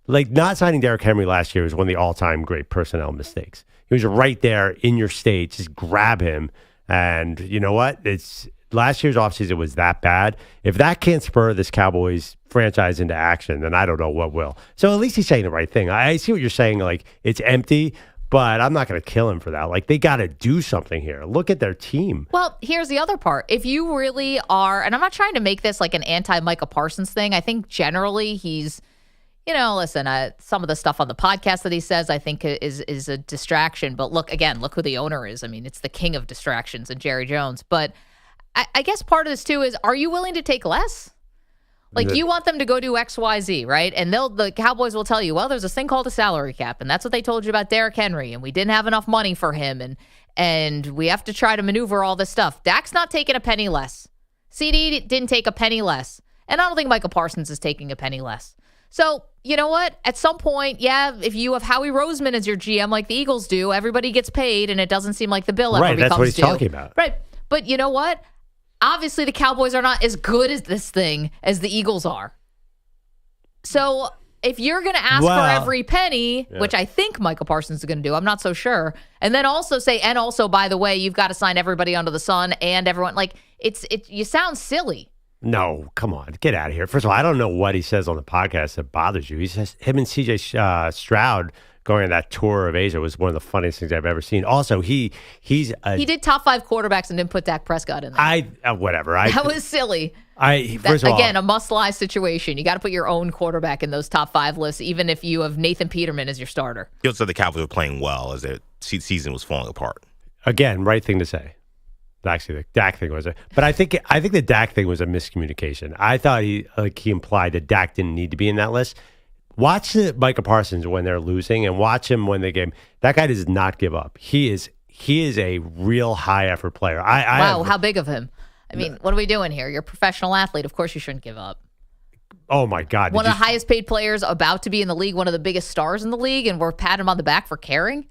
Like, not signing Derrick Henry last year was one of the all-time great personnel mistakes. He was right there in your state. Just grab him. And you know what? Last year's offseason was that bad. If that can't spur this Cowboys franchise into action, then I don't know what will. So at least he's saying the right thing. I see what you're saying. Like, it's empty, But I'm not going to kill him for that. Like, they got to do something here. Look at their team. Well, here's the other part. If you really are, and I'm not trying to make this like an anti-Micah Parsons thing. I think generally he's, listen, some of the stuff on the podcast that he says, I think is a distraction. But look who the owner is. I mean, it's the king of distractions and Jerry Jones. But I guess part of this too is, are you willing to take less? Like, you want them to go do X, Y, Z, right? And the Cowboys will tell you, well, there's this thing called a salary cap, and that's what they told you about Derrick Henry, and we didn't have enough money for him, and we have to try to maneuver all this stuff. Dak's not taking a penny less. CeeDee didn't take a penny less. And I don't think Micah Parsons is taking a penny less. So, you know what? At some point, if you have Howie Roseman as your GM like the Eagles do, everybody gets paid, and it doesn't seem like the bill ever becomes due. Right, that's what he's talking about. Right. But you know what? Obviously, the Cowboys are not as good as this thing as the Eagles are. So if you're going to ask for every penny, which I think Micah Parsons is going to do, I'm not so sure, and then also say, and also, by the way, you've got to sign everybody under the sun and everyone, like, you sound silly. No, come on, get out of here. First of all, I don't know what he says on the podcast that bothers you. He says him and CJ Stroud going on that tour of Asia was one of the funniest things I've ever seen. Also, he did top 5 quarterbacks and didn't put Dak Prescott in there. Whatever. That was silly. First of all, again, a must-lie situation. You got to put your own quarterback in those top 5 lists, even if you have Nathan Peterman as your starter. He also said the Cowboys were playing well as their season was falling apart. Again, right thing to say. Actually, the Dak thing was but I think the Dak thing was a miscommunication. I thought he implied that Dak didn't need to be in that list. Watch Micah Parsons when they're losing, and watch him when they game. That guy does not give up. He is a real high effort player. Wow, how big of him? I mean, what are we doing here? You're a professional athlete. Of course, you shouldn't give up. Oh my God! One of the highest paid players about to be in the league, one of the biggest stars in the league, and we're patting him on the back for caring.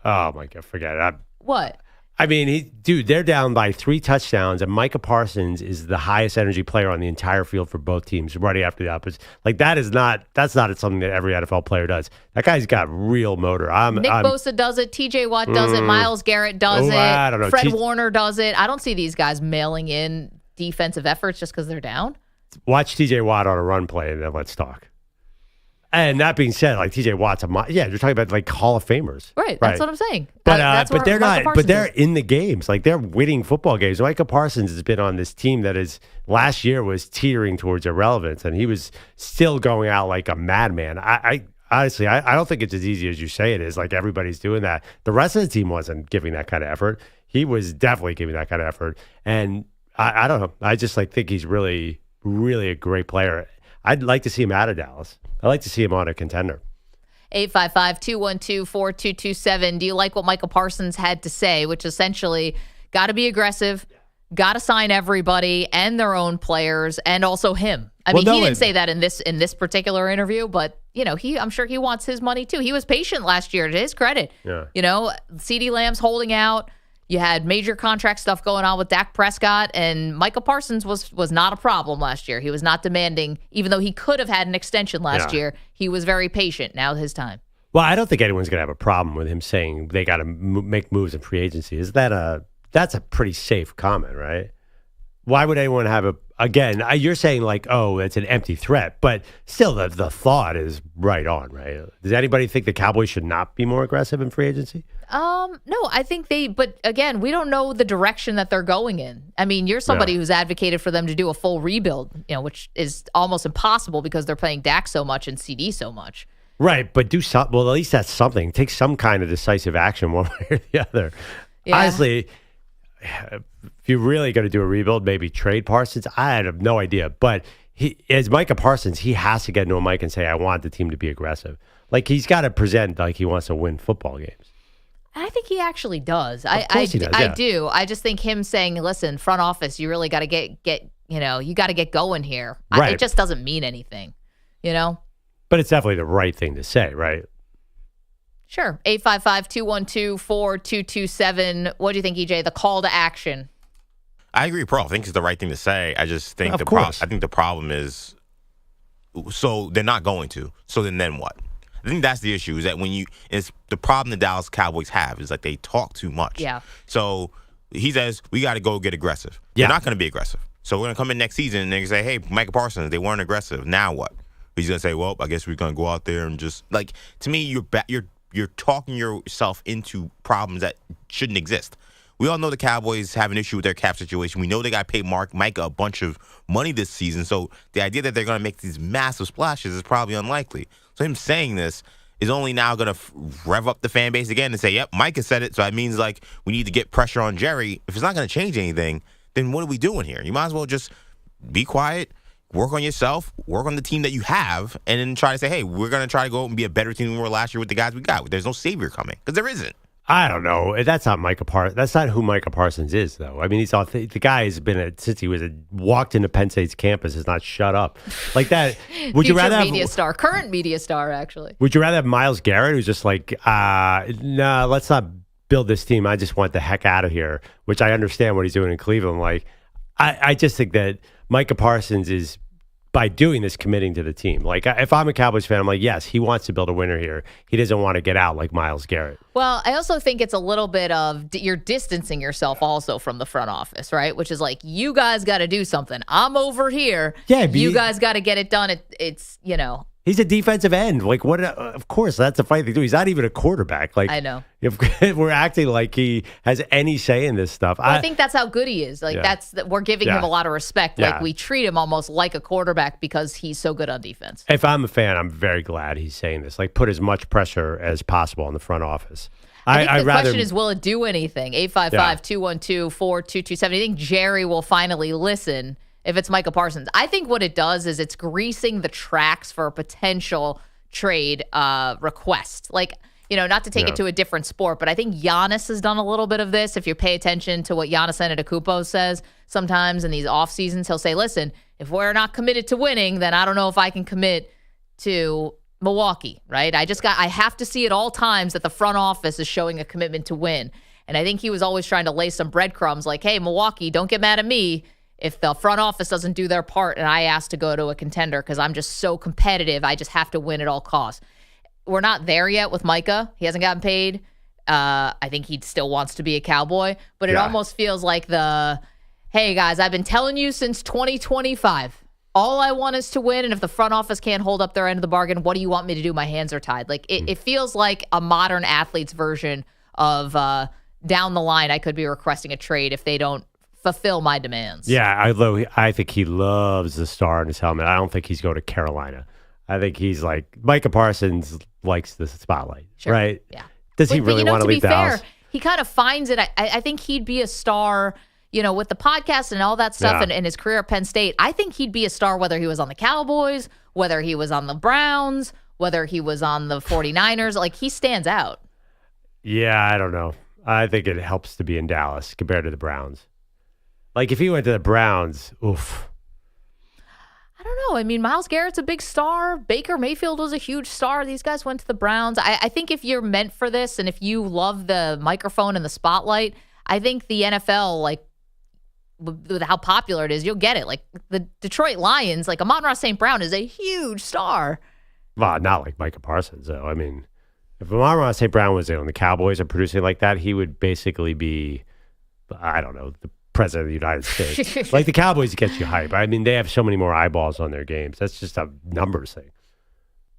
Oh my God! Forget it. What? I mean, they're down by 3 touchdowns, and Micah Parsons is the highest energy player on the entire field for both teams, running after the opposite. Like, that's not something that every NFL player does. That guy's got real motor. Nick Bosa does it. T.J. Watt does it. Myles Garrett does it. I don't know. Fred Warner does it. I don't see these guys mailing in defensive efforts just because they're down. Watch T.J. Watt on a run play, and then let's talk. And that being said, like T.J. Watt's you're talking about like Hall of Famers, right? That's what I'm saying. But they're not. But they're in the games, like they're winning football games. Micah Parsons has been on this team that is last year was teetering towards irrelevance, and he was still going out like a madman. I honestly, I don't think it's as easy as you say it is. Like everybody's doing that. The rest of the team wasn't giving that kind of effort. He was definitely giving that kind of effort, and I don't know. I just think he's really, really a great player. I'd like to see him out of Dallas. I'd like to see him on a contender. 855-212-4227. Do you like what Micah Parsons had to say, which essentially got to be aggressive, got to sign everybody and their own players, and also him. I mean, he didn't say that in this particular interview, but I'm sure he wants his money too. He was patient last year, to his credit. Yeah. CeeDee Lamb's holding out. You had major contract stuff going on with Dak Prescott, and Micah Parsons was not a problem last year. He was not demanding, even though he could have had an extension last year. He was very patient. Now his time. Well, I don't think anyone's going to have a problem with him saying they got to make moves in free agency. That's a pretty safe comment, right? Why would anyone have again, you're saying like, oh, it's an empty threat, but still the thought is right on, right? Does anybody think the Cowboys should not be more aggressive in free agency? No, I think but again, we don't know the direction that they're going in. I mean, you're somebody who's advocated for them to do a full rebuild, which is almost impossible because they're playing Dak so much and CeeDee so much. Right, but do something. Well, at least that's something. Take some kind of decisive action one way or the other. Yeah. Honestly, if you're really going to do a rebuild, maybe trade Parsons. I have no idea. But as Micah Parsons, he has to get into a mic and say, I want the team to be aggressive. Like, he's got to present like he wants to win football games. I think he actually does. Of course he does, I do. I just think him saying, listen, front office, you really got to get you got to get going here. Right. It just doesn't mean anything, But it's definitely the right thing to say, right? Sure. 855-212-4227. What do you think, EJ? The call to action. I agree, Pearl. I think it's the right thing to say. I just think Of course. I think the problem is, so they're not going to. So then what? I think that's the issue. Is that it's the problem the Dallas Cowboys have is like they talk too much. Yeah. So he says we got to go get aggressive. Yeah. They're not going to be aggressive. So we're going to come in next season and they're going to say, hey, Micah Parsons, they weren't aggressive. Now what? He's going to say, well, I guess we're going to go out there and just like, to me, you're you're talking yourself into problems that shouldn't exist. We all know the Cowboys have an issue with their cap situation. We know they got to pay Micah a bunch of money this season. So the idea that they're going to make these massive splashes is probably unlikely. So him saying this is only now going to rev up the fan base again and say, yep, Micah said it. So that means like we need to get pressure on Jerry. If it's not going to change anything, then what are we doing here? You might as well just be quiet, work on yourself, work on the team that you have, and then try to say, hey, we're going to try to go and be a better team than we were last year with the guys we got. There's no savior coming because there isn't. I don't know. That's not Micah Parsons. That's not who Micah Parsons is, though. I mean, the guy has been since he walked into Penn State's campus has not shut up like that. Would you rather media star, current media star, actually? Would you rather have Myles Garrett, who's just like, no, let's not build this team. I just want the heck out of here. Which I understand what he's doing in Cleveland. Like, I just think that Micah Parsons is, by doing this, committing to the team. Like, if I'm a Cowboys fan, I'm like, yes, he wants to build a winner here. He doesn't want to get out like Myles Garrett. Well, I also think it's a little bit of you're distancing yourself also from the front office, right? Which is like, you guys got to do something. I'm over here. Yeah, you guys got to get it done. It's He's a defensive end. Like, what? Of course, that's a fight they do. He's not even a quarterback. Like, I know. If we're acting like he has any say in this stuff. Well, I think that's how good he is. Like, we're giving him a lot of respect. Yeah. Like, we treat him almost like a quarterback because he's so good on defense. If I'm a fan, I'm very glad he's saying this. Like, put as much pressure as possible on the front office. I think the question is, will it do anything? 855-212-4227. I think Jerry will finally listen if it's Micah Parsons. I think what it does is it's greasing the tracks for a potential trade request. Like, not to take it to a different sport, but I think Giannis has done a little bit of this. If you pay attention to what Giannis Antetokounmpo says sometimes in these off seasons, he'll say, listen, if we're not committed to winning, then I don't know if I can commit to Milwaukee, right? I have to see at all times that the front office is showing a commitment to win. And I think he was always trying to lay some breadcrumbs like, hey, Milwaukee, don't get mad at me if the front office doesn't do their part and I ask to go to a contender because I'm just so competitive. I just have to win at all costs. We're not there yet with Micah. He hasn't gotten paid. I think he still wants to be a Cowboy, but it almost feels like hey, guys, I've been telling you since 2025, all I want is to win, and if the front office can't hold up their end of the bargain, what do you want me to do? My hands are tied. Like, it feels like a modern athlete's version of down the line, I could be requesting a trade if they don't fulfill my demands. Yeah, although I think he loves the star in his helmet. I don't think he's going to Carolina. I think he's like, Micah Parsons likes the spotlight, right? Yeah. Does he really want to leave the house? He kind of finds it. I think he'd be a star, with the podcast and all that stuff and his career at Penn State. I think he'd be a star whether he was on the Cowboys, whether he was on the Browns, whether he was on the 49ers. Like, he stands out. Yeah, I don't know. I think it helps to be in Dallas compared to the Browns. Like, if he went to the Browns, oof. I don't know. I mean, Myles Garrett's a big star. Baker Mayfield was a huge star. These guys went to the Browns. I think if you're meant for this and if you love the microphone and the spotlight, I think the NFL, like, with how popular it is, you'll get it. Like, the Detroit Lions, like, Amon-Ra St. Brown is a huge star. Well, not like Micah Parsons, though. I mean, if Amon-Ra St. Brown was on the Cowboys and producing like that, he would basically be, I don't know, the president of the United States. Like, the Cowboys get you hype. I mean, they have so many more eyeballs on their games. That's just a numbers thing.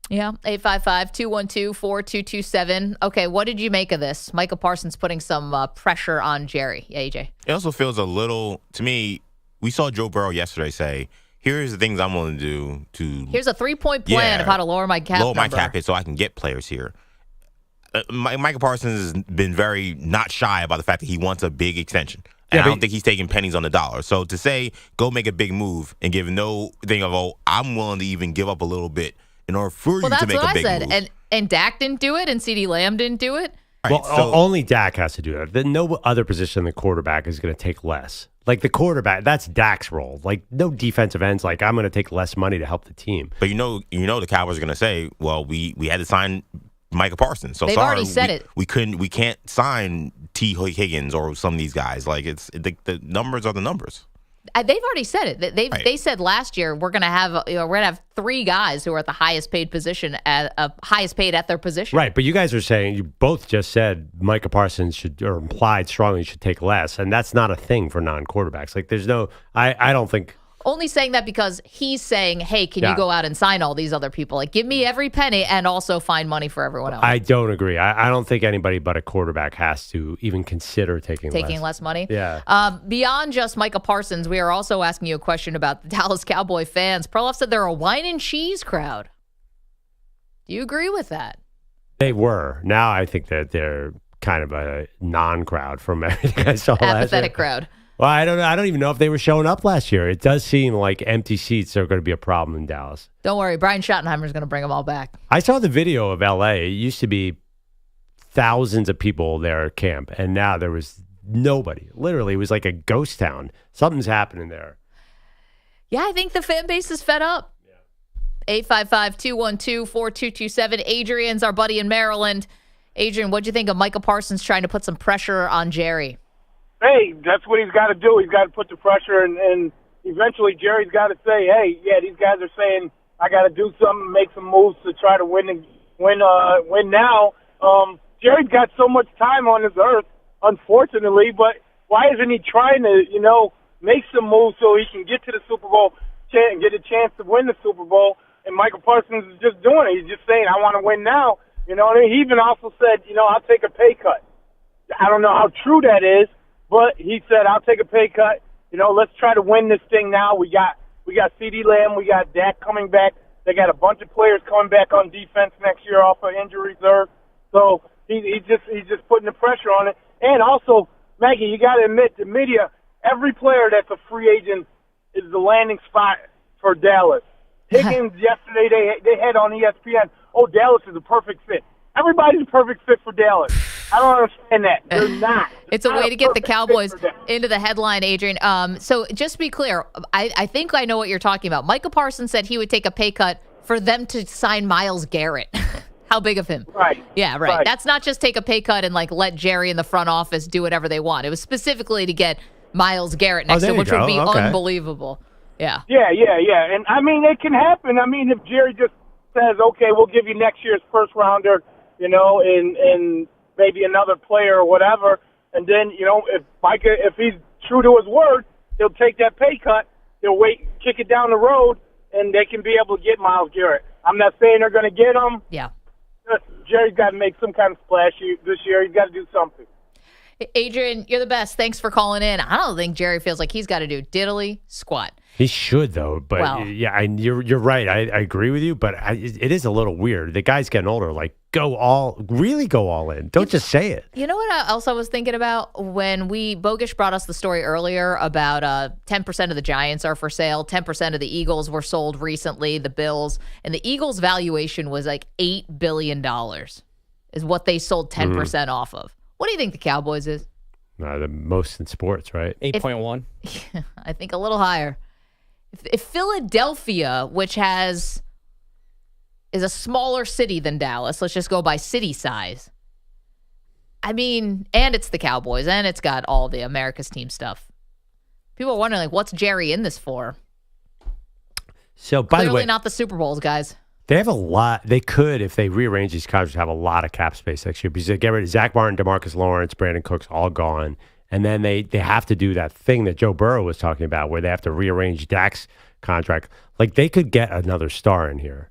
Yeah, 855-212-4227. Okay, what did you make of this? Micah Parsons putting some pressure on Jerry. Yeah, AJ. It also feels a little, to me, we saw Joe Burrow yesterday say, here's the things I'm willing to do to... Here's a 3-point plan of how to lower my cap my cap hit so I can get players here. Micah Parsons has been very not shy about the fact that he wants a big extension. And I don't think he's taking pennies on the dollar. So to say, go make a big move and give no thing of, I'm willing to even give up a little bit in order for you to make a big move. And Dak didn't do it, and CeeDee Lamb didn't do it. Right, well, only Dak has to do that. Then no other position than the quarterback is going to take less. Like, the quarterback, that's Dak's role. Like, no defensive ends, like, I'm going to take less money to help the team. But the Cowboys are going to say, well, we had to sign Micah Parsons. So they've already said it. We can't sign T. Higgins or some of these guys. Like, it's the numbers are the numbers. They've already said it. They said last year we're gonna have 3 guys who are at the highest paid position highest paid at their position. Right, but you guys are saying, you both just said Micah Parsons should, or implied strongly should take less, and that's not a thing for non-quarterbacks. Like, there's no, I don't think. only saying that because he's saying, hey, can you go out and sign all these other people? Like, give me every penny and also find money for everyone else. I don't agree. I don't think anybody but a quarterback has to even consider taking less money. Yeah. Beyond just Micah Parsons, we are also asking you a question about the Dallas Cowboy fans. Perloff said they're a wine and cheese crowd. Do you agree with that? They were. Now I think that they're kind of a non-crowd from everything I saw last year. Apathetic crowd. Well, I don't even know if they were showing up last year. It does seem like empty seats are going to be a problem in Dallas. Don't worry. Brian Schottenheimer's going to bring them all back. I saw the video of L.A. It used to be thousands of people there at camp, and now there was nobody. Literally, it was like a ghost town. Something's happening there. Yeah, I think the fan base is fed up. 855-212-4227. Adrian's our buddy in Maryland. Adrian, what'd you think of Micah Parsons trying to put some pressure on Jerry? Hey, that's what he's got to do. He's got to put the pressure, and eventually Jerry's got to say, hey, yeah, these guys are saying I got to do something, make some moves to try to win now. Jerry's got so much time on this earth, unfortunately, but why isn't he trying to, make some moves so he can get to the Super Bowl and get a chance to win the Super Bowl? And Michael Parsons is just doing it. He's just saying, I want to win now. You know what I mean? He even also said, I'll take a pay cut. I don't know how true that is, but he said, I'll take a pay cut. Let's try to win this thing now. We got CeeDee Lamb. We got Dak coming back. They got a bunch of players coming back on defense next year off of injury reserve. So he's just putting the pressure on it. And also, Maggie, you got to admit, the media, every player that's a free agent is the landing spot for Dallas. Higgins, yesterday, they had on ESPN, Dallas is a perfect fit. Everybody's a perfect fit for Dallas. I don't understand that. They're not. It's a way to get the Cowboys into the headline, Adrian. So just to be clear, I think I know what you're talking about. Micah Parsons said he would take a pay cut for them to sign Myles Garrett. How big of him? Right. Yeah, right. That's not just take a pay cut and let Jerry in the front office do whatever they want. It was specifically to get Myles Garrett next to him, which would be unbelievable. Yeah. Yeah. And, it can happen. if Jerry just says, okay, we'll give you next year's first rounder, and maybe another player or whatever, and then, if Micah, if he's true to his word, he'll take that pay cut, he'll kick it down the road, and they can be able to get Myles Garrett. I'm not saying they're going to get him. Yeah. Jerry's got to make some kind of splash this year. He's got to do something. Adrian, you're the best. Thanks for calling in. I don't think Jerry feels like he's got to do diddly squat. He should, though. But, you're right. I agree with you, but it is a little weird. The guy's getting older. Go all in. Don't just say it. You know what else I was thinking about? When Bogusch brought us the story earlier about 10% of the Giants are for sale, 10% of the Eagles were sold recently, the Bills, and the Eagles' valuation was $8 billion is what they sold 10% off of. What do you think the Cowboys is? The most in sports, right? 8.1. I think a little higher. If Philadelphia, which is a smaller city than Dallas, let's just go by city size. And it's the Cowboys, and it's got all the America's team stuff. People are wondering, what's Jerry in this for? So, by the way, clearly not the Super Bowls, guys. They have a lot. They could, if they rearrange these contracts, have a lot of cap space next year because they get rid of Zach Martin, DeMarcus Lawrence, Brandon Cooks, all gone. And then they have to do that thing that Joe Burrow was talking about where they have to rearrange Dak's contract. They could get another star in here.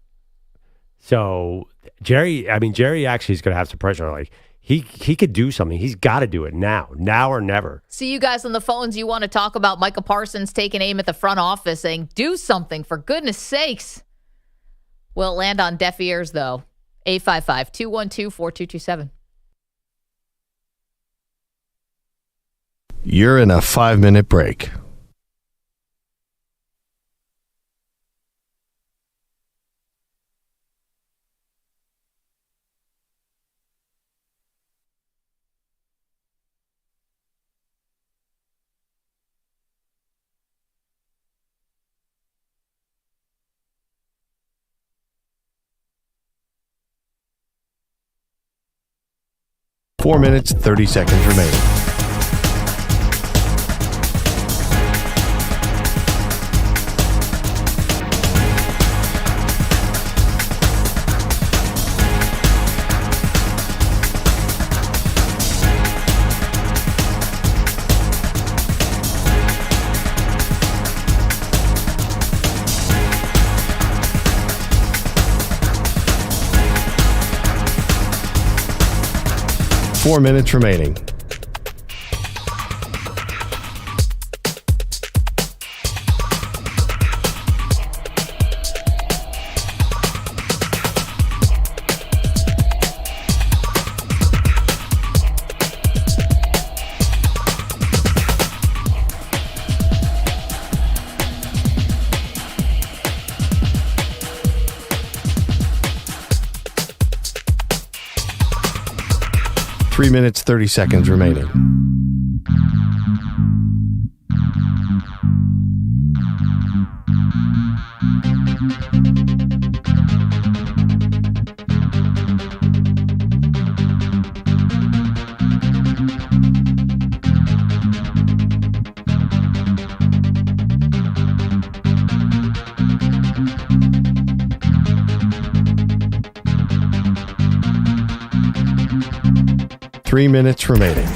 So Jerry actually is going to have some pressure. He could do something. He's got to do it now or never. See you guys on the phones. You want to talk about Micah Parsons taking aim at the front office saying, do something, for goodness sakes. Will it land on deaf ears, though? 855-212-4227. You're in a 5-minute break. Four minutes, 30 seconds remaining. 4 minutes remaining. Three minutes, 30 seconds remaining. Three minutes remaining.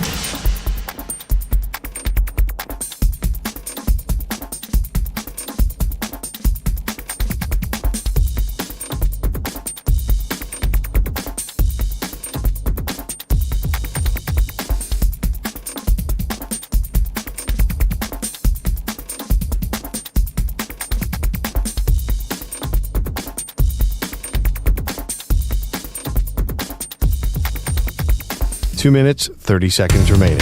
Two minutes, 30 seconds remaining.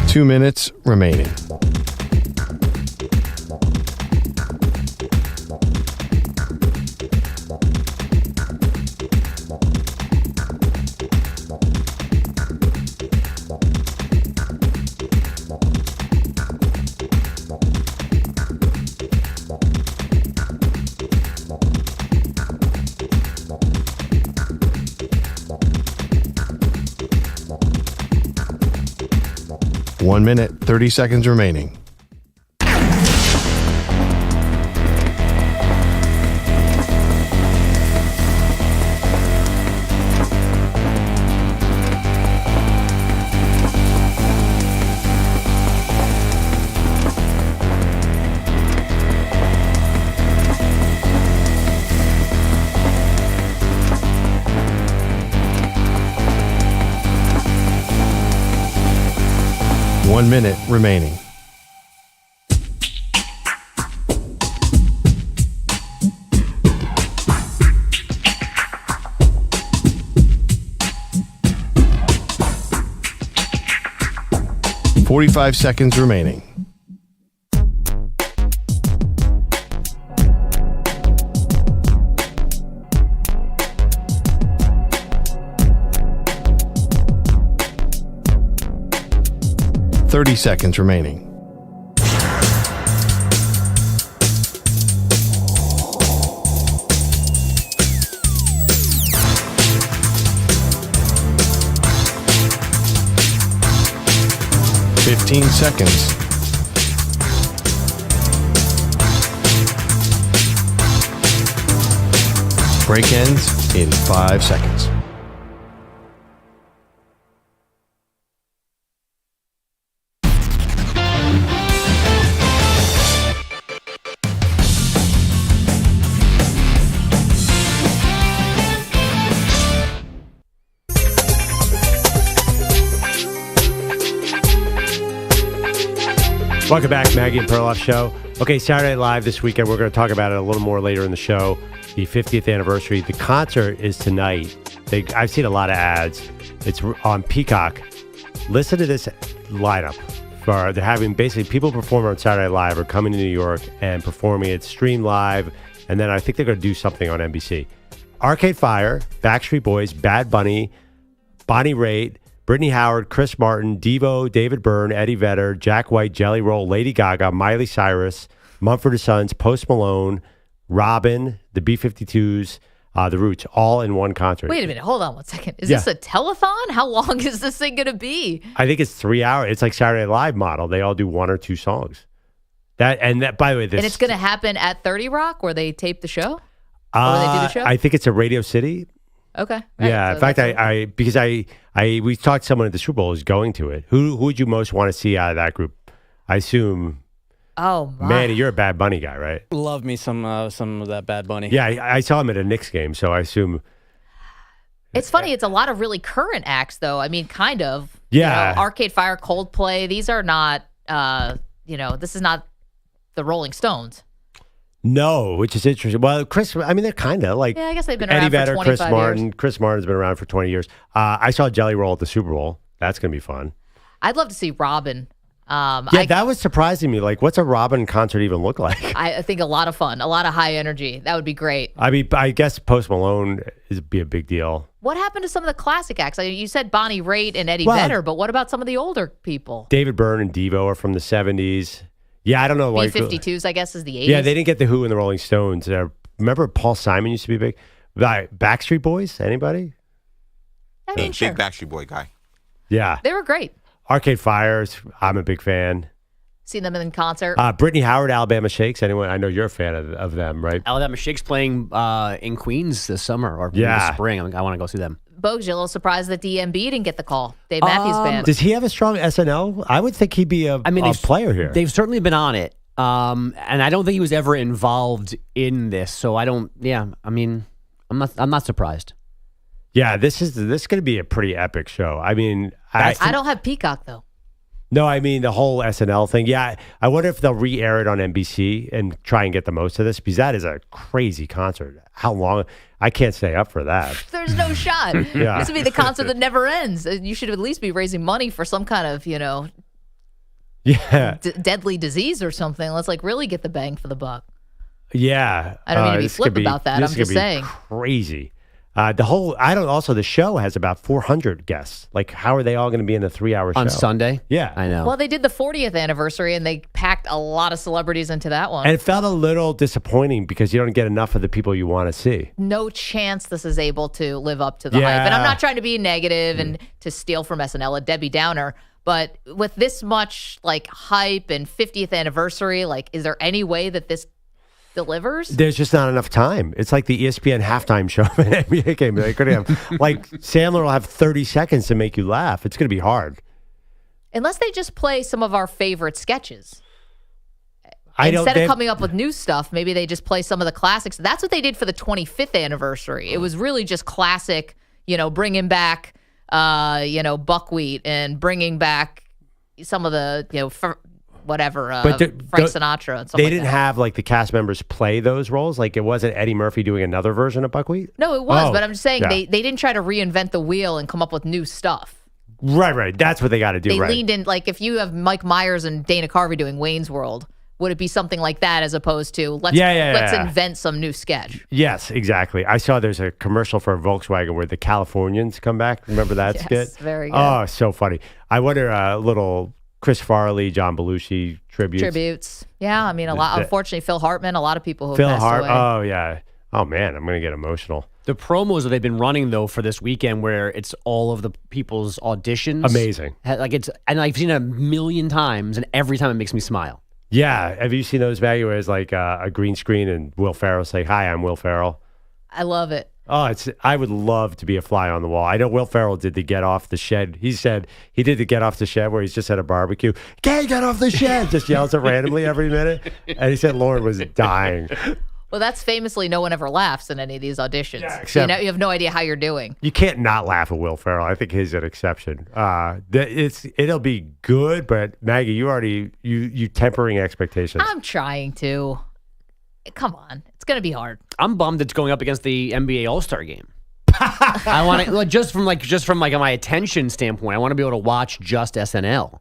Two minutes remaining. One minute, 30 seconds remaining. One minute remaining. $45 seconds remaining. $30 seconds remaining. $15 seconds. Break ends in 5 seconds. Welcome back, Maggie and Perloff Show. Okay, Saturday Night Live this weekend. We're going to talk about it a little more later in the show. The 50th anniversary. The concert is tonight. I've seen a lot of ads. It's on Peacock. Listen to this lineup. They're having basically people performing on Saturday Night Live are coming to New York and performing it stream live. And then I think they're going to do something on NBC. Arcade Fire, Backstreet Boys, Bad Bunny, Bonnie Raitt, Brittany Howard, Chris Martin, Devo, David Byrne, Eddie Vedder, Jack White, Jelly Roll, Lady Gaga, Miley Cyrus, Mumford & Sons, Post Malone, Robin, the B-52s, The Roots, all in one concert. Wait a minute. Hold on one second. Is this a telethon? How long is this thing going to be? I think it's 3 hours. It's like Saturday Night Live model. They all do 1 or 2 songs. By the way, And it's going to happen at 30 Rock where they tape the show? Or they do the show? I think it's at Radio City. Okay. Right. Yeah. So In fact, because we talked to someone at the Super Bowl who's going to it. Who would you most want to see out of that group? I assume. Oh my. Manny, you're a Bad Bunny guy, right? Love me some of that Bad Bunny. Yeah, I saw him at a Knicks game, so I assume. It's funny. It's a lot of really current acts, though. I mean, kind of. Yeah. You know, Arcade Fire, Coldplay. These are not. This is not the Rolling Stones. No, which is interesting. Well, they're kind of like. Yeah, I guess they've been Eddie around Vedder, for 25 Chris years. Martin. Chris Martin's been around for 20 years. I saw Jelly Roll at the Super Bowl. That's going to be fun. I'd love to see Robin. That was surprising me. Like, what's a Robin concert even look like? I think a lot of fun, a lot of high energy. That would be great. I mean, I guess Post Malone would be a big deal. What happened to some of the classic acts? I mean, you said Bonnie Raitt and Eddie Vedder, but what about some of the older people? David Byrne and Devo are from the 70s. Yeah, I don't know. B-52s, I guess, is the 80s. Yeah, they didn't get the Who and the Rolling Stones. Remember Paul Simon used to be big? Backstreet Boys? Anybody? I mean, sure. Big Backstreet Boy guy. Yeah. They were great. Arcade Fires, I'm a big fan. Seen them in concert. Brittany Howard, Alabama Shakes. Anyone? I know you're a fan of them, right? Alabama Shakes playing in Queens this summer or this spring. I want to go see them. Bogusch, a little surprised that DMB didn't get the call. Dave Matthews Band. Does he have a strong SNL? I would think he'd be a player here. They've certainly been on it. And I don't think he was ever involved in this. So I don't. Yeah, I mean, I'm not surprised. Yeah, this is going to be a pretty epic show. I mean, I don't have Peacock though. No, I mean the whole SNL thing. Yeah, I wonder if they'll re-air it on NBC and try and get the most of this because that is a crazy concert. How long? I can't stay up for that. There's no shot. Yeah. This would be the concert that never ends. You should at least be raising money for some kind of, deadly disease or something. Let's really get the bang for the buck. Yeah, I don't mean to be flip about that. I'm just saying. Crazy. The show has about 400 guests. Like, how are they all going to be in a 3-hour show? On Sunday? Yeah. I know. Well, they did the 40th anniversary, and they packed a lot of celebrities into that one. And it felt a little disappointing because you don't get enough of the people you want to see. No chance this is able to live up to the hype. And I'm not trying to be negative and to steal from SNL, a Debbie Downer, but with this much, hype and 50th anniversary, is there any way that this delivers? There's just not enough time. It's like the ESPN halftime show of an NBA game. They could have Sandler will have 30 seconds to make you laugh. It's going to be hard. Unless they just play some of our favorite sketches. Instead of coming up with new stuff, maybe they just play some of the classics. That's what they did for the 25th anniversary. It was really just classic, bringing back, buckwheat and bringing back some of the, Frank Sinatra and stuff They didn't have the cast members play those roles. It wasn't Eddie Murphy doing another version of Buckwheat. No, it was. But I'm just saying they didn't try to reinvent the wheel and come up with new stuff. Right. That's what they got to do. They leaned in. If you have Mike Myers and Dana Carvey doing Wayne's World, would it be something like that as opposed to let's invent some new sketch? Yes, exactly. I saw there's a commercial for Volkswagen where the Californians come back. Remember that skit? Very good. Oh, so funny. I wonder a little Chris Farley, John Belushi tributes. Yeah, I mean, a lot. Unfortunately, Phil Hartman, a lot of people who Phil passed away. Oh, yeah. Oh, man, I'm going to get emotional. The promos that they've been running, though, for this weekend where it's all of the people's auditions. Amazing. And I've seen it a million times, and every time it makes me smile. Yeah. Have you seen those, Maggie, where it's a green screen and Will Ferrell say, "Hi, I'm Will Ferrell"? I love it. Oh, I would love to be a fly on the wall. I know Will Ferrell did the Get Off the Shed. He said he did the Get Off the Shed where he's just at a barbecue. Get off the shed! Just yells it randomly every minute. And he said Lauren was dying. Well, that's famously no one ever laughs in any of these auditions. Yeah, so you have no idea how you're doing. You can't not laugh at Will Ferrell. I think he's an exception. It'll be good, but Maggie, you tempering expectations. I'm trying to. Come on, it's gonna be hard. I'm bummed it's going up against the NBA All-Star game. I want to just from my attention standpoint. I want to be able to watch just SNL.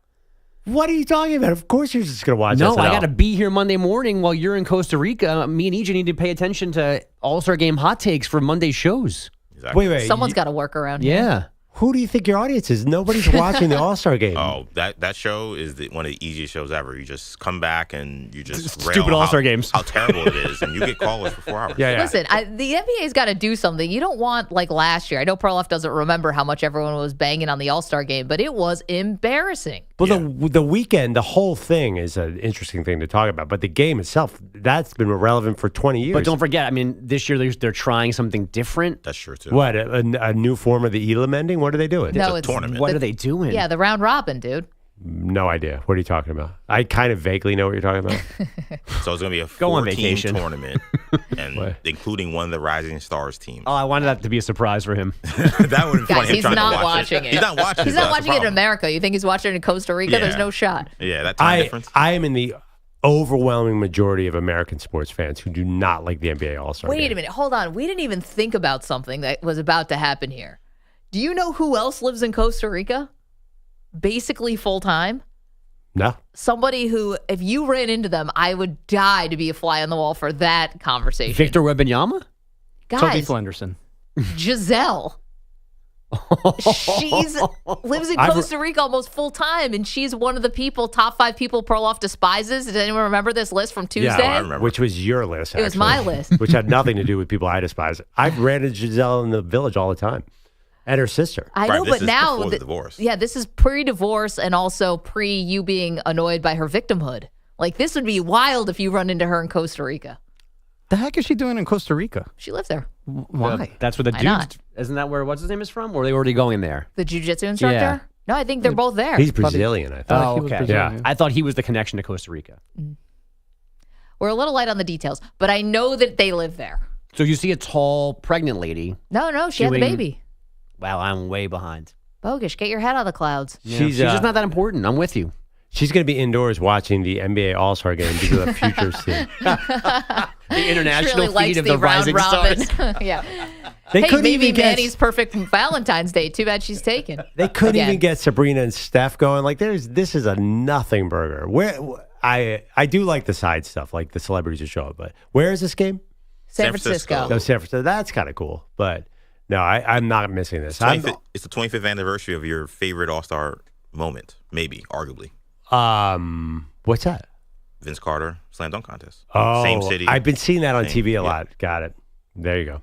What are you talking about? Of course you're just going to watch No, SNL. I got to be here Monday morning while you're in Costa Rica. Me and EJ need to pay attention to All-Star Game hot takes for Monday's shows. Exactly. Wait. Someone's got to work around here. Yeah. Who do you think your audience is? Nobody's watching the All-Star game. Oh, that show is one of the easiest shows ever. You just come back and you just rail Stupid on All-Star games. how terrible it is, and you get callers for 4 hours. Listen, the NBA's got to do something. You don't want, like last year. I know Perloff doesn't remember how much everyone was banging on the All-Star game, but it was embarrassing. Well, the weekend, the whole thing is an interesting thing to talk about. But the game itself, that's been relevant for 20 years. But don't forget, I mean, this year they're trying something different. That's true, too. What, a new form of the Elam ending? What are they doing? No, it's a tournament. What are they doing? Yeah, the round robin, dude. No idea. What are you talking about? I kind of vaguely know what you're talking about. So it's going to be a Go on 4-team vacation. tournament, and including one of the Rising Stars teams. Oh, I wanted that to be a surprise for him. That would be Guys, funny. he's not watching it. He's not watching it. He's not watching it in America. You think he's watching it in Costa Rica? There's no shot. Yeah, that time difference. I am in the overwhelming majority of American sports fans who do not like the NBA All-Star Wait game. a minute. Hold on. We didn't even think about something that was about to happen here. Do you know who else lives in Costa Rica? Basically full-time? No. Somebody who, if you ran into them, I would die to be a fly on the wall for that conversation. Victor Wembanyama? Guys, Toby Flenderson. Giselle. She's lives in Costa Rica almost full time, and she's one of the top 5 people Perloff despises. Does anyone remember this list from Tuesday? Yeah, I remember. Which was your list, It was my list. Which had nothing to do with people I despise. I've ran into Giselle in the village all the time. And her sister. I know, but now, before the divorce. Yeah, this is pre-divorce and also you being annoyed by her victimhood. Like, this would be wild if you run into her in Costa Rica. The heck is she doing in Costa Rica? She lives there. Why? That's where the Why not? dude. Isn't that where what's his name is from? Or are they already going there? The jiu-jitsu instructor? Yeah. No, I think they're both there. He's Brazilian, I thought. Oh, okay. Yeah. I thought he was the connection to Costa Rica. We're a little light on the details, but I know that they live there. So you see a tall, pregnant lady. No, she had the doing- baby. Wow, I'm way behind. Bogusch, get your head out of the clouds. Yeah, she's just not that important. I'm with you. She's going to be indoors watching the NBA All-Star game because of the futures team. The international really feed likes of the the round Rising robin. Stars. Yeah. They hey, couldn't maybe even get- Manny's perfect Valentine's Day. Too bad she's taken. They couldn't Again. even get Sabrina and Steph going. Like, this is a nothing burger. I do like the side stuff, like the celebrities who show up. But where is this game? San Francisco. No, San Francisco. That's kind of cool. But no, I'm not missing this. It's the 25th anniversary of your favorite All-Star moment, maybe, arguably. What's that? Vince Carter slam dunk contest. Oh, Same city. I've been seeing that on Same, TV a lot. Got it. There you go.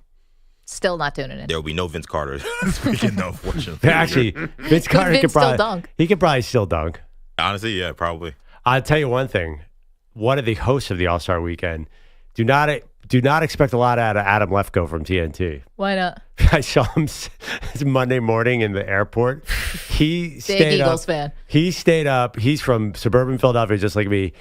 Still not tuning in. There will be no Vince Carter this weekend, unfortunately. Actually, Vince Carter Vince could probably still dunk? He could probably still dunk. Honestly, yeah, probably. I'll tell you one thing. One of the hosts of the All-Star Weekend, do not expect a lot out of Adam Lefkoe from TNT. Why not? I saw him Monday morning in the airport. He Big stayed Eagles up. fan. He stayed up. He's from suburban Philadelphia, just like me.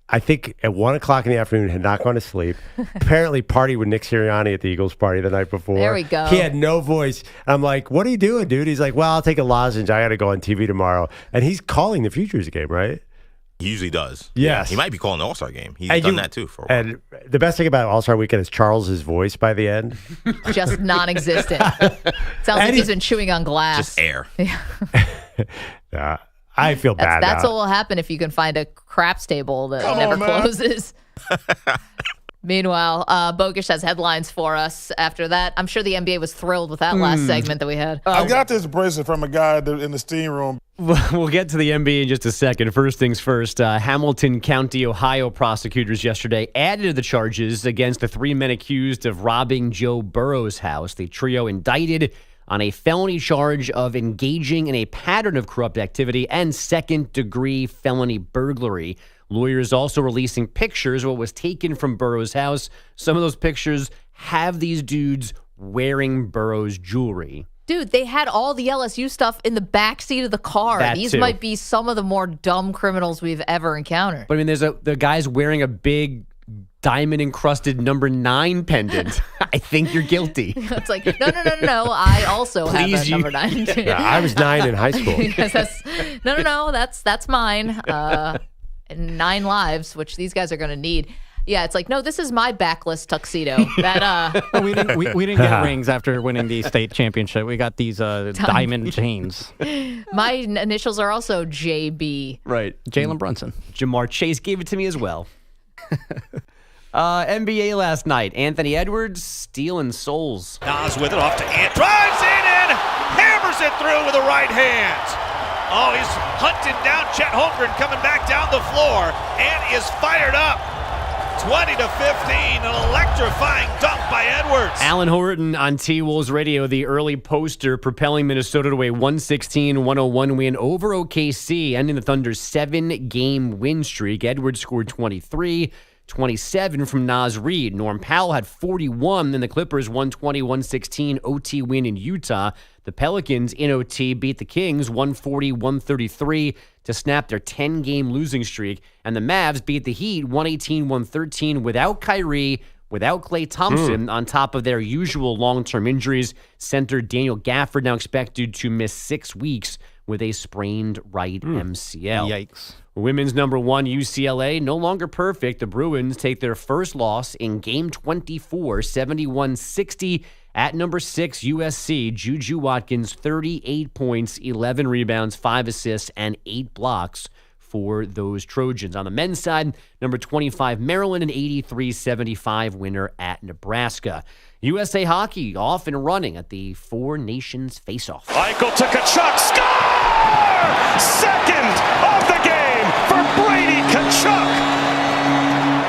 I think at 1 o'clock in the afternoon, had not gone to sleep. Apparently partied with Nick Sirianni at the Eagles party the night before. There we go. He had no voice. I'm like, what are you doing, dude? He's like, well, I'll take a lozenge. I got to go on TV tomorrow. And he's calling the Futures game, right? He usually does. Yes. He might be calling the All-Star game. He's And done that too for a while. And the best thing about All-Star Weekend is Charles's voice by the end. Just non-existent. Sounds like he's been chewing on glass. Just air. I feel bad That's now. what will happen if you can find a craps table that never closes. Meanwhile, Bogusch has headlines for us. After that, I'm sure the NBA was thrilled with that last segment that we had. I got this bracelet from a guy in the steam room. We'll get to the NBA in just a second. First things first, Hamilton County, Ohio prosecutors yesterday added to the charges against the 3 men accused of robbing Joe Burrow's house. The trio indicted on a felony charge of engaging in a pattern of corrupt activity and second-degree felony burglary. Lawyers also releasing pictures of what was taken from Burrow's house. Some of those pictures have these dudes wearing Burrow's jewelry. Dude, they had all the LSU stuff in the backseat of the car. That These too. might be some of the more dumb criminals we've ever encountered. But I mean, the guy's wearing a big diamond-encrusted number 9 pendant. I think you're guilty. It's like, no. I also have Please, a number 9. Yeah, I was 9 in high school. Yes, no. That's mine. And 9 lives, which these guys are going to need. Yeah, it's like, no, this is my backless tuxedo. That we didn't get rings after winning the state championship. We got these diamond chains. My initials are also JB. Right. Jalen Brunson. Jamar Chase gave it to me as well. NBA last night. Anthony Edwards stealing souls. Nas with it off to Ant. Drives in and hammers it through with the right hand. Oh, he's hunting down Chet Holmgren coming back down the floor. Ant is fired up. 20-15, an electrifying dunk by Edwards. Alan Horton on T-Wolves Radio, the early poster, propelling Minnesota to a 116-101 win over OKC, ending the Thunder's 7-game win streak. Edwards scored 23, 27 from Naz Reid. Norm Powell had 41, and the Clippers 120-116 OT win in Utah. The Pelicans in OT beat the Kings 140-133 to snap their 10-game losing streak. And the Mavs beat the Heat 118-113 without Kyrie, without Klay Thompson, on top of their usual long-term injuries. Center Daniel Gafford now expected to miss 6 weeks with a sprained right MCL. Yikes. Women's number 1, UCLA, no longer perfect. The Bruins take their first loss in Game 24, 71-60 at number 6, USC. Juju Watkins, 38 points, 11 rebounds, 5 assists, and 8 blocks for those Trojans. On the men's side, number 25, Maryland, an 83-75 winner at Nebraska. USA Hockey off and running at the Four Nations face-off. Eichel to Kachuk. Score! Second of the game for Brady Kachuk.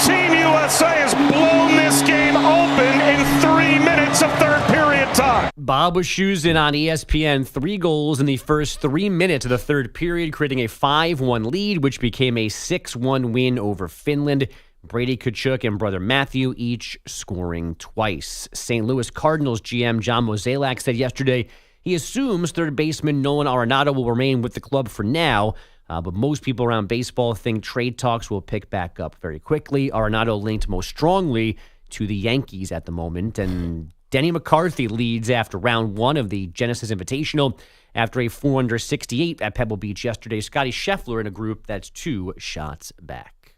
Team USA has blown this game open in 3 minutes of third period time. Bob Wischusen on ESPN, 3 goals in the first 3 minutes of the third period, creating a 5-1 lead, which became a 6-1 win over Finland. Brady Kachuk and brother Matthew each scoring twice. St. Louis Cardinals GM John Mozeliak said yesterday he assumes third baseman Nolan Arenado will remain with the club for now, but most people around baseball think trade talks will pick back up very quickly. Arenado linked most strongly to the Yankees at the moment, and Denny McCarthy leads after round 1 of the Genesis Invitational after a 468 at Pebble Beach yesterday. Scotty Scheffler in a group that's 2 shots back.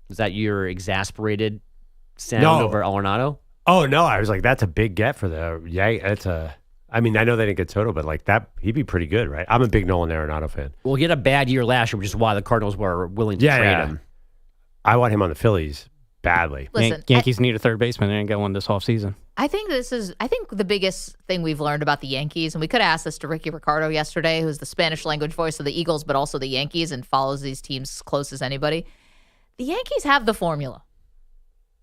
Is that your exasperated sound over Arenado? Oh, no. I was like, that's a big get for the I mean, I know they didn't get Soto, but like that, he'd be pretty good, right? I'm a big Nolan Arenado fan. Well, he had a bad year last year, which is why the Cardinals were willing to trade him. I want him on the Phillies badly. Listen, Yankees need a third baseman. They didn't get one this offseason. I think the biggest thing we've learned about the Yankees, and we could have asked this to Ricky Ricardo yesterday, who's the Spanish language voice of the Eagles, but also the Yankees and follows these teams as close as anybody. The Yankees have the formula.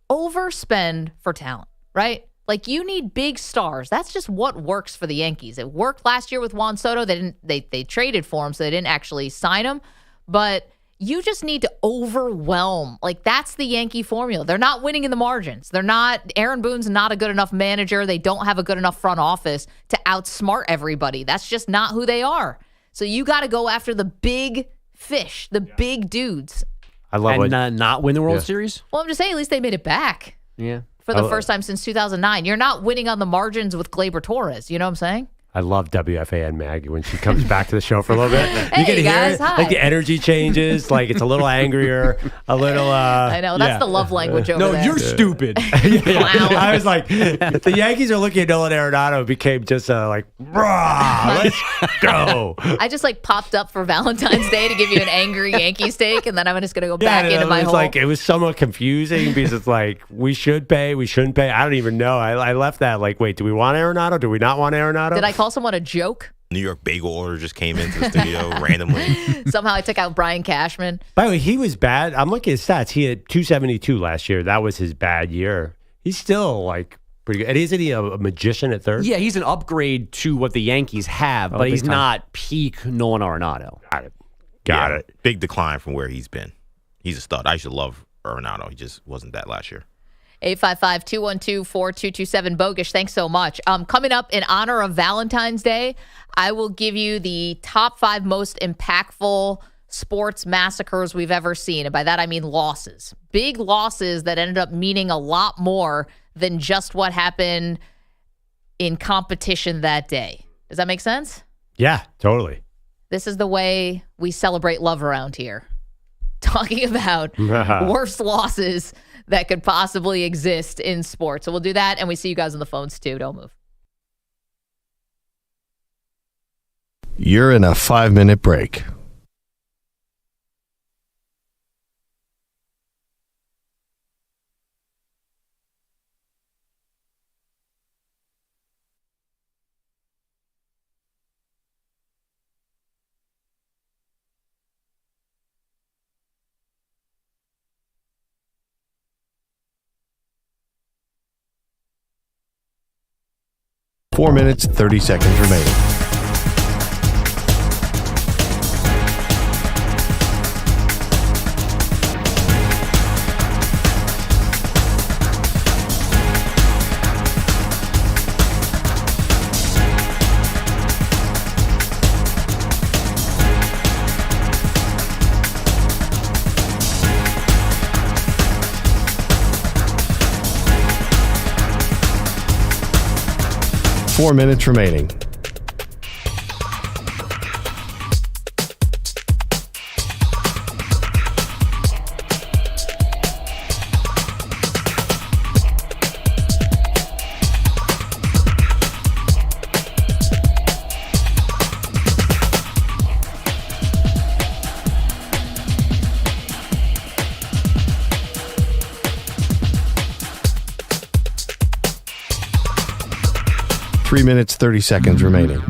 Overspend for talent, right? Like, you need big stars. That's just what works for the Yankees. It worked last year with Juan Soto. They traded for him, so they didn't actually sign him. But you just need to overwhelm. Like, that's the Yankee formula. They're not winning in the margins. Aaron Boone's not a good enough manager. They don't have a good enough front office to outsmart everybody. That's just not who they are. So you got to go after the big fish, the big dudes. I love not win the World Series? Well, I'm just saying, at least they made it back. Yeah. For the first time since 2009. You're not winning on the margins with Gleyber Torres. You know what I'm saying? I love WFAN Maggie when she comes back to the show for a little bit. Hey, you can guys, hear hi. like the energy changes, like it's a little angrier, a little. I know that's the love language over there. No, you're stupid. I was like, the Yankees are looking at Nolan Arenado. Became just like, rah, let's go. I just like popped up for Valentine's Day to give you an angry Yankees take, and then I'm just gonna go back into my hole. It was somewhat confusing because it's like we should pay, we shouldn't pay. I don't even know. I left that like, wait, do we want Arenado? Do we not want Arenado? Did I call someone a joke? New York bagel order just came into the studio randomly. Somehow I took out Brian Cashman. By the way, he was bad. I'm looking at his stats. He had 272 last year. That was his bad year. He's still like pretty good. And isn't he a magician at third? Yeah, he's an upgrade to what the Yankees have, but he's not peak Nolan Arenado. Got it. Big decline from where he's been. He's a stud. I used to love Arenado. He just wasn't that last year. 855-212-4227. Bogusch, thanks so much. Coming up in honor of Valentine's Day, I will give you the top 5 most impactful sports massacres we've ever seen. And by that, I mean losses. Big losses that ended up meaning a lot more than just what happened in competition that day. Does that make sense? Yeah, totally. This is the way we celebrate love around here. Talking about worst losses that could possibly exist in sports. So we'll do that, and we see you guys on the phones too. Don't move. You're in a 5-minute break. 4 minutes, 30 seconds remaining. Four minutes remaining. Three minutes, 30 seconds remaining.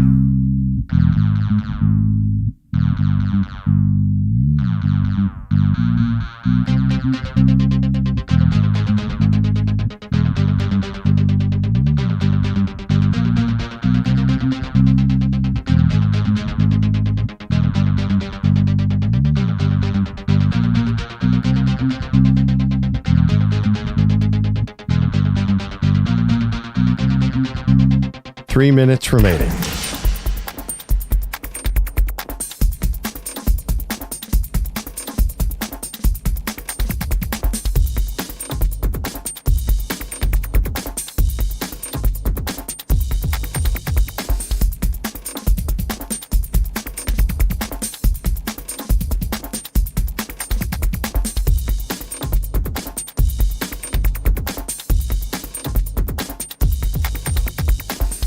Three minutes remaining.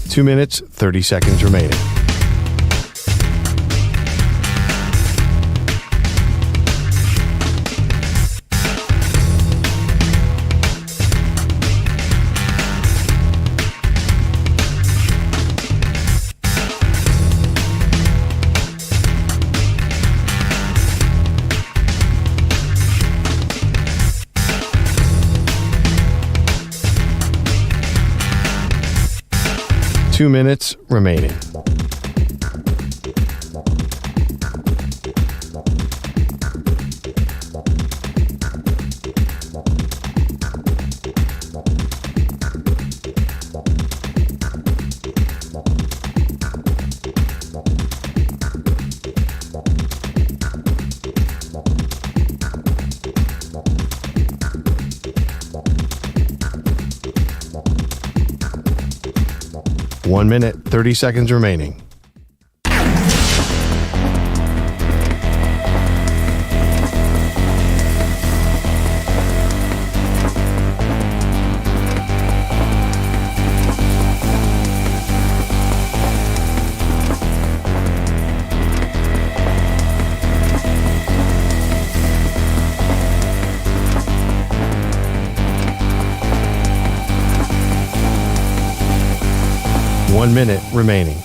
Two minutes, 30 seconds remaining. Two minutes remaining. 1 minute, 30 seconds remaining. One minute remaining.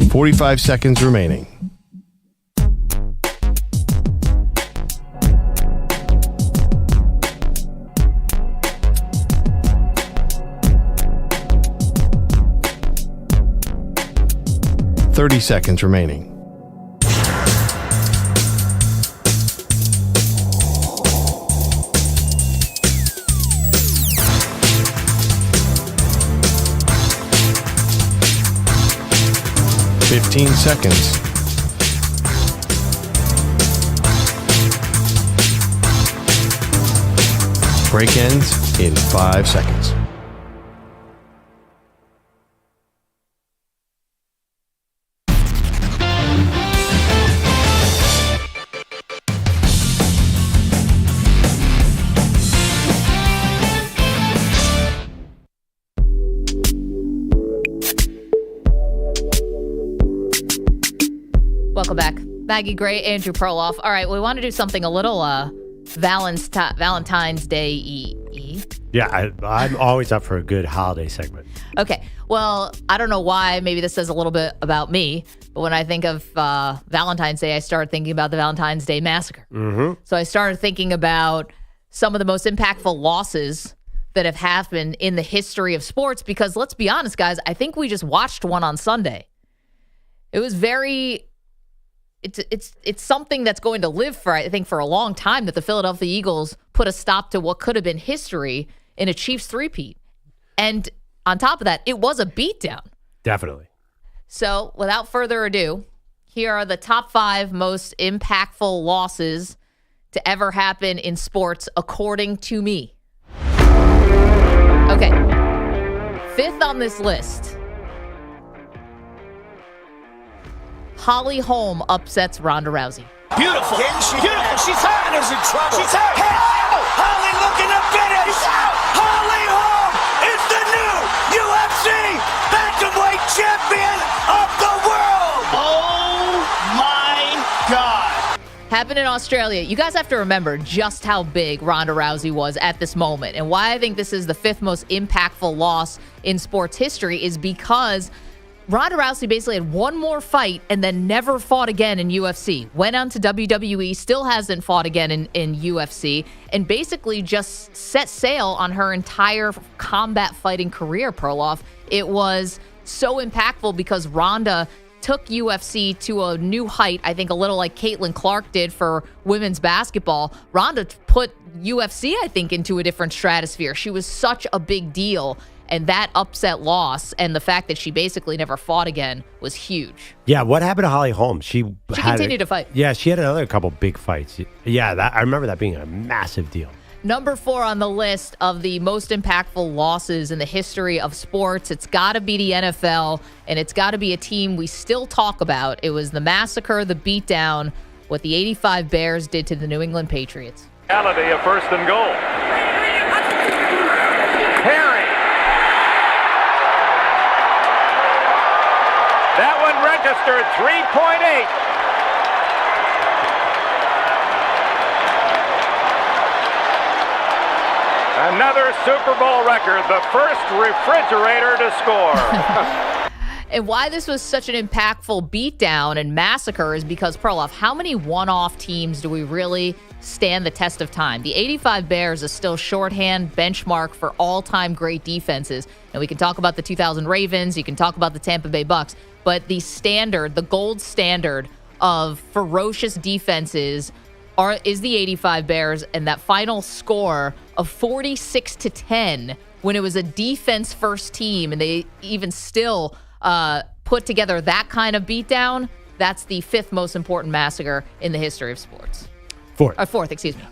.45 seconds remaining. .30 seconds remaining. .15 seconds. Break ends in 5 seconds. Welcome back. Maggie Gray, Andrew Perloff. All right, we want to do something a little Valentine's Day-y. Yeah, I'm always up for a good holiday segment. Okay. Well, I don't know why. Maybe this says a little bit about me. But when I think of Valentine's Day, I started thinking about the Valentine's Day Massacre. Mm-hmm. So I started thinking about some of the most impactful losses that have happened in the history of sports. Because let's be honest, guys, I think we just watched one on Sunday. It was It's something that's going to live for, I think, for a long time, that the Philadelphia Eagles put a stop to what could have been history in a Chiefs three-peat. And on top of that, it was a beatdown. Definitely. So without further ado, here are the top 5 most impactful losses to ever happen in sports, according to me. Okay. 5th on this list. Holly Holm upsets Ronda Rousey. Beautiful. Beautiful. She's hurt. Ronda's in trouble. She's hurt. Holly looking to finish. She's out. Holly Holm is the new UFC bantamweight champion of the world. Oh, my God. Happened in Australia. You guys have to remember just how big Ronda Rousey was at this moment. And why I think this is the 5th most impactful loss in sports history is because Ronda Rousey basically had one more fight and then never fought again in UFC. Went on to WWE, still hasn't fought again in UFC, and basically just set sail on her entire combat fighting career, Perloff. It was so impactful because Ronda took UFC to a new height, I think a little like Caitlin Clark did for women's basketball. Ronda put UFC, I think, into a different stratosphere. She was such a big deal. And that upset loss and the fact that she basically never fought again was huge. Yeah, what happened to Holly Holm? She continued to fight. Yeah, she had another couple big fights. Yeah, I remember that being a massive deal. Number 4 on the list of the most impactful losses in the history of sports. It's got to be the NFL, and it's got to be a team we still talk about. It was the massacre, the beatdown, what the 85 Bears did to the New England Patriots. Reality of 1st and goal. Perry. That one registered 3.8. Another Super Bowl record, the first refrigerator to score. And why this was such an impactful beatdown and massacre is because, Perloff, how many one-off teams do we really stand the test of time? The 85 Bears is still shorthand benchmark for all-time great defenses. And we can talk about the 2000 Ravens, you can talk about the Tampa Bay Bucks, but the standard, the gold standard of ferocious defenses is the 85 Bears, and that final score of 46-10 when it was a defense-first team and they even still put together that kind of beatdown, that's the 5th most important massacre in the history of sports. 4th, excuse me.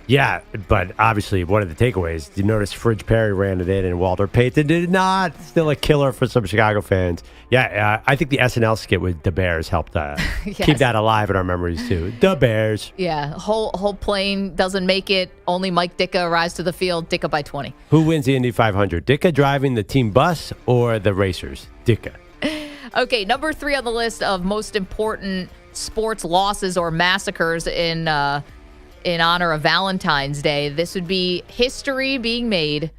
Yeah, but obviously one of the takeaways, you notice Fridge Perry ran it in and Walter Payton did not. Still a killer for some Chicago fans. Yeah, I think the SNL skit with the Bears helped keep that alive in our memories too. The Bears. Yeah, whole plane doesn't make it. Only Mike Ditka arrives to the field. Ditka by 20. Who wins the Indy 500? Ditka driving the team bus or the racers? Ditka. Okay, number 3 on the list of most important sports losses or massacres in honor of Valentine's Day. This would be history being made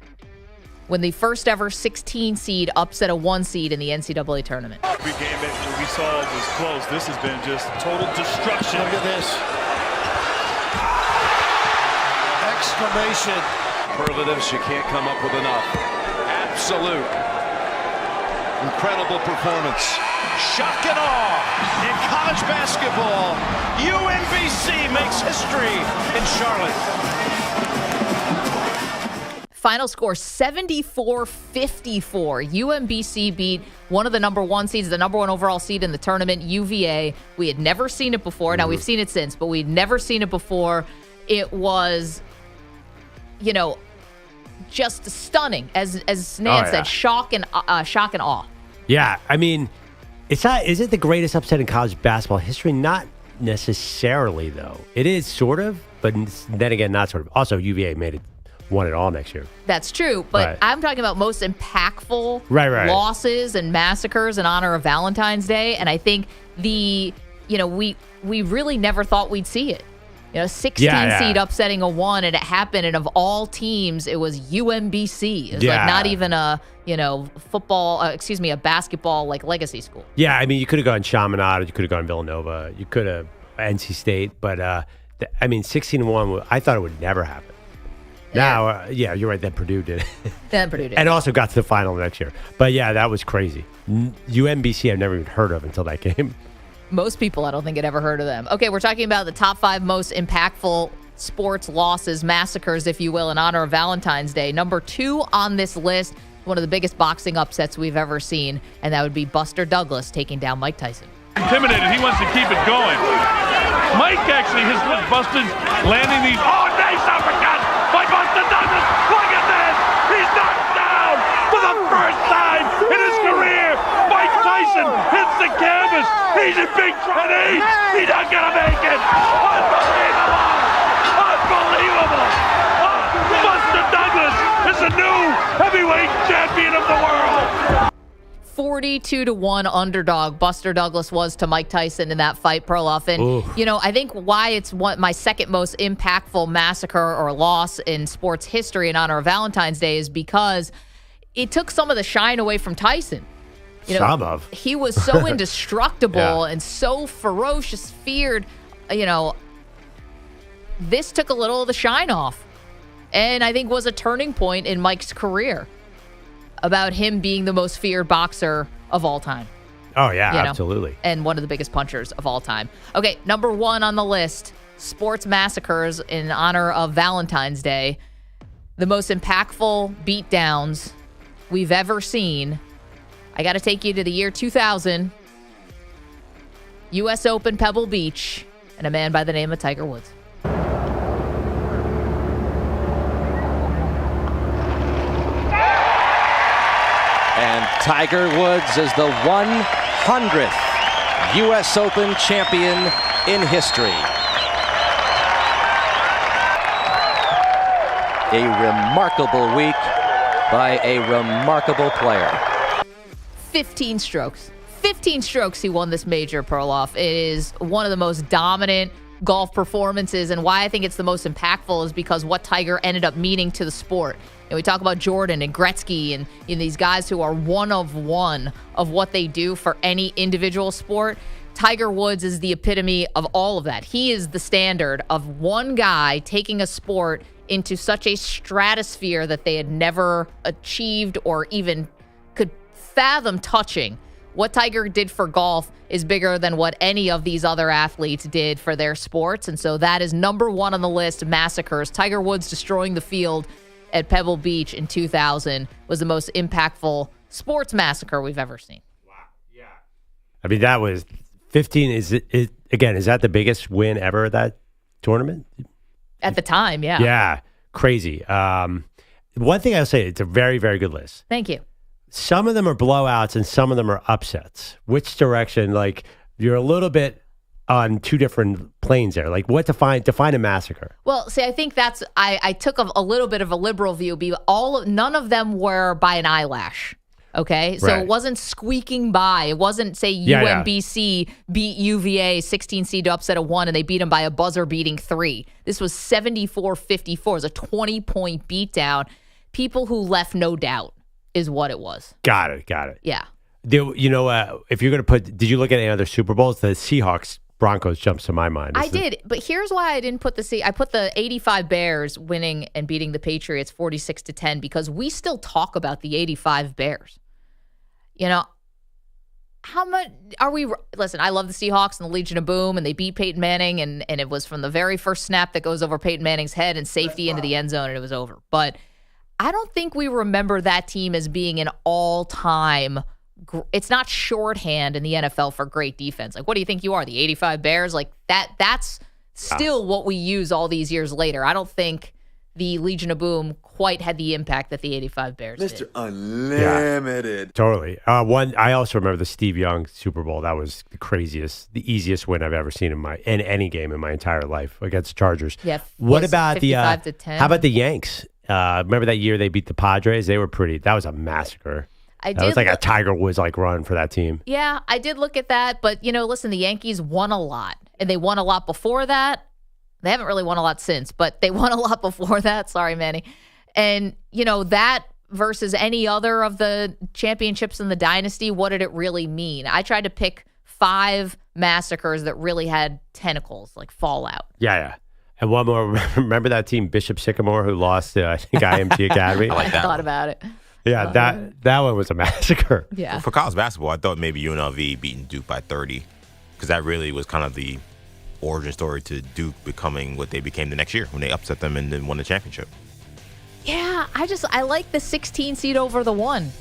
when the first ever 16 seed upset a 1 seed in the NCAA tournament. Every game that we saw was close. This has been just total destruction. Look at this. Exclamation. Superlatives, you can't come up with enough. Absolute. Incredible performance. Shock and awe in college basketball. UMBC makes history in Charlotte. Final score 74-54. UMBC beat one of the number 1 seeds, the number 1 overall seed in the tournament, UVA. We had never seen it before. Now, we've seen it since, but we'd never seen it before. It was, just stunning. As Nan said, shock and awe. Yeah, I mean, is it the greatest upset in college basketball history? Not necessarily, though. It is sort of, but then again, not sort of. Also, UVA won it all next year. That's true, but I'm talking about most impactful losses and massacres in honor of Valentine's Day, and I think we really never thought we'd see it. 16 seed upsetting a 1, and it happened. And of all teams, it was UMBC. It was like not even a football, a basketball like legacy school. Yeah, I mean, you could have gone Chaminade, you could have gone Villanova, you could have NC State, but 16-1. I thought it would never happen. Now, you're right. That Purdue did. Then Purdue did. And also got to the final next year. But yeah, that was crazy. UMBC, I've never even heard of until that game. Most people, I don't think, had ever heard of them. Okay, we're talking about the top 5 most impactful sports losses, massacres, if you will, in honor of Valentine's Day. Number 2 on this list, one of the biggest boxing upsets we've ever seen, and that would be Buster Douglas taking down Mike Tyson. Intimidated, he wants to keep it going. Mike actually has Buster landing these. Oh, nice uppercut by Buster Douglas. Look at this. He's knocked down for the first time in his career. Mike Tyson hits the canvas. He's in big trouble. He's not going to make it. Unbelievable. Unbelievable. Buster Douglas is the new heavyweight champion of the world. 42-1 underdog Buster Douglas was to Mike Tyson in that fight, Perloff. And, I think why it's my second most impactful massacre or loss in sports history in honor of Valentine's Day is because it took some of the shine away from Tyson. He was so indestructible and so ferocious, feared. This took a little of the shine off, and I think was a turning point in Mike's career about him being the most feared boxer of all time. Oh, yeah, absolutely. And one of the biggest punchers of all time. Okay, number 1 on the list, sports massacres in honor of Valentine's Day. The most impactful beatdowns we've ever seen. I got to take you to the year 2000. U.S. Open, Pebble Beach, and a man by the name of Tiger Woods. And Tiger Woods is the 100th U.S. Open champion in history. A remarkable week by a remarkable player. 15 strokes. 15 strokes he won this major, Perloff. It is one of the most dominant golf performances, and why I think it's the most impactful is because what Tiger ended up meaning to the sport. And we talk about Jordan and Gretzky and these guys who are one of what they do for any individual sport. Tiger Woods is the epitome of all of that. He is the standard of one guy taking a sport into such a stratosphere that they had never achieved or even could fathom touching. What Tiger did for golf is bigger than what any of these other athletes did for their sports. And so that is number 1 on the list, massacres. Tiger Woods destroying the field at Pebble Beach in 2000 was the most impactful sports massacre we've ever seen. Wow. Yeah. I mean, that was 15. Is that the biggest win ever at that tournament? At the time, yeah. Yeah. Crazy. One thing I'll say, it's a very, very good list. Thank you. Some of them are blowouts and some of them are upsets. Which direction? Like, you're a little bit on two different planes there. Like, what define a massacre? Well, see, I think that's I took a little bit of a liberal view. None of them were by an eyelash. Okay, so It wasn't squeaking by. It wasn't, say, UMBC beat UVA 16 seed to upset a 1, and they beat them by a buzzer-beating 3. This was 74-54. It was a 20-point beatdown. People who left no doubt is what it was. Got it. Yeah. If you're going to did you look at any other Super Bowls? The Seahawks Broncos jumps to my mind. I did, but here's why I didn't put I put the 85 Bears winning and beating the Patriots 46-10 because we still talk about the 85 Bears. How much are we? Listen, I love the Seahawks and the Legion of Boom, and they beat Peyton Manning, and it was from the very first snap that goes over Peyton Manning's head and safety into the end zone, and it was over. But I don't think we remember that team as being an all-time. It's not shorthand in the NFL for great defense. Like, what do you think you are, the 85 Bears? Like, that's still what we use all these years later. I don't think the Legion of Boom quite had the impact that the 85 Bears did. Mr. Unlimited. Yeah, totally. I also remember the Steve Young Super Bowl. That was the easiest win I've ever seen in any game in my entire life against the Chargers. Yeah. What about 55-10? How about the Yanks? Remember that year they beat the Padres? They were that was a massacre. That was like a Tiger Woods run for that team. Yeah, I did look at that, but listen, the Yankees won a lot, and they won a lot before that. They haven't really won a lot since, but they won a lot before that. Sorry, Manny. And, that versus any other of the championships in the dynasty, what did it really mean? I tried to pick 5 massacres that really had tentacles, like fallout. Yeah. And one more. Remember that team, Bishop Sycamore, who lost to, I think, IMG Academy? I like that. I thought about it. Yeah, that one was a massacre. Yeah. For college basketball, I thought maybe UNLV beating Duke by 30, because that really was kind of the origin story to Duke becoming what they became the next year when they upset them and then won the championship. Yeah, I like the 16 seed over the 1.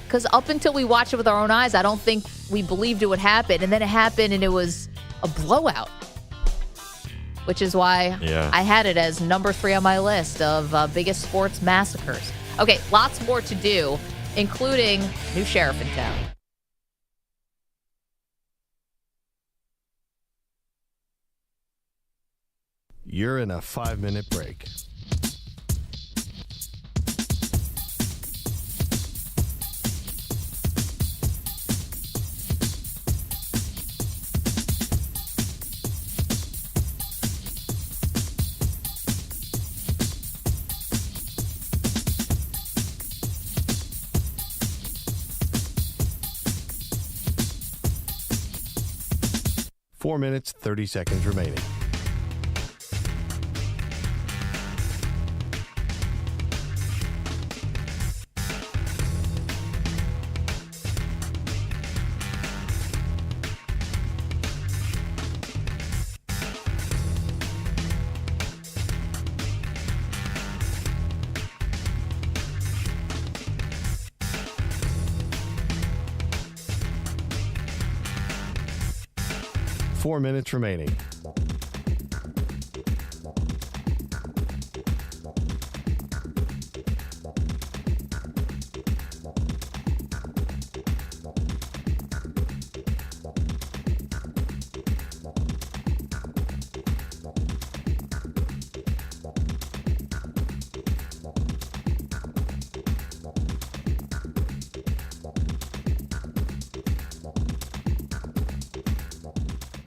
Because up until we watched it with our own eyes, I don't think we believed it would happen. And then it happened, and it was a blowout. Which is why I had it as number 3 on my list of biggest sports massacres. Okay, lots more to do, including new sheriff in town. You're in a 5-minute break. Four minutes, 30 seconds remaining. Four minutes remaining.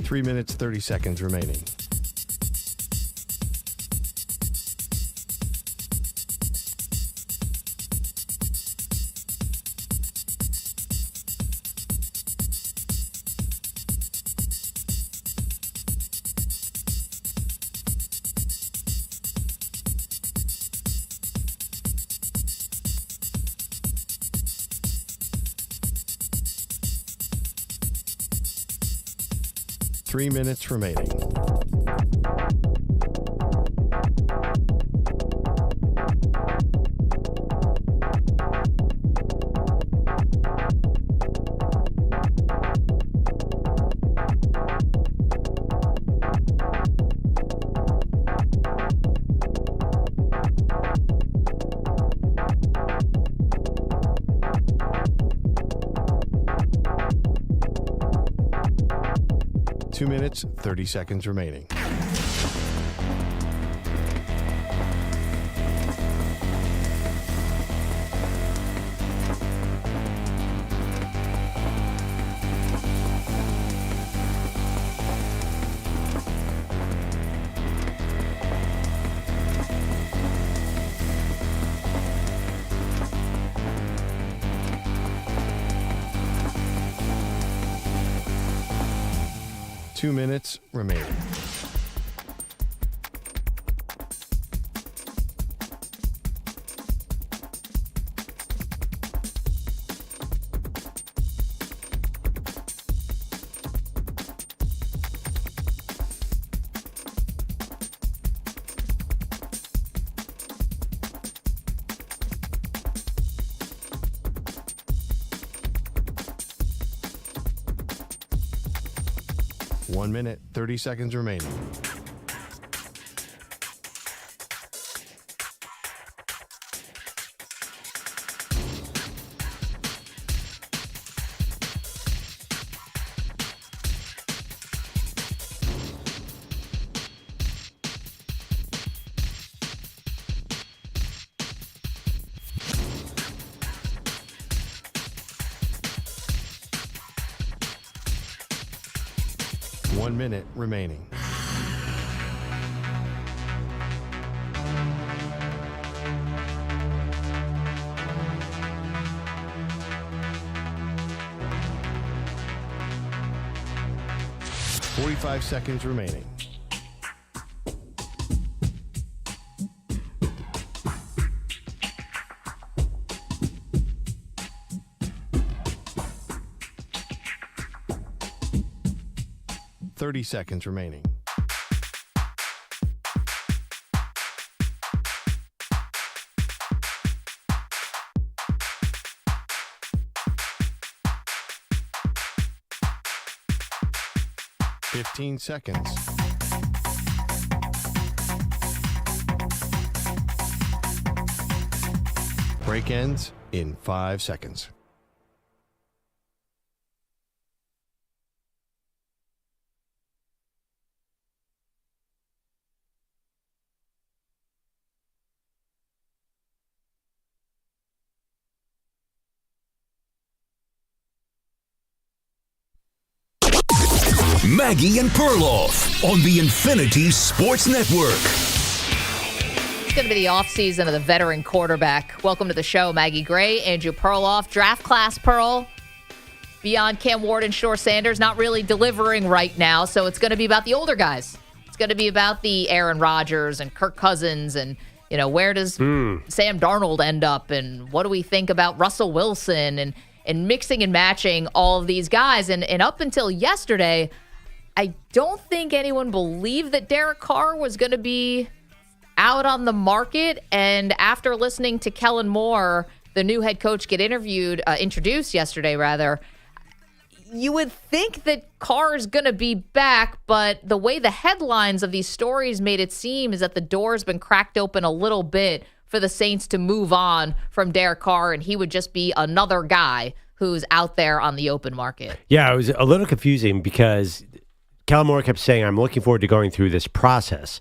Three minutes, 30 seconds remaining. Three minutes remaining. Two minutes, 30 seconds remaining. Two minutes remaining. One minute, 30 seconds remaining. One minute remaining. 45 seconds remaining. Seconds remaining. Fifteen seconds. Break ends in 5 seconds. Maggie and Perloff on the Infinity Sports Network. It's going to be the offseason of the veteran quarterback. Welcome to the show, Maggie Gray, Andrew Perloff, draft class Pearl. Beyond Cam Ward and Shore Sanders, not really delivering right now, so it's going to be about the older guys. It's going to be about the Aaron Rodgers and Kirk Cousins and, you know, where does Sam Darnold end up and what do we think about Russell Wilson and mixing and matching all of these guys. And up until yesterday, I don't think anyone believed that Derek Carr was going to be out on the market. And after listening to Kellen Moore, the new head coach, get introduced yesterday, you would think that Carr is going to be back. But the way the headlines of these stories made it seem is that the door's been cracked open a little bit for the Saints to move on from Derek Carr, and he would just be another guy who's out there on the open market. Yeah, it was a little confusing because Kellen Moore kept saying, I'm looking forward to going through this process.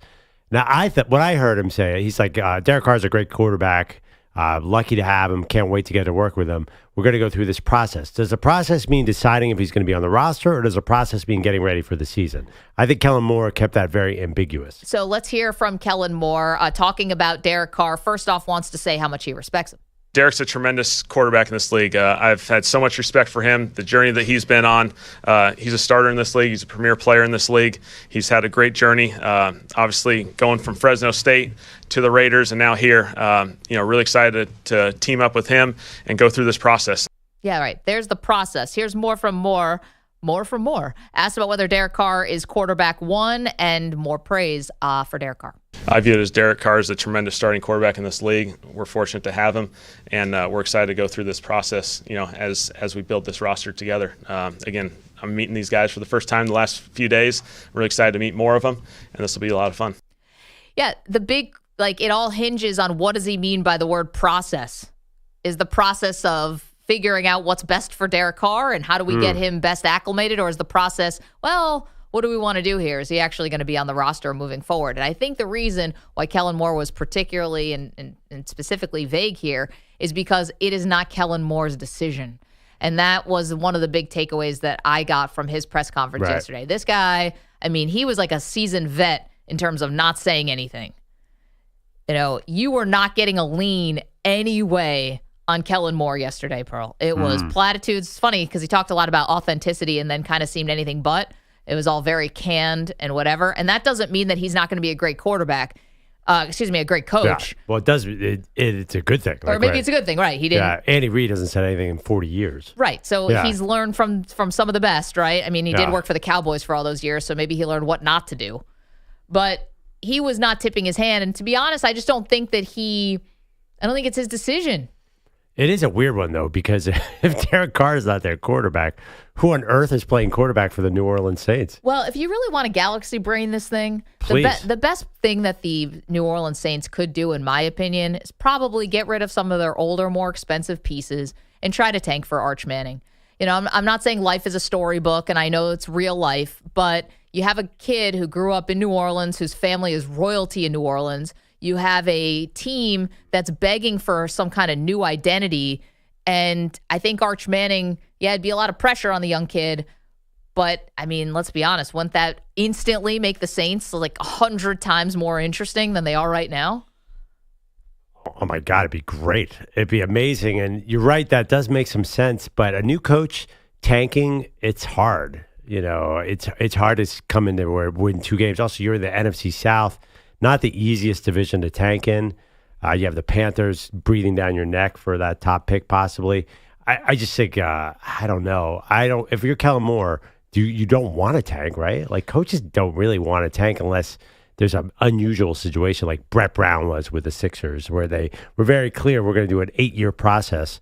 Now, what I heard him say, he's like, Derek Carr's a great quarterback. Lucky to have him. Can't wait to get to work with him. We're going to go through this process. Does the process mean deciding if he's going to be on the roster, or does the process mean getting ready for the season? I think Kellen Moore kept that very ambiguous. So let's hear from Kellen Moore talking about Derek Carr. First off, wants to say how much he respects him. Derek's a tremendous quarterback in this league. I've had so much respect for him, the journey that he's been on. He's a starter in this league. He's a premier player in this league. He's had a great journey, obviously going from Fresno State to the Raiders and now here. Really excited to team up with him and go through this process. Yeah, right. There's the process. Here's more from Moore. More from Moore. Asked about whether Derek Carr is quarterback one and more praise for Derek Carr. I view it as Derek Carr is a tremendous starting quarterback in this league. We're fortunate to have him, and we're excited to go through this process, as we build this roster together. Again, I'm meeting these guys for the first time the last few days. I'm really excited to meet more of them, and this will be a lot of fun. Yeah, it all hinges on what does he mean by the word process. Is the process of figuring out what's best for Derek Carr and how do we get him best acclimated, or is the process, what do we want to do here? Is he actually going to be on the roster moving forward? And I think the reason why Kellen Moore was particularly and specifically vague here is because it is not Kellen Moore's decision. And that was one of the big takeaways that I got from his press conference yesterday. This guy, he was like a seasoned vet in terms of not saying anything. You were not getting a lean anyway on Kellen Moore yesterday, Pearl. It was platitudes. It's funny because he talked a lot about authenticity and then kind of seemed anything but. It was all very canned and whatever. And that doesn't mean that he's not going to be a great quarterback. A great coach. Yeah. Well, it does. It's a good thing. Or maybe it's a good thing, right? He didn't. Yeah, Andy Reid hasn't said anything in 40 years. Right. So he's learned from some of the best, right? He did work for the Cowboys for all those years, so maybe he learned what not to do. But he was not tipping his hand. And to be honest, I just don't think that I don't think it's his decision. It is a weird one, though, because if Derek Carr is not their quarterback, who on earth is playing quarterback for the New Orleans Saints? Well, if you really want to galaxy brain this thing, please. The best thing that the New Orleans Saints could do, in my opinion, is probably get rid of some of their older, more expensive pieces and try to tank for Arch Manning. I'm not saying life is a storybook, and I know it's real life, but you have a kid who grew up in New Orleans, whose family is royalty in New Orleans. You have a team that's begging for some kind of new identity. And I think Arch Manning, it'd be a lot of pressure on the young kid. But, let's be honest, wouldn't that instantly make the Saints 100 times more interesting than they are right now? Oh, my God, it'd be great. It'd be amazing. And you're right, that does make some sense. But a new coach tanking, it's hard. It's hard to come in there where win 2 games. Also, you're in the NFC South, not the easiest division to tank in. You have the Panthers breathing down your neck for that top pick, possibly. I just think I don't know. If you're Kellen Moore, you don't want to tank, right? Like coaches don't really want to tank unless there's an unusual situation like Brett Brown was with the Sixers, where they were very clear we're going to do an 8-year process.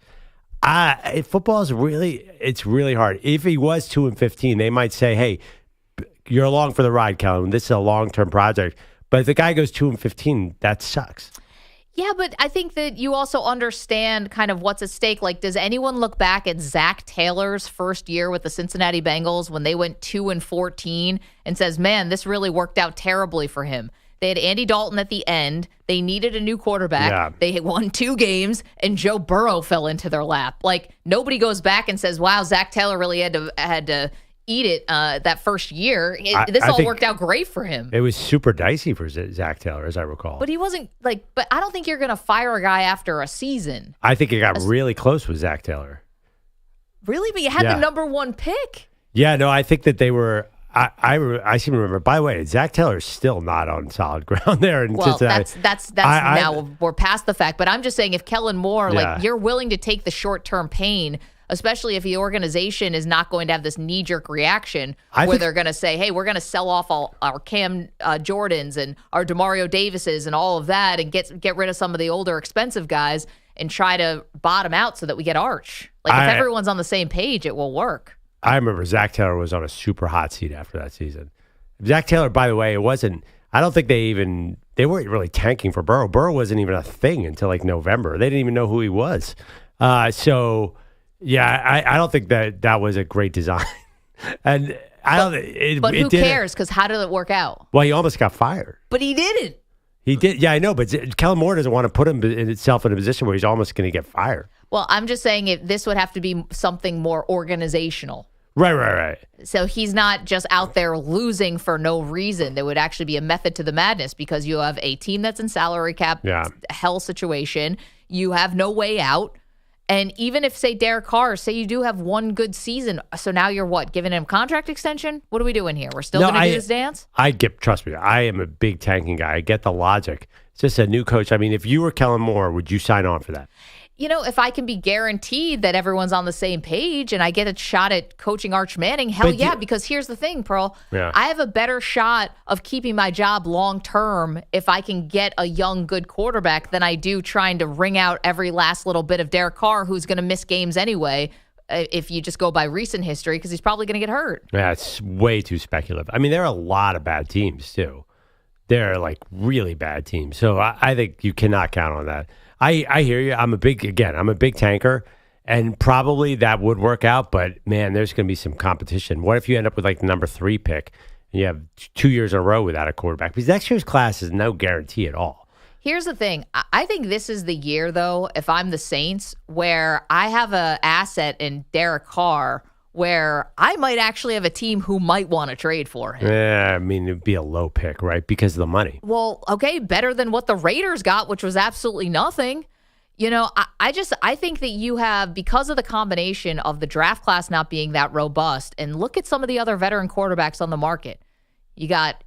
Football is it's really hard. If he was 2-15, they might say, "Hey, you're along for the ride, Kellen. This is a long-term project." But if the guy goes 2-15, that sucks. Yeah, but I think that you also understand kind of what's at stake. Like, does anyone look back at Zach Taylor's first year with the Cincinnati Bengals when they went 2-14 and says, man, this really worked out terribly for him? They had Andy Dalton at the end. They needed a new quarterback. Yeah. They won 2 games, and Joe Burrow fell into their lap. Like, nobody goes back and says, wow, Zach Taylor really had to eat it that first year. This all worked out great for him. It was super dicey for Zach Taylor, as I recall. But he wasn't but I don't think you're going to fire a guy after a season. I think it got really close with Zach Taylor. Really? But you had the number 1 pick. Yeah, no, I think that they were. I seem to remember. By the way, Zach Taylor's still not on solid ground there. Well, that's now we're past the fact. But I'm just saying, if Kellen Moore, you're willing to take the short-term pain, especially if the organization is not going to have this knee-jerk reaction where they're going to say, hey, we're going to sell off all our Cam Jordans and our DeMario Davises and all of that and get rid of some of the older expensive guys and try to bottom out so that we get Arch. If everyone's on the same page, it will work. I remember Zach Taylor was on a super hot seat after that season. Zach Taylor, by the way, I don't think they weren't really tanking for Burrow. Burrow wasn't even a thing until November. They didn't even know who he was. Yeah, I don't think that was a great design. And But who cares? Because how did it work out? Well, he almost got fired. But he didn't. He did. Yeah, I know. But Kellen Moore doesn't want to put himself in a position where he's almost going to get fired. Well, I'm just saying this would have to be something more organizational. Right. So he's not just out there losing for no reason. There would actually be a method to the madness because you have a team that's in salary cap hell situation. You have no way out. And even if, say, Derek Carr, say you do have one good season, so now you're what, giving him contract extension? What are we doing here? We're still going to do this dance? Trust me, I am a big tanking guy. I get the logic. It's just a new coach. I mean, if you were Kellen Moore, would you sign on for that? If I can be guaranteed that everyone's on the same page and I get a shot at coaching Arch Manning, hell yeah, because here's the thing, Pearl. Yeah. I have a better shot of keeping my job long term if I can get a young, good quarterback than I do trying to wring out every last little bit of Derek Carr, who's going to miss games anyway, if you just go by recent history, because he's probably going to get hurt. Yeah, it's way too speculative. I mean, there are a lot of bad teams, too. They're really bad teams. So I think you cannot count on that. I hear you. I'm a big tanker, and probably that would work out. But man, there's going to be some competition. What if you end up with the number 3 pick and you have 2 years in a row without a quarterback? Because next year's class is no guarantee at all. Here's the thing. I think this is the year, though, if I'm the Saints, where I have an asset in Derek Carr, where I might actually have a team who might want to trade for him. Yeah, I mean, it'd be a low pick, right? Because of the money. Well, okay, better than what the Raiders got, which was absolutely nothing. I think that you have, because of the combination of the draft class not being that robust, and look at some of the other veteran quarterbacks on the market. You got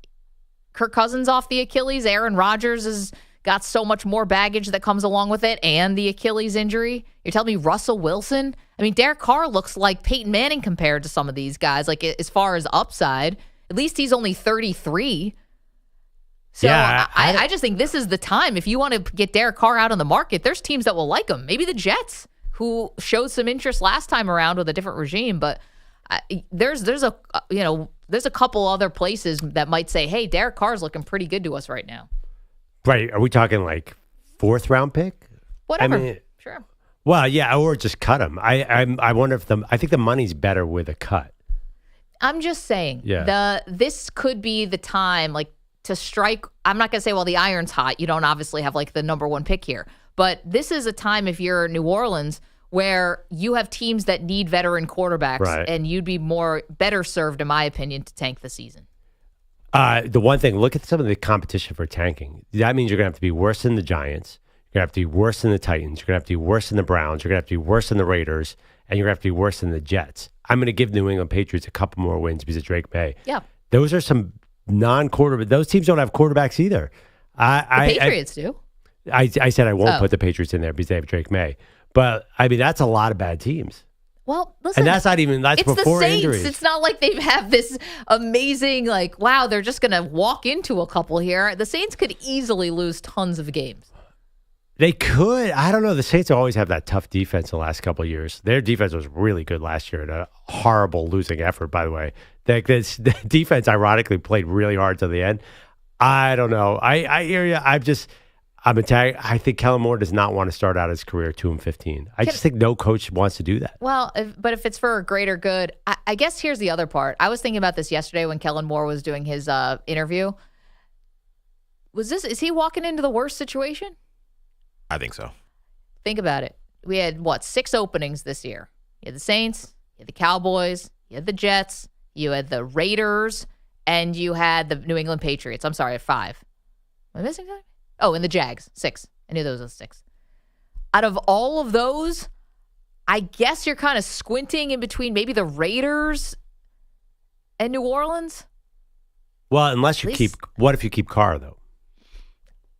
Kirk Cousins off the Achilles. Aaron Rodgers has got so much more baggage that comes along with it, and the Achilles injury. You're telling me Russell Wilson? I mean, Derek Carr looks like Peyton Manning compared to some of these guys, as far as upside. At least he's only 33. So yeah, I just think this is the time. If you want to get Derek Carr out on the market, there's teams that will like him. Maybe the Jets, who showed some interest last time around with a different regime. But there's a couple other places that might say, hey, Derek Carr's looking pretty good to us right now. Right. Are we talking 4th round pick? Whatever. Sure. Well, yeah, or just cut him. I wonder if I think the money's better with a cut. I'm just saying, this could be the time, to strike. I'm not going to say, well, the iron's hot. You don't obviously have the number 1 pick here, but this is a time, if you're New Orleans, where you have teams that need veteran quarterbacks, right, and you'd be better served, in my opinion, to tank the season. The one thing, look at some of the competition for tanking. That means you're going to have to be worse than the Giants. You're going to have to be worse than the Titans. You're going to have to be worse than the Browns. You're going to have to be worse than the Raiders. and you're going to have to be worse than the Jets. I'm going to give New England Patriots a couple more wins because of Drake May. Yeah. Those are some non-quarterback. Those teams don't have quarterbacks either. The Patriots do. I said I won't put the Patriots in there because they have Drake May. But, I mean, that's a lot of bad teams. Well, listen. And that's it's before the Saints. injuries. It's not like they have this amazing, like, wow, they're just going to walk into a couple here. The Saints could easily lose tons of games. They could. I don't know. The Saints always have that tough defense the last couple of years. Their defense was really good last year and a horrible losing effort, by the way. The defense, ironically, played really hard to the end. I don't know. I hear you. I'm attacked. I think Kellen Moore does not want to start out his career 2-15. I just think no coach wants to do that. Well, but if it's for a greater good, I guess here's the other part. I was thinking about this yesterday when Kellen Moore was doing his interview. Is he walking into the worst situation? I think so. Think about it. We had, 6 openings this year? You had the Saints, you had the Cowboys, you had the Jets, you had the Raiders, and you had the New England Patriots. I'm sorry, 5. Am I missing something? Oh, and the Jags, 6. I knew those were 6. Out of all of those, I guess you're kind of squinting in between maybe the Raiders and New Orleans. Well, unless what if you keep Carr, though?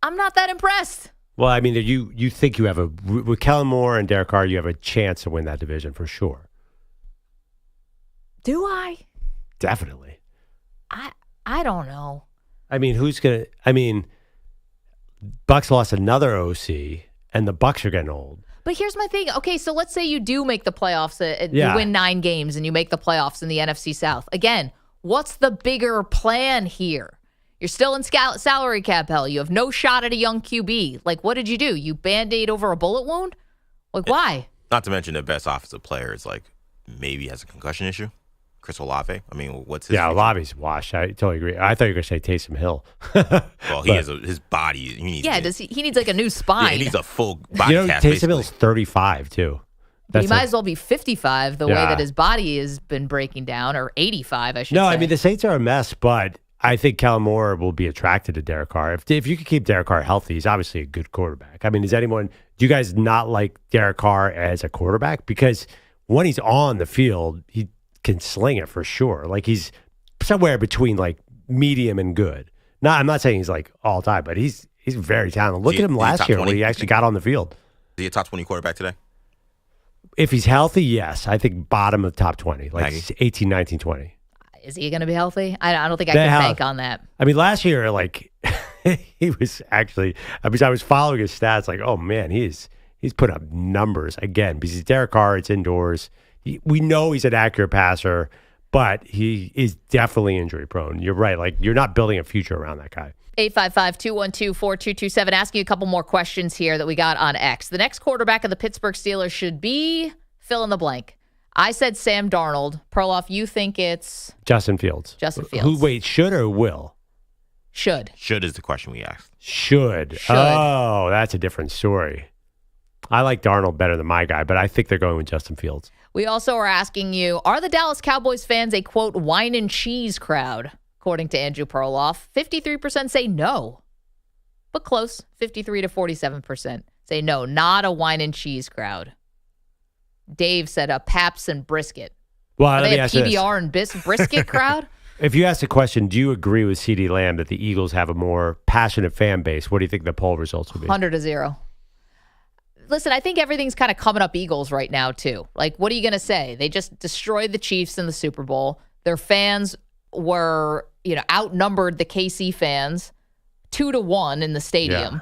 I'm not that impressed. Well, I mean, you think you have with Kellen Moore and Derek Carr, you have a chance to win that division for sure. Do I? Definitely. I don't know. I mean, Bucks lost another OC, and the Bucks are getting old. But here's my thing. Okay, so let's say you do make the playoffs. You win 9 games, and you make the playoffs in the NFC South. Again, what's the bigger plan here? You're still in salary cap hell. You have no shot at a young QB. Like, what did you do? You Band-Aid over a bullet wound? Like, why? Not to mention the best offensive player is maybe has a concussion issue. Chris Olave. I mean, what's his? Yeah, Olave's washed. I totally agree. I thought you were going to say Taysom Hill. Well, he has his body. He needs like a new spine. Yeah, he needs a full body cast. Taysom Hill's 35 too. He might as well be 55 the way that his body has been breaking down, or 85, I should say. No, I mean, the Saints are a mess, but I think Kellen Moore will be attracted to Derek Carr. If you could keep Derek Carr healthy, he's obviously a good quarterback. I mean, do you guys not like Derek Carr as a quarterback? Because when he's on the field, he can sling it for sure. Like, he's somewhere between medium and good. I'm not saying he's all time, but he's very talented. Look at him last year when he actually got on the field. Is he a top 20 quarterback today? If he's healthy, yes. I think bottom of top 20, Maggie? 18, 19, 20. Is he going to be healthy? I don't think I can bank on that. I mean, last year, he was actually, I was following his stats, oh man, he's put up numbers again because he's Derek Carr, it's indoors. We know he's an accurate passer, but he is definitely injury prone. You're right. You're not building a future around that guy. 855-212-4227. Asking you a couple more questions here that we got on X. The next quarterback of the Pittsburgh Steelers should be fill in the blank. I said Sam Darnold. Perloff, you think it's Justin Fields. Should or will? Should. Should is the question we asked. Should. Oh, that's a different story. I like Darnold better than my guy, but I think they're going with Justin Fields. We also are asking you, are the Dallas Cowboys fans a, quote, wine and cheese crowd? According to Andrew Perloff, 53% say no, but close. 53 to 47% say no, not a wine and cheese crowd. Dave said a Paps and brisket. Well, are let they me a ask you this. PBR and brisket crowd? If you ask the question, do you agree with CeeDee Lamb that the Eagles have a more passionate fan base? What do you think the poll results would be? 100-0. Listen, I think everything's kind of coming up Eagles right now, too. What are you going to say? They just destroyed the Chiefs in the Super Bowl. Their fans were, outnumbered the KC fans 2-1 in the stadium.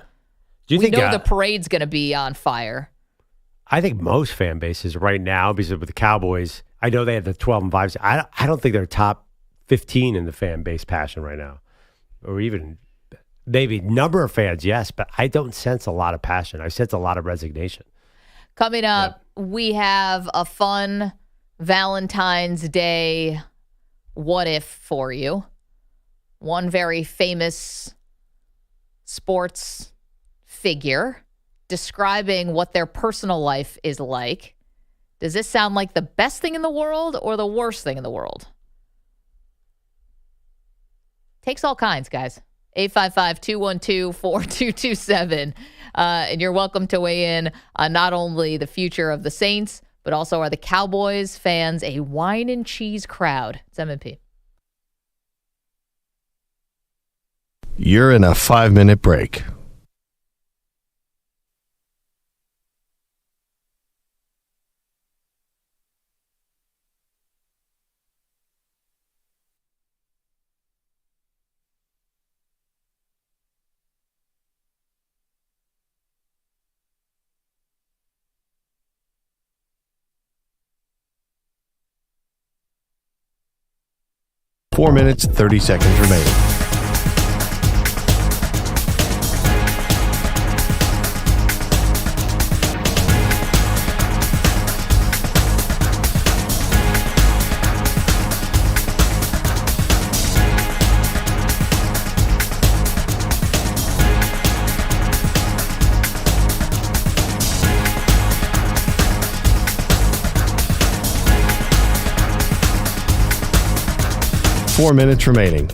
Yeah. We know the parade's going to be on fire. I think most fan bases right now, because with the Cowboys, I know they have the 12-5. I don't think they're top 15 in the fan base passion right now, or even maybe number of fans, yes, but I don't sense a lot of passion. I sense a lot of resignation. Coming up, we have a fun Valentine's Day what if for you. One very famous sports figure describing what their personal life is like. Does this sound like the best thing in the world or the worst thing in the world? Takes all kinds, guys. 855-212-4227. And you're welcome to weigh in on not only the future of the Saints, but also are the Cowboys fans a wine and cheese crowd? It's M&P. You're in a 5-minute break. Four minutes, 30 seconds remaining. Four minutes remaining.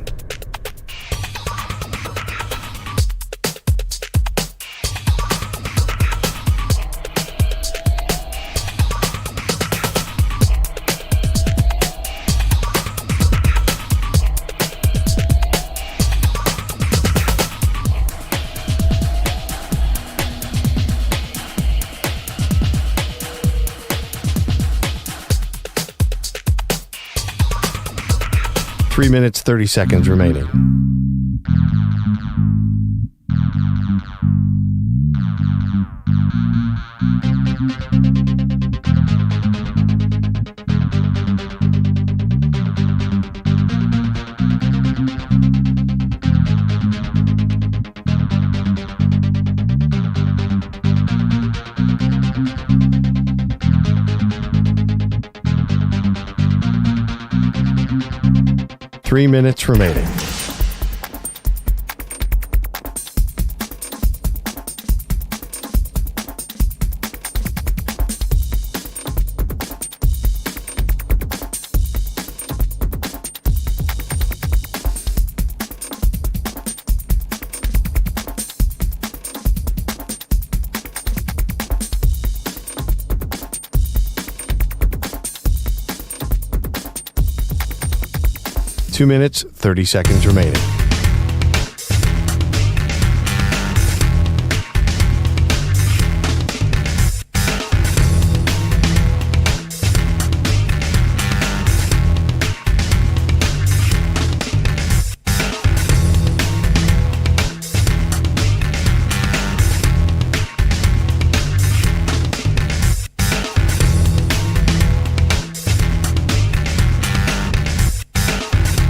Three minutes, 30 seconds remaining. Three minutes remaining. Two minutes, 30 seconds remaining.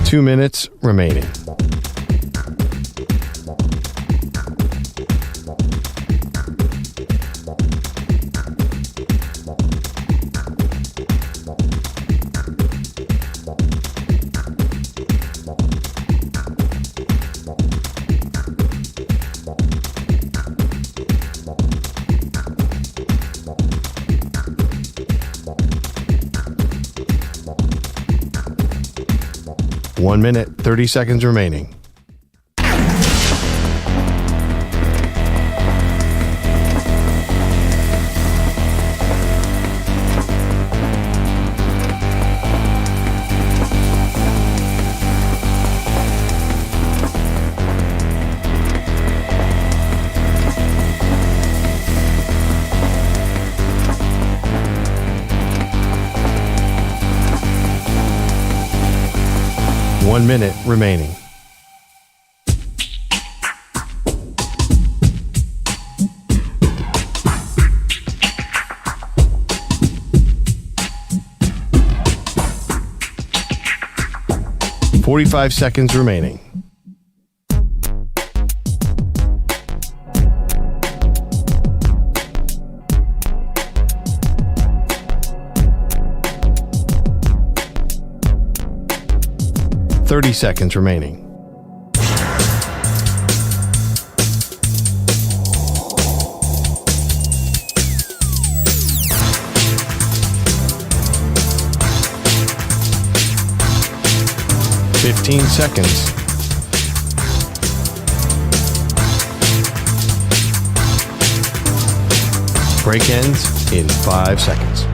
Two minutes remaining. One minute, 30 seconds remaining. One minute remaining. $45 seconds remaining. $30 seconds remaining. $15 seconds. Break ends in 5 seconds.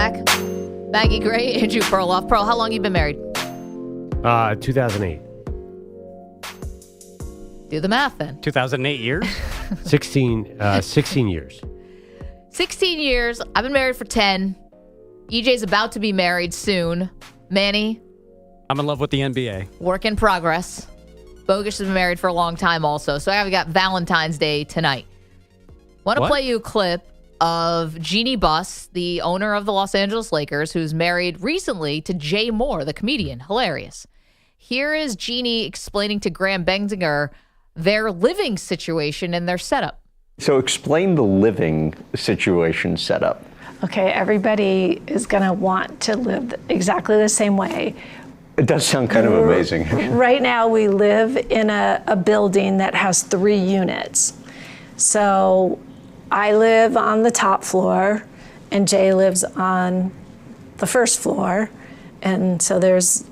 back. Maggie Gray, Andrew Perloff. Pearl, how long you been married? 2008. Do the math then. 2008 years? 16 years. 16 years. I've been married for 10. EJ's about to be married soon. Manny? I'm in love with the NBA. Work in progress. Bogusch has been married for a long time also. So I've got Valentine's Day tonight. Want to play you a clip of Jeannie Buss, the owner of the Los Angeles Lakers, who's married recently to Jay Moore, the comedian. Hilarious. Here is Jeannie explaining to Graham Benzinger their living situation and their setup. So explain the living situation setup. Okay, everybody is going to want to live exactly the same way. It does sound kind of amazing. Right now, we live in a building that has 3 units. So I live on the top floor, and Jay lives on the first floor. And so there's,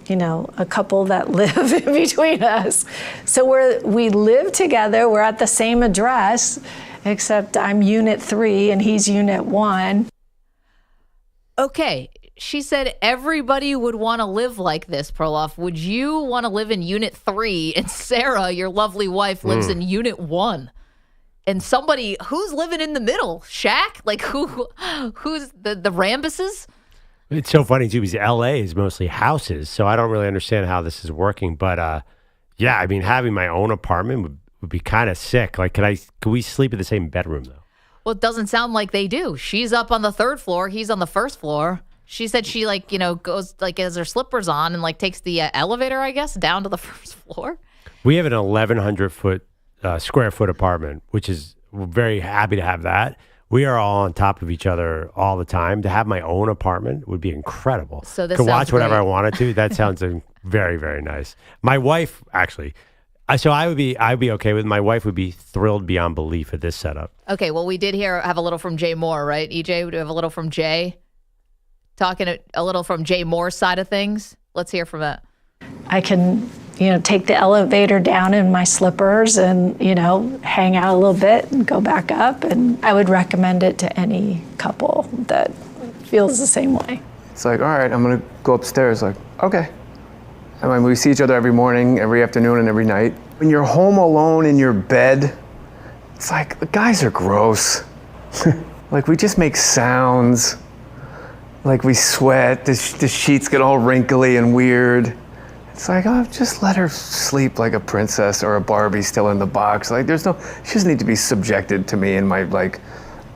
a couple that live in between us. So we live together. We're at the same address, except I'm unit 3 and he's unit 1. Okay. She said everybody would want to live like this, Perloff. Would you want to live in unit 3 and Sarah, your lovely wife, lives in unit 1? And somebody who's living in the middle? Shaq? Like who's the Rambuses? It's so funny too because LA is mostly houses, so I don't really understand how this is working. But yeah, I mean, having my own apartment would be kind of sick. Like, could we sleep in the same bedroom though? Well, it doesn't sound like they do. She's up on the 3rd floor. He's on the 1st floor. She said she goes has her slippers on and takes the elevator, I guess, down to the 1st floor. We have an 1,100 square foot apartment, which is we're very happy to have that. We are all on top of each other all the time. To have my own apartment would be incredible. So this could watch whatever great. I wanted to. That sounds very, very nice. My wife, actually, so I'd be okay with. My wife would be thrilled beyond belief at this setup. Okay, well, we did have a little from Jay Moore, right? EJ, we do have a little from Jay. Talking a little from Jay Moore's side of things. Let's hear from that. I can, take the elevator down in my slippers and, hang out a little bit and go back up. And I would recommend it to any couple that feels the same way. It's like, all right, I'm going to go upstairs. Like, okay. I mean, we see each other every morning, every afternoon, and every night. When you're home alone in your bed, it's like, the guys are gross. Like, we just make sounds. Like, we sweat, the sheets get all wrinkly and weird. It's like, oh, just let her sleep like a princess or a Barbie still in the box. Like, she doesn't need to be subjected to me in my,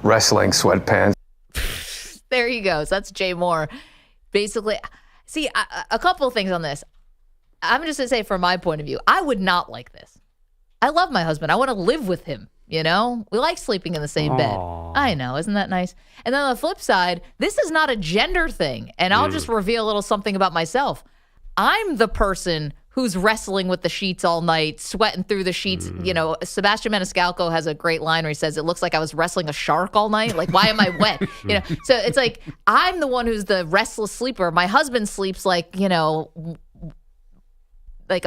wrestling sweatpants. There he goes. That's Jay Moore. Basically, see, a couple of things on this. I'm just going to say from my point of view, I would not like this. I love my husband. I want to live with him. We like sleeping in the same bed. I know. Isn't that nice? And then on the flip side, this is not a gender thing. And I'll just reveal a little something about myself. I'm the person who's wrestling with the sheets all night, sweating through the sheets. Sebastian Maniscalco has a great line where he says, it looks like I was wrestling a shark all night. Like, why am I wet? So it's like, I'm the one who's the restless sleeper. My husband sleeps like a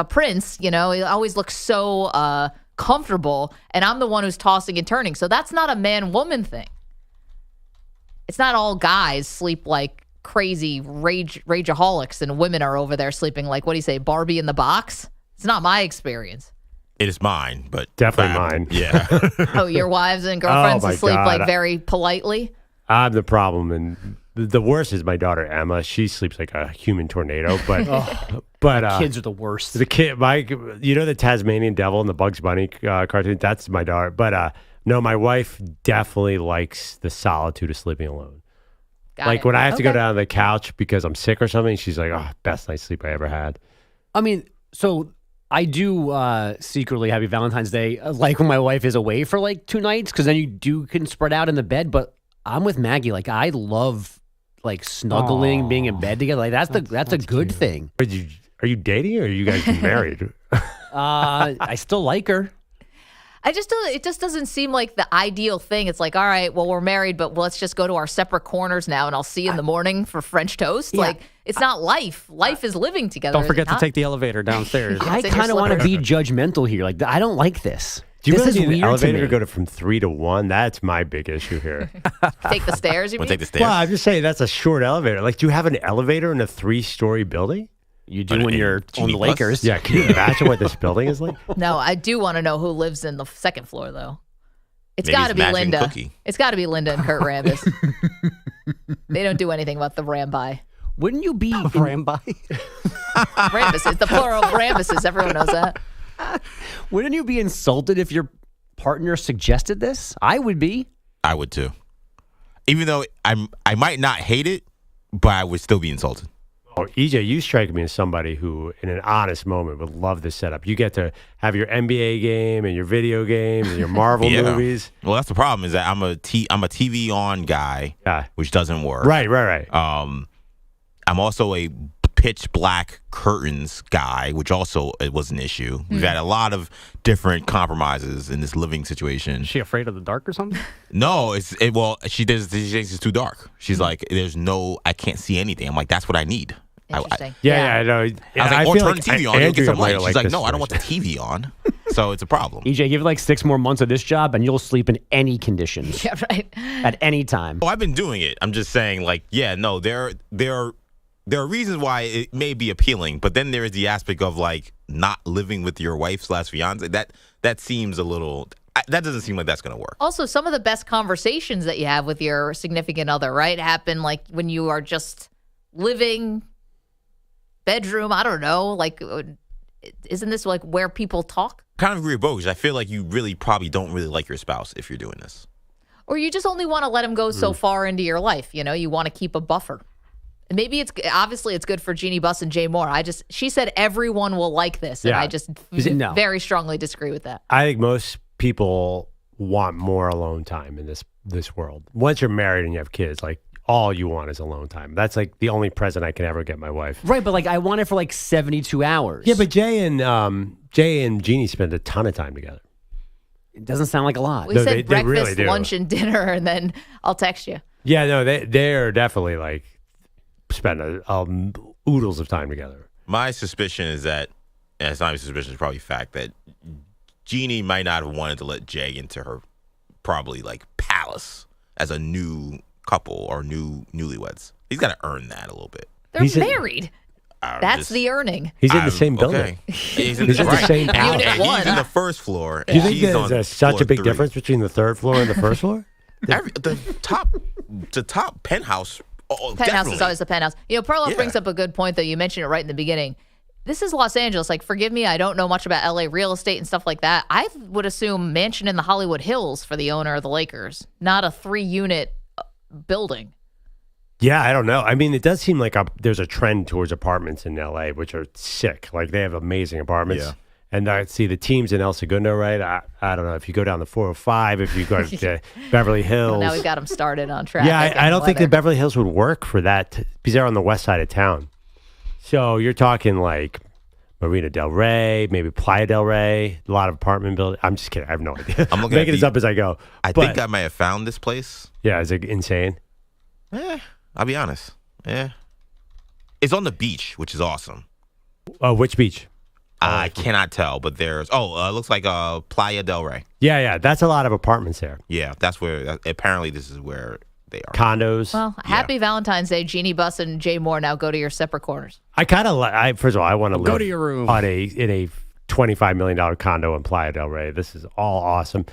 prince. He always looks so comfortable, and I'm the one who's tossing and turning. So that's not a man-woman thing. It's not all guys sleep like crazy rageaholics and women are over there sleeping like, what do you say, Barbie in the box? It's not my experience. It is mine, but definitely mine. Yeah. Oh, your wives and girlfriends sleep God. very politely? I'm the problem, and the worst is my daughter Emma. She sleeps like a human tornado, but kids are the worst. The the Tasmanian Devil and the Bugs Bunny cartoon. That's my daughter. But no, my wife definitely likes the solitude of sleeping alone. When I have to go down to the couch because I'm sick or something, she's like, "Oh, best night's sleep I ever had." I mean, so I do secretly Happy Valentine's Day, when my wife is away for 2 nights, because then you can spread out in the bed. But I'm with Maggie. I love snuggling, being in bed together. That's a good thing. Are you dating or are you guys married? I still like her. It just doesn't seem like the ideal thing. It's like, all right, well, we're married, but let's just go to our separate corners now, and I'll see you in the morning for French toast. Yeah. It's not life. Life is living together. Don't forget to take the elevator downstairs. I kind of want to be judgmental here. I don't like this. Do you This really is need an weird to elevator to me. go from 3 to 1? That's my big issue here. Take the stairs, you mean? Take the stairs. Well, I'm just saying that's a short elevator. Like, do you have an elevator in a 3-story building? You do when you're on the Lakers. Yeah, can you imagine what this building is like? No, I do want to know who lives in the second floor, though. It's Maybe got to it's be Magic and Linda. Cookie. It's got to be Linda and Kurt Rambis. They don't do anything about the Rambi. Wouldn't you be Rambi? Rambus. It's the plural of Rambuses. Everyone knows that. Wouldn't you be insulted if your partner suggested this? I would be. I would too. Even though I might not hate it, but I would still be insulted. Oh, EJ, you strike me as somebody who, in an honest moment, would love this setup. You get to have your NBA game and your video games and your Marvel movies. Well, that's the problem. Is that I'm a TV on guy, which doesn't work. Right. I'm also a pitch black curtains guy, which also it was an issue. We've had a lot of different compromises in this living situation. Is she afraid of the dark or something? No, she thinks it's too dark. She's like, I can't see anything. I'm like, that's what I need. Interesting. I know. I was like, or turn the TV on. You'll get some light. She's like, no, I don't want the TV on. So it's a problem. EJ, give it like 6 more months of this job and you'll sleep in any conditions. Yeah, right. At any time. Oh, I've been doing it. I'm just saying, like, yeah, no, there are reasons why it may be appealing, but then there is the aspect of like not living with your wife/fiance. That seems a little. That doesn't seem like that's going to work. Also, some of the best conversations that you have with your significant other, right, happen like when you are just living bedroom. I don't know. Like, isn't this like where people talk? Kind of agree with Bogusch. I feel like you really probably don't really like your spouse if you're doing this. Or you just only want to let them go so far into your life. You know, you want to keep a buffer. And maybe it's good for Jeannie Buss and Jay Moore. She said everyone will like this. And I just very strongly disagree with that. I think most people want more alone time in this world. Once you're married and you have kids, like all you want is alone time. That's like the only present I can ever get my wife. Right, but like I want it for like 72 hours. Yeah, but Jay and Jeannie spend a ton of time together. It doesn't sound like a lot. We said breakfast, really do. lunch, and dinner, and then I'll text you. Yeah, no, they're definitely like spend oodles of time together. My suspicion is that, and it's not my suspicion, it's probably fact that Jeannie might not have wanted to let Jay into her probably like palace as a new couple or newlyweds. He's got to earn that a little bit. They're married. That's the earning. He's in the same building. Okay. He's in the same house. Unit 1. He's in the first floor. Do you think there's such a big difference between the third floor and the first floor? The top penthouse. Oh, Penthouse definitely. is always the penthouse. You know, Perloff brings up a good point, though. You mentioned it right in the beginning. This is Los Angeles. Like, forgive me, I don't know much about LA real estate and stuff like that. I would assume mansion in the Hollywood Hills for the owner of the Lakers, not a 3-unit building. Yeah, I don't know. I mean, it does seem like there's a trend towards apartments in LA, which are sick. Like, they have amazing apartments. Yeah. And I see the teams in El Segundo, right? I don't know if you go down the 405, if you go to Beverly Hills. Well, now we got them started on traffic. Yeah, I don't think that Beverly Hills would work for that because they're on the west side of town. So you're talking like Marina Del Rey, maybe Playa Del Rey, a lot of apartment buildings. I'm just kidding. I have no idea. I'm making this up as I go. I think I might have found this place. Yeah, is it insane? I'll be honest. Yeah. It's on the beach, which is awesome. Which beach? I cannot tell, but there's it looks like Playa Del Rey. Yeah, that's a lot of apartments there. Yeah, that's where apparently this is where they are. Condos. Well, happy Valentine's Day, Jeannie Buss and Jay Moore. Now go to your separate corners. I kind of first of all, I want to live Go to your room in a $25 million condo in Playa Del Rey. This is all awesome.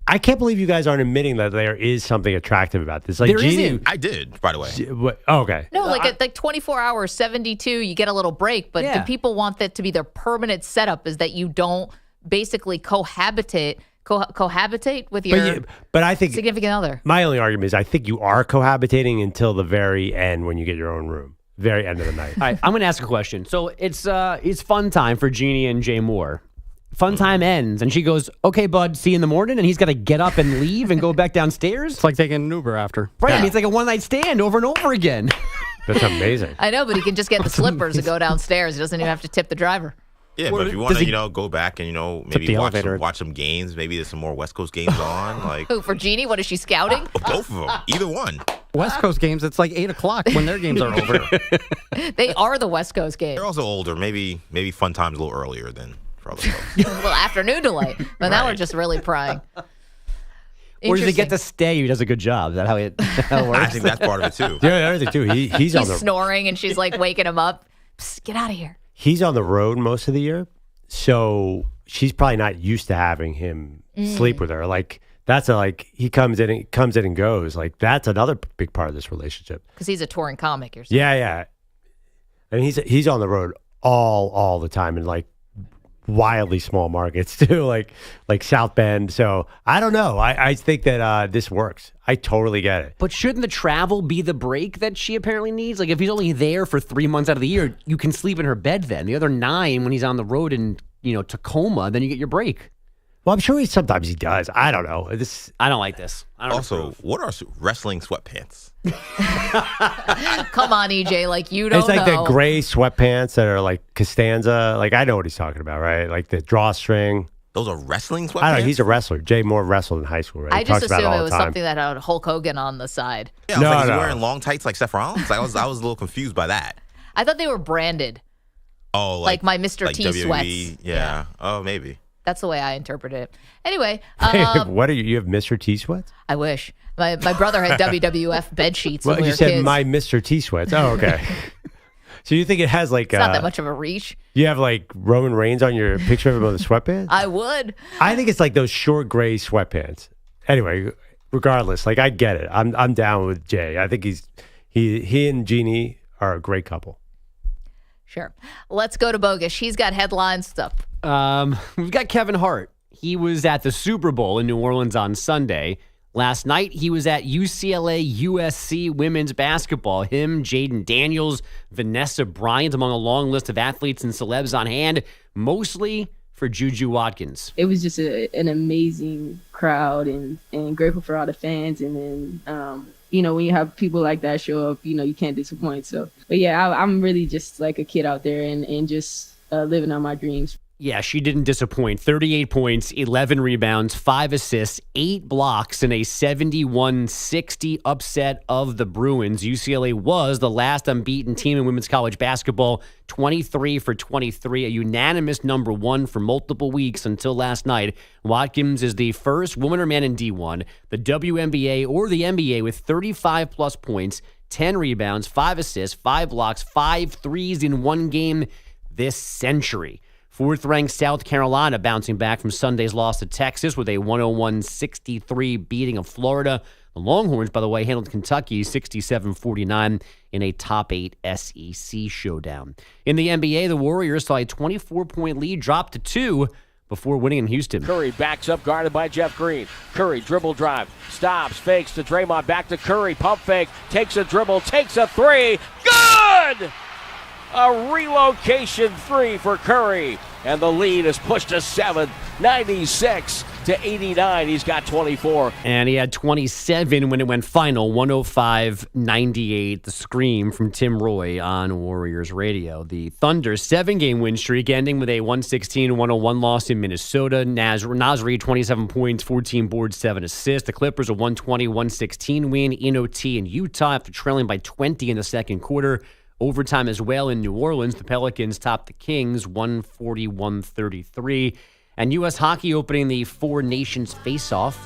I can't believe you guys aren't admitting that there is something attractive about this. Like there Jeannie, isn't. I did, by the way. Okay. No, like 24 hours, 72, you get a little break. But do people want that to be their permanent setup? Is that you don't basically cohabitate with your but I think significant other? My only argument is I think you are cohabitating until the very end when you get your own room. Very end of the night. All right, I'm going to ask a question. So it's fun time for Jeannie and Jay Moore. Fun time ends, and she goes, "Okay, bud, see you in the morning." And he's got to get up and leave and go back downstairs. It's like taking an Uber after. Right, I mean, it's like a one-night stand over and over again. That's amazing. I know, but he can just get the slippers and go downstairs. He doesn't even have to tip the driver. Yeah, but if you want to, go back and maybe watch some games. Maybe there's some more West Coast games on. Like who for Jeannie? What is she scouting? Both of them, either one. West Coast games, it's like 8 o'clock when their games are over. They are the West Coast games. They're also older. Maybe fun time's a little earlier than for other folks. Well, afternoon delay. But now we're just really prying. Or does he get to stay? He does a good job. Is that how it works? I think that's part of it too. Yeah, I think too. He's on the snoring, and she's like waking him up. Psst, get out of here. He's on the road most of the year, so she's probably not used to having him sleep with her. Like he comes in and goes. Like that's another big part of this relationship. Because he's a touring comic, you're saying. Yeah. And he's on the road all the time in like wildly small markets too, like South Bend. So I don't know. I think that this works. I totally get it. But shouldn't the travel be the break that she apparently needs? Like if he's only there for 3 months out of the year, you can sleep in her bed then. The other 9 when he's on the road in Tacoma, then you get your break. Well, I'm sure sometimes he does. I don't know. I don't like this. I don't also, what are wrestling sweatpants? Come on, EJ. Like, you don't know. It's like the gray sweatpants that are like Costanza. Like, I know what he's talking about, right? Like the drawstring. Those are wrestling sweatpants? I don't know. He's a wrestler. Jay Moore wrestled in high school, right? I just assumed it was something that had Hulk Hogan on the side. Yeah, I was he's wearing long tights like Seth Rollins? I was a little confused by that. I thought they were branded. Oh, like my Mr. T WWE, sweats. Yeah. Oh, maybe. That's the way I interpret it. Anyway. What are you? You have Mr. T sweats? I wish. My brother had WWF bed sheets when we you were said kids. my Mr. T sweats. Oh, okay. So you think it has like... It's not that much of a reach. You have like Roman Reigns on your picture of him with the sweatpants? I would. I think it's like those short gray sweatpants. Anyway, regardless, like I get it. I'm down with Jay. I think he and Jeannie are a great couple. Sure. Let's go to Bogusch. He's got headline stuff. We've got Kevin Hart. He was at the Super Bowl in New Orleans on Sunday. Last night, he was at UCLA USC women's basketball. Him, Jaden Daniels, Vanessa Bryant, among a long list of athletes and celebs on hand, mostly for Juju Watkins. It was just an amazing crowd and grateful for all the fans. And then, when you have people like that show up, you can't disappoint. So, but yeah, I'm really just like a kid out there and just living on my dreams. Yeah, she didn't disappoint. 38 points, 11 rebounds, 5 assists, 8 blocks, and a 71-60 upset of the Bruins. UCLA was the last unbeaten team in women's college basketball, 23 for 23, a unanimous number 1 for multiple weeks until last night. Watkins is the first woman or man in D1, the WNBA or the NBA with 35-plus points, 10 rebounds, 5 assists, 5 blocks, 5 threes in one game this century. Fourth-ranked South Carolina bouncing back from Sunday's loss to Texas with a 101-63 beating of Florida. The Longhorns, by the way, handled Kentucky 67-49 in a top-8 SEC showdown. In the NBA, the Warriors saw a 24-point lead drop to 2 before winning in Houston. Curry backs up, guarded by Jeff Green. Curry dribble drive, stops, fakes to Draymond, back to Curry, pump fake, takes a dribble, takes a 3. Good! A relocation 3 for Curry. And the lead is pushed to 7, 96-89. He's got 24. And he had 27 when it went final, 105-98. The scream from Tim Roy on Warriors Radio. The Thunder's 7-game win streak ending with a 116-101 loss in Minnesota. Nasri, 27 points, 14 boards, 7 assists. The Clippers, a 120-116 win in OT in Utah after trailing by 20 in the second quarter. Overtime as well in New Orleans. The Pelicans topped the Kings 140-133. And U.S. Hockey opening the Four Nations face-off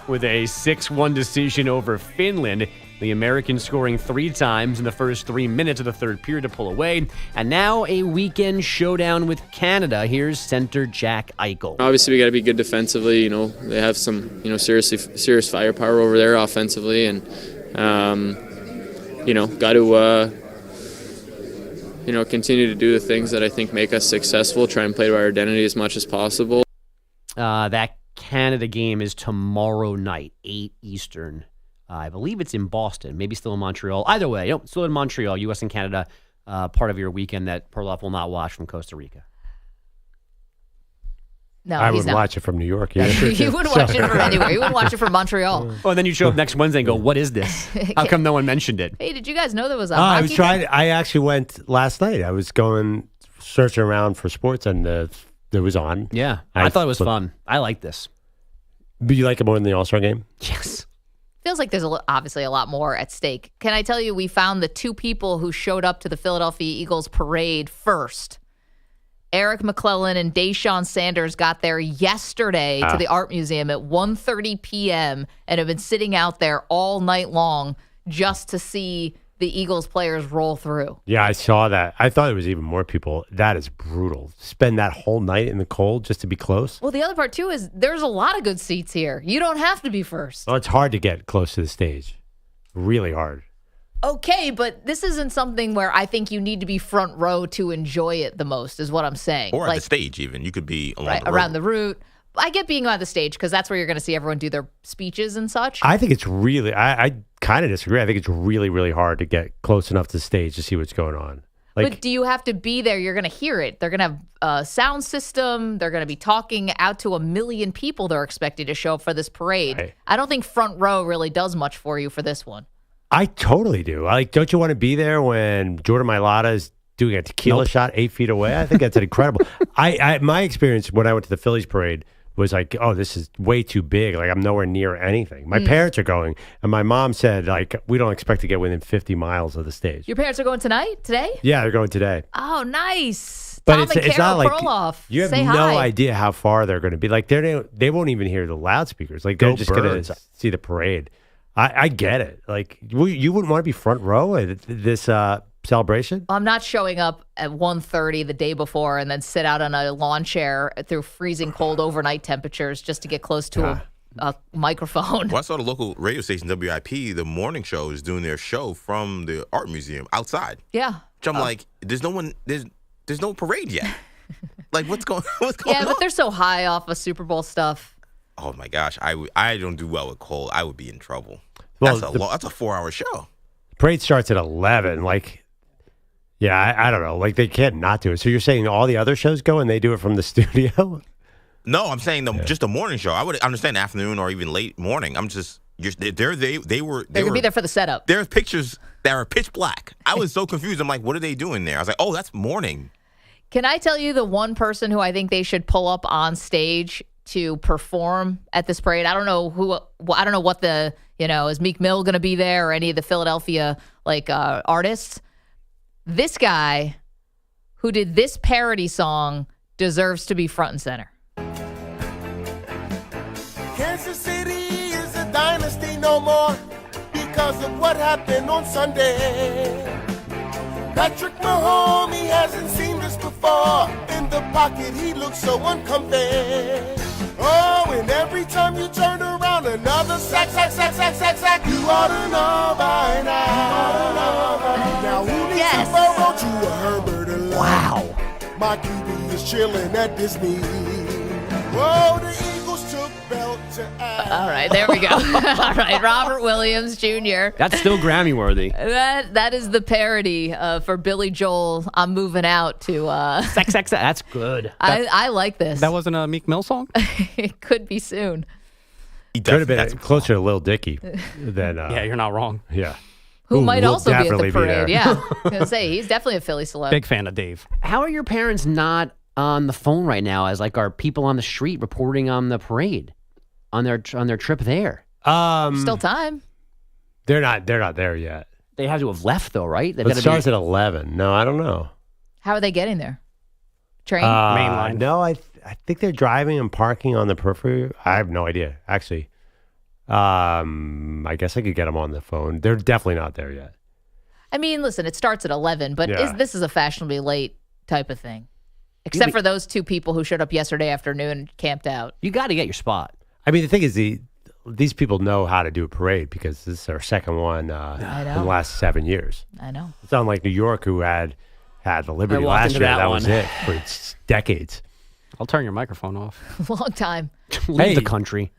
with a 6-1 decision over Finland. The Americans scoring 3 times in the first 3 minutes of the third period to pull away. And now a weekend showdown with Canada. Here's center Jack Eichel. Obviously, we got to be good defensively. They have some, serious firepower over there offensively. And, got to... continue to do the things that I think make us successful, try and play to our identity as much as possible. That Canada game is tomorrow night, 8 Eastern. I believe it's in Boston, maybe still in Montreal. Either way, still in Montreal, U.S. and Canada, part of your weekend that Perloff will not watch from Costa Rica. No, I would watch it from New York. Yeah, you wouldn't watch it from anywhere. You wouldn't watch it from Montreal. Oh, and then you show up next Wednesday and go, what is this? How come no one mentioned it? Hey, did you guys know there was a I hockey was trying. I actually went last night. I was searching around for sports, and it was on. Yeah, I thought it was fun. I like this. But you like it more than the All-Star game? Yes. Feels like there's obviously a lot more at stake. Can I tell you, we found the 2 people who showed up to the Philadelphia Eagles parade first. Eric McClellan and Deshaun Sanders got there yesterday to the Art Museum at 1:30 p.m. and have been sitting out there all night long just to see the Eagles players roll through. Yeah, I saw that. I thought there was even more people. That is brutal. Spend that whole night in the cold just to be close. Well, the other part, too, is there's a lot of good seats here. You don't have to be first. Well, it's hard to get close to the stage. Really hard. Okay, but this isn't something where I think you need to be front row to enjoy it the most, is what I'm saying. Or at the stage, even. You could be around the route. I get being on the stage because that's where you're going to see everyone do their speeches and such. I think it's really, I kind of disagree. I think it's really, really hard to get close enough to the stage to see what's going on. But do you have to be there? You're going to hear it. They're going to have a sound system. They're going to be talking out to 1 million people they're expected to show up for this parade. Right. I don't think front row really does much for you for this one. I totally do. Don't you want to be there when Jordan Mailata is doing a tequila shot 8 feet away? I think that's incredible. My experience when I went to the Phillies parade was like, oh, this is way too big. Like, I'm nowhere near anything. My parents are going, and my mom said, like, we don't expect to get within 50 miles of the stage. Your parents are going today? Yeah, they're going today. Oh, nice. But Tom it's and not like Perloff. you have Say no hi. idea how far they're going to be. Like, they won't even hear the loudspeakers. Like, they're Go just going Birds. to see the parade. I get it. Like, you wouldn't want to be front row at this celebration? I'm not showing up at 1:30 the day before and then sit out on a lawn chair through freezing cold overnight temperatures just to get close to a microphone. Well, I saw the local radio station, WIP, the morning show is doing their show from the art museum outside. Yeah. Which I'm like, there's no parade yet. Like, what's going on? Yeah, but they're so high off of Super Bowl stuff. Oh, my gosh. I don't do well with cold. I would be in trouble. Well, That's a 4-hour show. Parade starts at 11. Like, yeah, I don't know. Like, they can't not do it. So you're saying all the other shows go and they do it from the studio? No, I'm saying just the morning show. I would understand afternoon or even late morning. I'm just they were They're gonna be there for the setup. There's pictures that are pitch black. I was so confused. I'm like, what are they doing there? I was like, oh, that's morning. Can I tell you the one person who I think they should pull up on stage to perform at this parade? I don't know who. I don't know what the is Meek Mill going to be there or any of the Philadelphia artists. This guy who did this parody song deserves to be front and center. Kansas City is a dynasty no more because of what happened on Sunday. Patrick Mahomes, he hasn't seen this before. In the pocket, he looks so uncomfy. Oh, and every time you turn around, another sack. You ought to know by now. Now, who needs a Burrow to a Herbert alone? Wow. My QB is chilling at Disney. Whoa, the Eagles took belt to ass. All right, there we go. All right, Robert Williams Jr. That's still Grammy worthy. That is the parody for Billy Joel. I'm moving out to Sex. That's good. I like this. That wasn't a Meek Mill song? It could be soon. He could have been closer to Lil Dicky than. Yeah, you're not wrong. Yeah. Who might will also be at definitely the be parade. there. Yeah. I was going to say, he's definitely a Philly celeb. Big fan of Dave. How are your parents not on the phone right now as are people on the street reporting on the parade on their trip there? Still time. They're not there yet. They have to have left though, right? They've It gotta starts at 11. No, I don't know. How are they getting there? Train? Mainline. No, I think they're driving and parking on the periphery. I have no idea, actually. I guess I could get them on the phone. They're definitely not there yet. I mean, listen, it starts at 11, but Yeah. this is a fashionably late type of thing. Except for those two people who showed up yesterday afternoon and camped out. You got to get your spot. I mean, the thing is, these people know how to do a parade because this is our second one in the last 7 years. I know. It's not like New York, who had the Liberty I walked last into year. that That one. was it for decades. I'll turn your microphone off. Long time. Leave the country.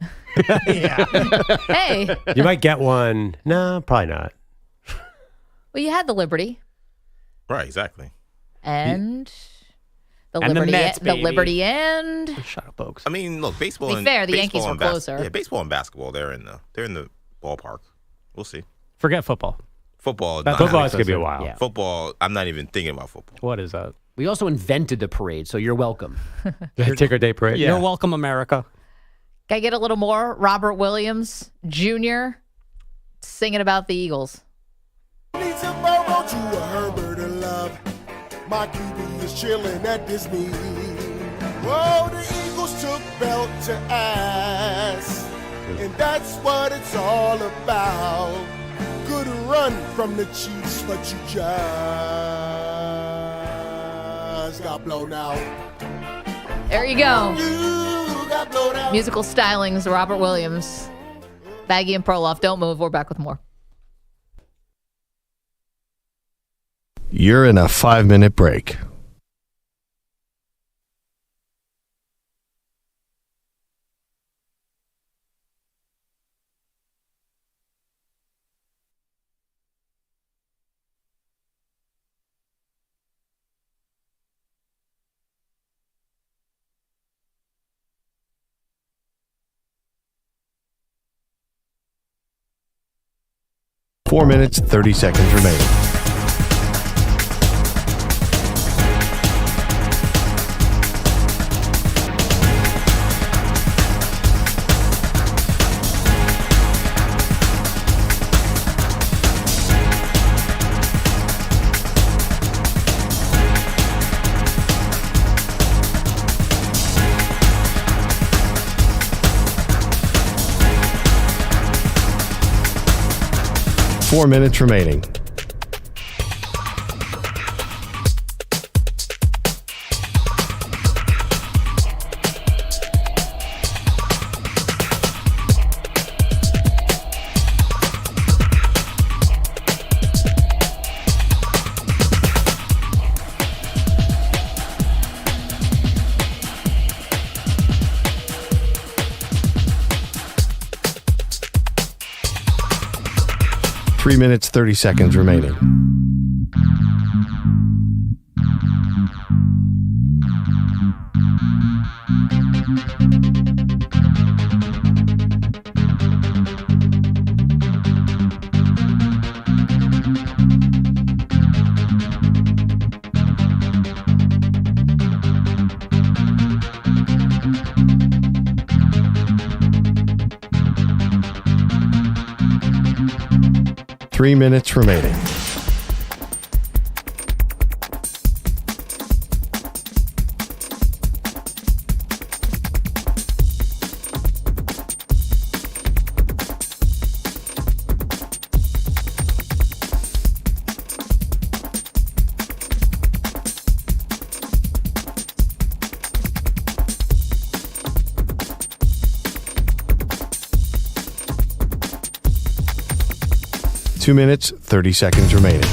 Hey. You might get one. No, probably not. Well, you had the Liberty. Right, exactly. And the And the Liberty. Mets, the baby. Liberty and. Shut up, folks. I mean, look, baseball. To be and fair, the baseball Yankees were and bas- closer. Yeah, baseball and basketball. They're in the ballpark. We'll see. Forget football. Football. Football is gonna be a while. Yeah. Football. I'm not even thinking about football. What is that? We also invented the parade, so you're welcome. The ticker day parade. You're welcome, America. Can I get a little more? Robert Williams Jr. singing about the Eagles. Needs a Burrow to a Herbert of love. My QB is chilling at Disney. Whoa, the Eagles took belt to ass, and that's what it's all about. Good run from the Chiefs, but you just got blown out. There you go. You got blown out. Musical stylings, Robert Williams. Maggie and Perloff, don't move. We're back with more. You're in a 5-minute break. Four minutes, 30 seconds remaining. Four minutes remaining. Three minutes, 30 seconds remaining. Three minutes remaining. Two minutes, 30 seconds remaining.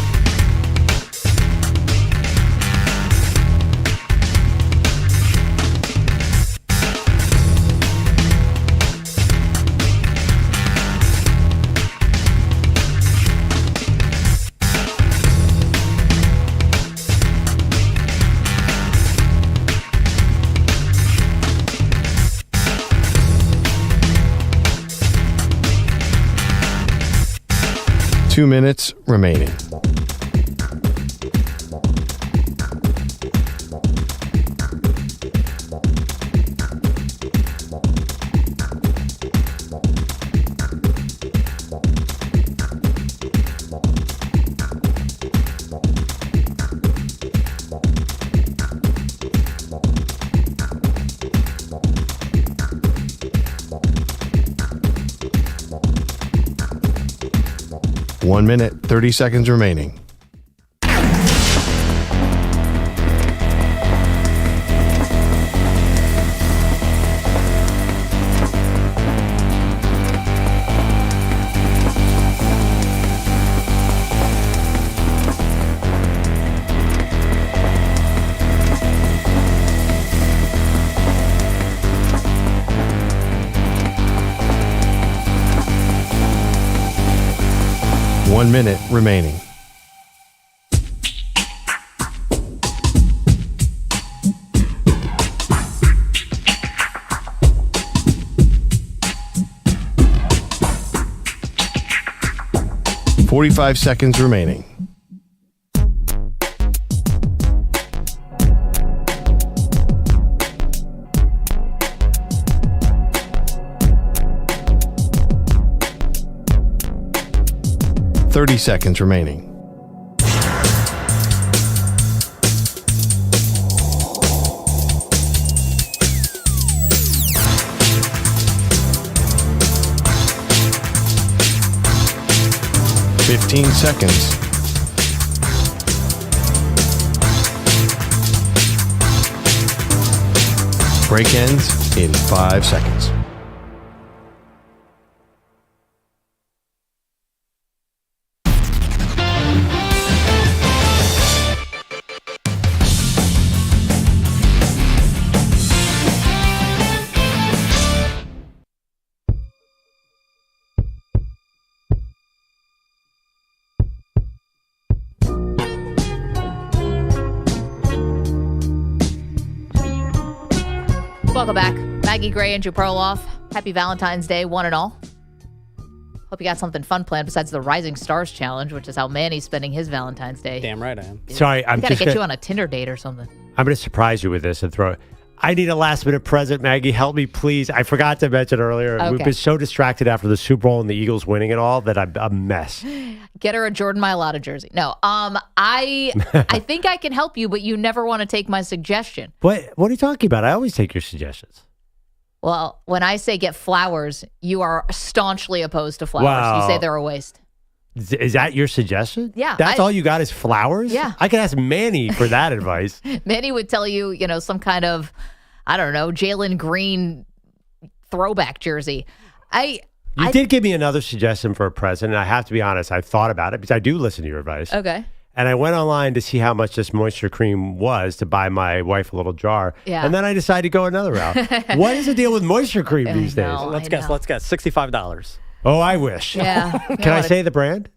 Two minutes remaining. One minute, 30 seconds remaining. One minute remaining. Forty-five seconds remaining. 15 seconds. Break ends in 5 seconds. Welcome back. Maggie Gray, Andrew Perloff. Happy Valentine's Day, one and all. Hope you got something fun planned besides the Rising Stars Challenge, which is how Manny's spending his Valentine's Day. Damn right I am. Sorry, I'm got to just get you on a Tinder date or something. I'm going to surprise you with this and throw it. I need a last-minute present, Maggie. Help me, please. I forgot to mention earlier. Okay. We've been so distracted after the Super Bowl and the Eagles winning it all that I'm a mess. Get her a Jordan Mailata jersey. No, I think I can help you, but you never want to take my suggestion. What are you talking about? I always take your suggestions. Well, when I say get flowers, you are staunchly opposed to flowers. Wow. You say they're a waste. Is that your suggestion? Yeah, That's all you got is flowers? Yeah. I could ask Manny for that advice. Manny would tell you, some kind of, I don't know, Jalen Green throwback jersey. You did give me another suggestion for a present, and I have to be honest, I thought about it because I do listen to your advice. Okay. And I went online to see how much this moisture cream was to buy my wife a little jar. Yeah. And then I decided to go another route. What is the deal with moisture cream these days? Let's guess. $65. Oh, I wish. Yeah. Can I say the brand?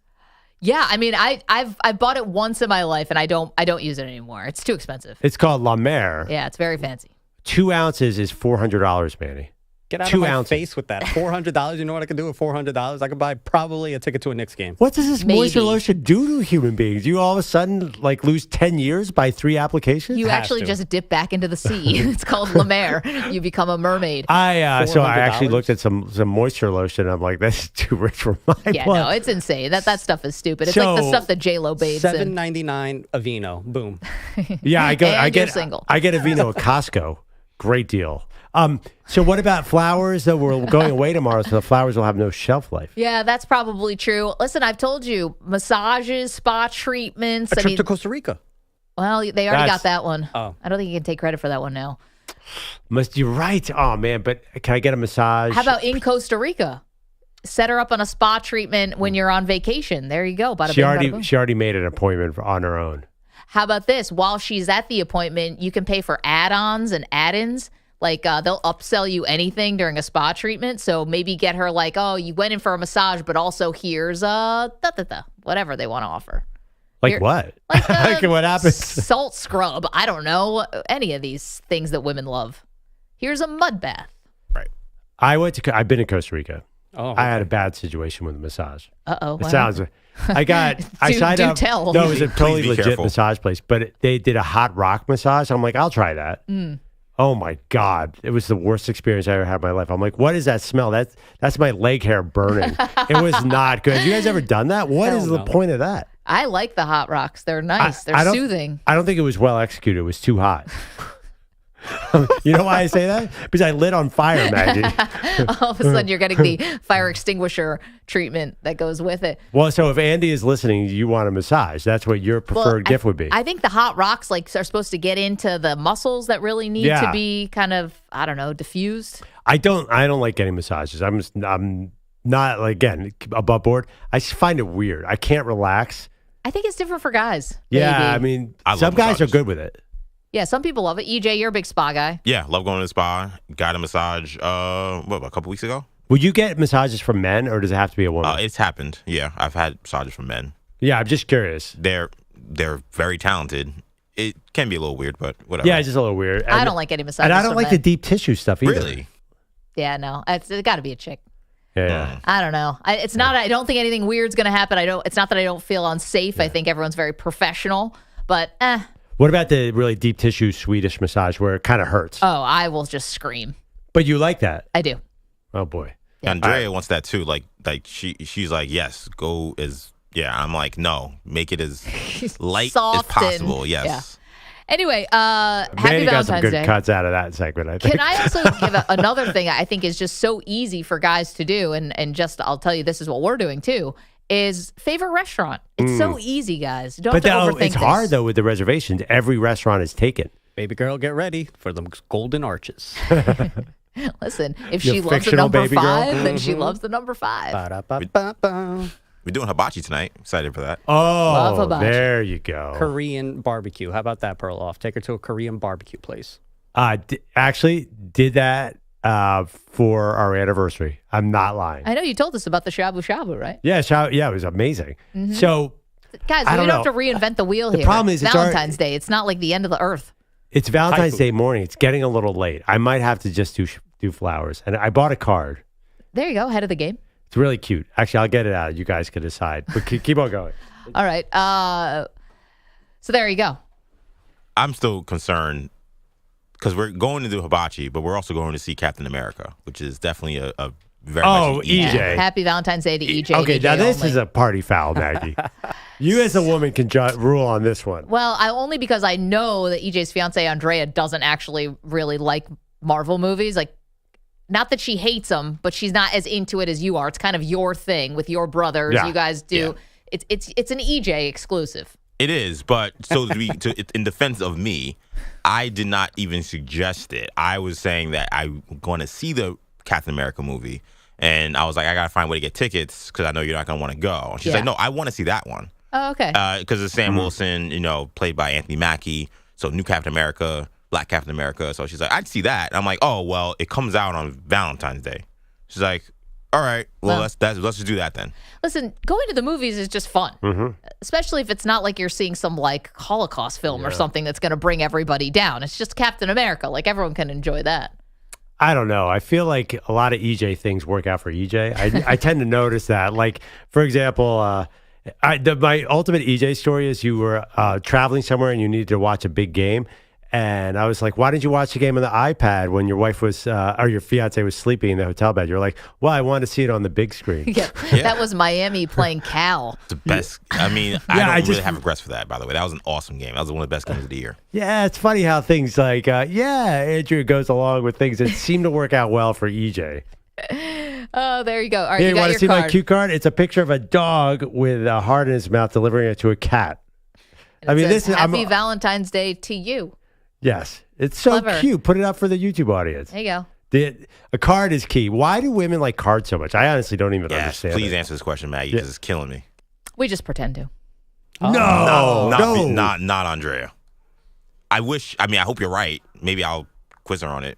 Yeah, I mean, I've bought it once in my life, and I don't use it anymore. It's too expensive. It's called La Mer. Yeah, it's very fancy. 2 ounces is $400, Manny. Get out 2 of my ounces. face with that. $400. You know what I could do with $400? I could buy probably a ticket to a Knicks game. What does this moisture lotion do to human beings? You all of a sudden lose 10 years by 3 applications? You actually just dip back into the sea. It's called La Mer. You become a mermaid. So I actually looked at some moisture lotion. I'm like, that's too rich for my Yeah, blood. no, it's insane. That stuff is stupid. It's like the stuff that J-Lo bathes in. $7.99 a vino. Boom. Yeah, I get single. I get a vino at Costco. Great deal. So what about flowers? Though we're going away tomorrow, so the flowers will have no shelf life. Yeah, that's probably true. Listen, I've told you, massages, spa treatments. A trip to Costa Rica. Well, they already got that one. Oh. I don't think you can take credit for that one now. You're right. Oh, man, but can I get a massage? How about in Costa Rica? Set her up on a spa treatment when you're on vacation. There you go. Bada bing, bada boom. She already made an appointment on her own. How about this? While she's at the appointment, you can pay for add-ons and add-ins. Like they'll upsell you anything during a spa treatment. So maybe get her you went in for a massage, but also here's whatever they want to offer. What? Like what happens? Salt scrub. I don't know. Any of these things that women love. Here's a mud bath. Right. I've been in Costa Rica. Oh, I had a bad situation with a massage. Uh-oh. It sounds. I signed up. Tell. No, it was a totally legit careful. massage place, but they did a hot rock massage. I'm like, I'll try that. Oh my God. It was the worst experience I ever had in my life. I'm like, what is that smell? That's my leg hair burning. It was not good. Have you guys ever done that? What is the point of that? I like the hot rocks. They're nice. They're soothing. I don't think it was well executed. It was too hot. You know why I say that? Because I lit on fire, Maggie. All of a sudden, you're getting the fire extinguisher treatment that goes with it. Well, so if Andy is listening, you want a massage. That's what your preferred gift would be. I think the hot rocks are supposed to get into the muscles that really need to be kind of, I don't know, diffused. I don't like getting massages. I'm not, again, above board. I just find it weird. I can't relax. I think it's different for guys. Yeah, maybe. I mean, some guys are good with it. Yeah, some people love it. EJ, you're a big spa guy. Yeah, love going to the spa. Got a massage, a couple weeks ago? Would you get massages from men, or does it have to be a woman? It's happened. Yeah, I've had massages from men. Yeah, I'm just curious. They're very talented. It can be a little weird, but whatever. Yeah, it's just a little weird. I don't like any massages. And I don't like the deep tissue stuff either. Really? Yeah, no. It's got to be a chick. Yeah. I don't know. It's not. I don't think anything weird's going to happen. It's not that I don't feel unsafe. I think everyone's very professional, but What about the really deep tissue Swedish massage where it kind of hurts? Oh, I will just scream. But you like that? I do. Oh boy. Yeah. Andrea wants that too. Like she's like, yes, go as I'm like, no, make it as light as possible. Yes. Yeah. Anyway, happy Manny got some Valentine's good Day. cuts out of that segment, I think. Can I also give another thing I think is just so easy for guys to do, and just I'll tell you this is what we're doing too, is favorite restaurant. It's so easy, guys. You don't have to overthink it's hard, though, with the reservations. Every restaurant is taken. Baby girl, get ready for the golden arches. Listen, if she loves the number 5, then she loves the number 5. We're doing hibachi tonight. Excited for that. Love hibachi. There you go. Korean barbecue. How about that, Perloff? Take her to a Korean barbecue place. Actually, did that for our anniversary. I'm not lying. I know you told us about the shabu shabu, right? Yeah, it was amazing. Mhm. So, guys, we don't have to reinvent the wheel here. The problem is Valentine's Day. It's not like the end of the earth. It's Valentine's Day morning. It's getting a little late. I might have to just do flowers. And I bought a card. There you go, head of the game. It's really cute. Actually, I'll get it out. You guys can decide. But keep on going. All right. So there you go. I'm still concerned because we're going to do hibachi, but we're also going to see Captain America, which is definitely a very much an EJ. Yeah. Happy Valentine's Day to EJ. Okay, and now EJ this only. is a party foul, Maggie. You as a woman can rule on this one. Well, only because I know that EJ's fiance Andrea doesn't actually really like Marvel movies. Like, not that she hates them, but she's not as into it as you are. It's kind of your thing with your brothers. Yeah. You guys do. Yeah. It's an EJ exclusive. It is, but so in defense of me, I did not even suggest it. I was saying that I'm going to see the Captain America movie, and I was like, I got to find a way to get tickets because I know you're not going to want to go. And she's like, no, I want to see that one. Oh, okay. Because it's Sam Wilson, played by Anthony Mackie. So new Captain America, Black Captain America. So she's like, I'd see that. I'm like, oh, well, it comes out on Valentine's Day. She's like, all right, well, let's just do that then. Listen, going to the movies is just fun, especially if it's not like you're seeing some like Holocaust film or something that's going to bring everybody down. It's just Captain America. Like everyone can enjoy that. I don't know. I feel like a lot of EJ things work out for EJ. I tend to notice that. Like, for example, my ultimate EJ story is you were traveling somewhere and you needed to watch a big game. And I was like, why didn't you watch the game on the iPad when your wife was, or your fiance was sleeping in the hotel bed? You're like, well, I wanted to see it on the big screen. Yeah. That was Miami playing Cal. The best. I mean, I don't really have regrets for that, by the way. That was an awesome game. That was one of the best games of the year. Yeah, it's funny how things like, Andrew goes along with things that seem to work out well for EJ. Oh, there you go. All right, you got want your to see card. my cute card? It's a picture of a dog with a heart in his mouth delivering it to a cat. And it says, Happy Valentine's Day to you. Yes. It's so Clever. cute. Put it up for the YouTube audience. There you go. A card is key. Why do women like cards so much? I honestly don't even understand. Please it. answer this question, Maggie, because it's killing me. We just pretend to. Not Andrea. I hope you're right. Maybe I'll quiz her on it.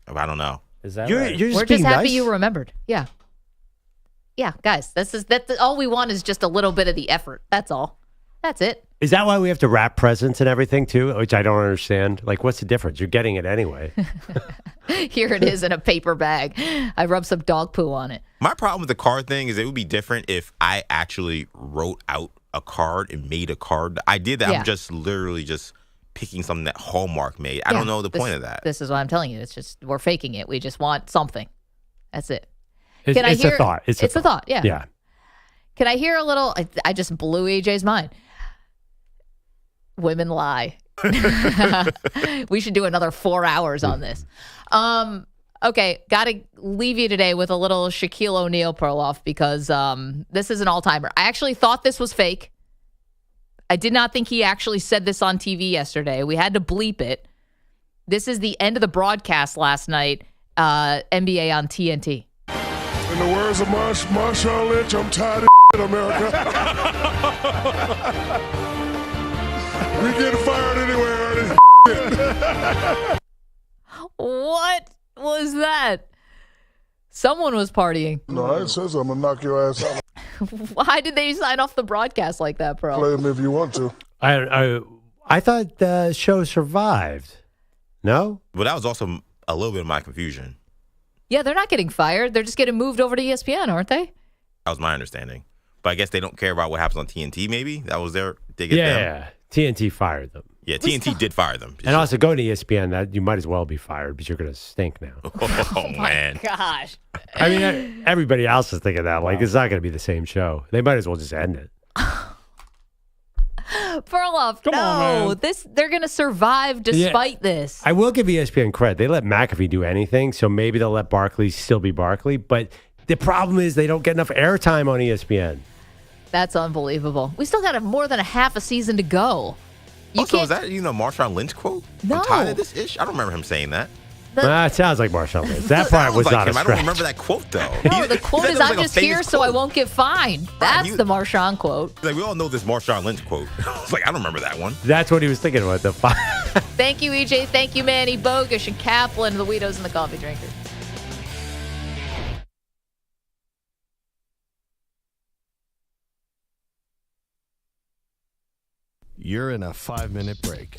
I don't know. Is that You're right? just We're being just happy nice? you remembered. Yeah. Yeah, guys, that's all we want is just a little bit of the effort. That's all. That's it. Is that why we have to wrap presents and everything too? Which I don't understand. Like, what's the difference? You're getting it anyway. Here it is in a paper bag. I rubbed some dog poo on it. My problem with the card thing is it would be different if I actually wrote out a card and made a card. I did that. Yeah. I'm just literally just picking something that Hallmark made. I don't know the point of that. This is what I'm telling you. It's just we're faking it. We just want something. That's it. It's a thought. It's a thought. Yeah. Yeah. Can I hear a little? I just blew AJ's mind. Women lie. We should do another 4 hours on this. Okay, got to leave you today with a little Shaquille O'Neal Perloff because this is an all-timer. I actually thought this was fake. I did not think he actually said this on TV yesterday. We had to bleep it. This is the end of the broadcast last night, NBA on TNT. In the words of Marshawn Lynch, I'm tired of America. We getting fired anyway, Ernie. What was that? Someone was partying. No, I ain't said so. I'm going to knock your ass out. Why did they sign off the broadcast like that, bro? Play him if you want to. I thought the show survived. No? But that was also a little bit of my confusion. Yeah, they're not getting fired. They're just getting moved over to ESPN, aren't they? That was my understanding. But I guess they don't care about what happens on TNT, maybe? That was their dig at them? Yeah. TNT fired them. Yeah, TNT did fire them. And also going to ESPN, that you might as well be fired because you're going to stink now. Oh, man. Gosh. I mean, everybody else is thinking that. Like, it's not going to be the same show. They might as well just end it. Perloff, no. They're going to survive despite this. I will give ESPN credit. They let McAfee do anything, so maybe they'll let Barkley still be Barkley. But the problem is they don't get enough airtime on ESPN. That's unbelievable. We still got more than a half a season to go. Is that Marshawn Lynch quote? No. I'm tired of this ish. I don't remember him saying that. It sounds like Marshawn Lynch. That part was not a him. stretch. I don't remember that quote though. No, the quote is, "I'm just here so I won't get fined." That's the Marshawn quote. Like we all know this Marshawn Lynch quote. It's like I don't remember that one. That's what he was thinking about. Thank you, EJ. Thank you, Manny, Bogusch, and Kaplan, the Weedos and the Coffee Drinkers. You're in a 5-minute break.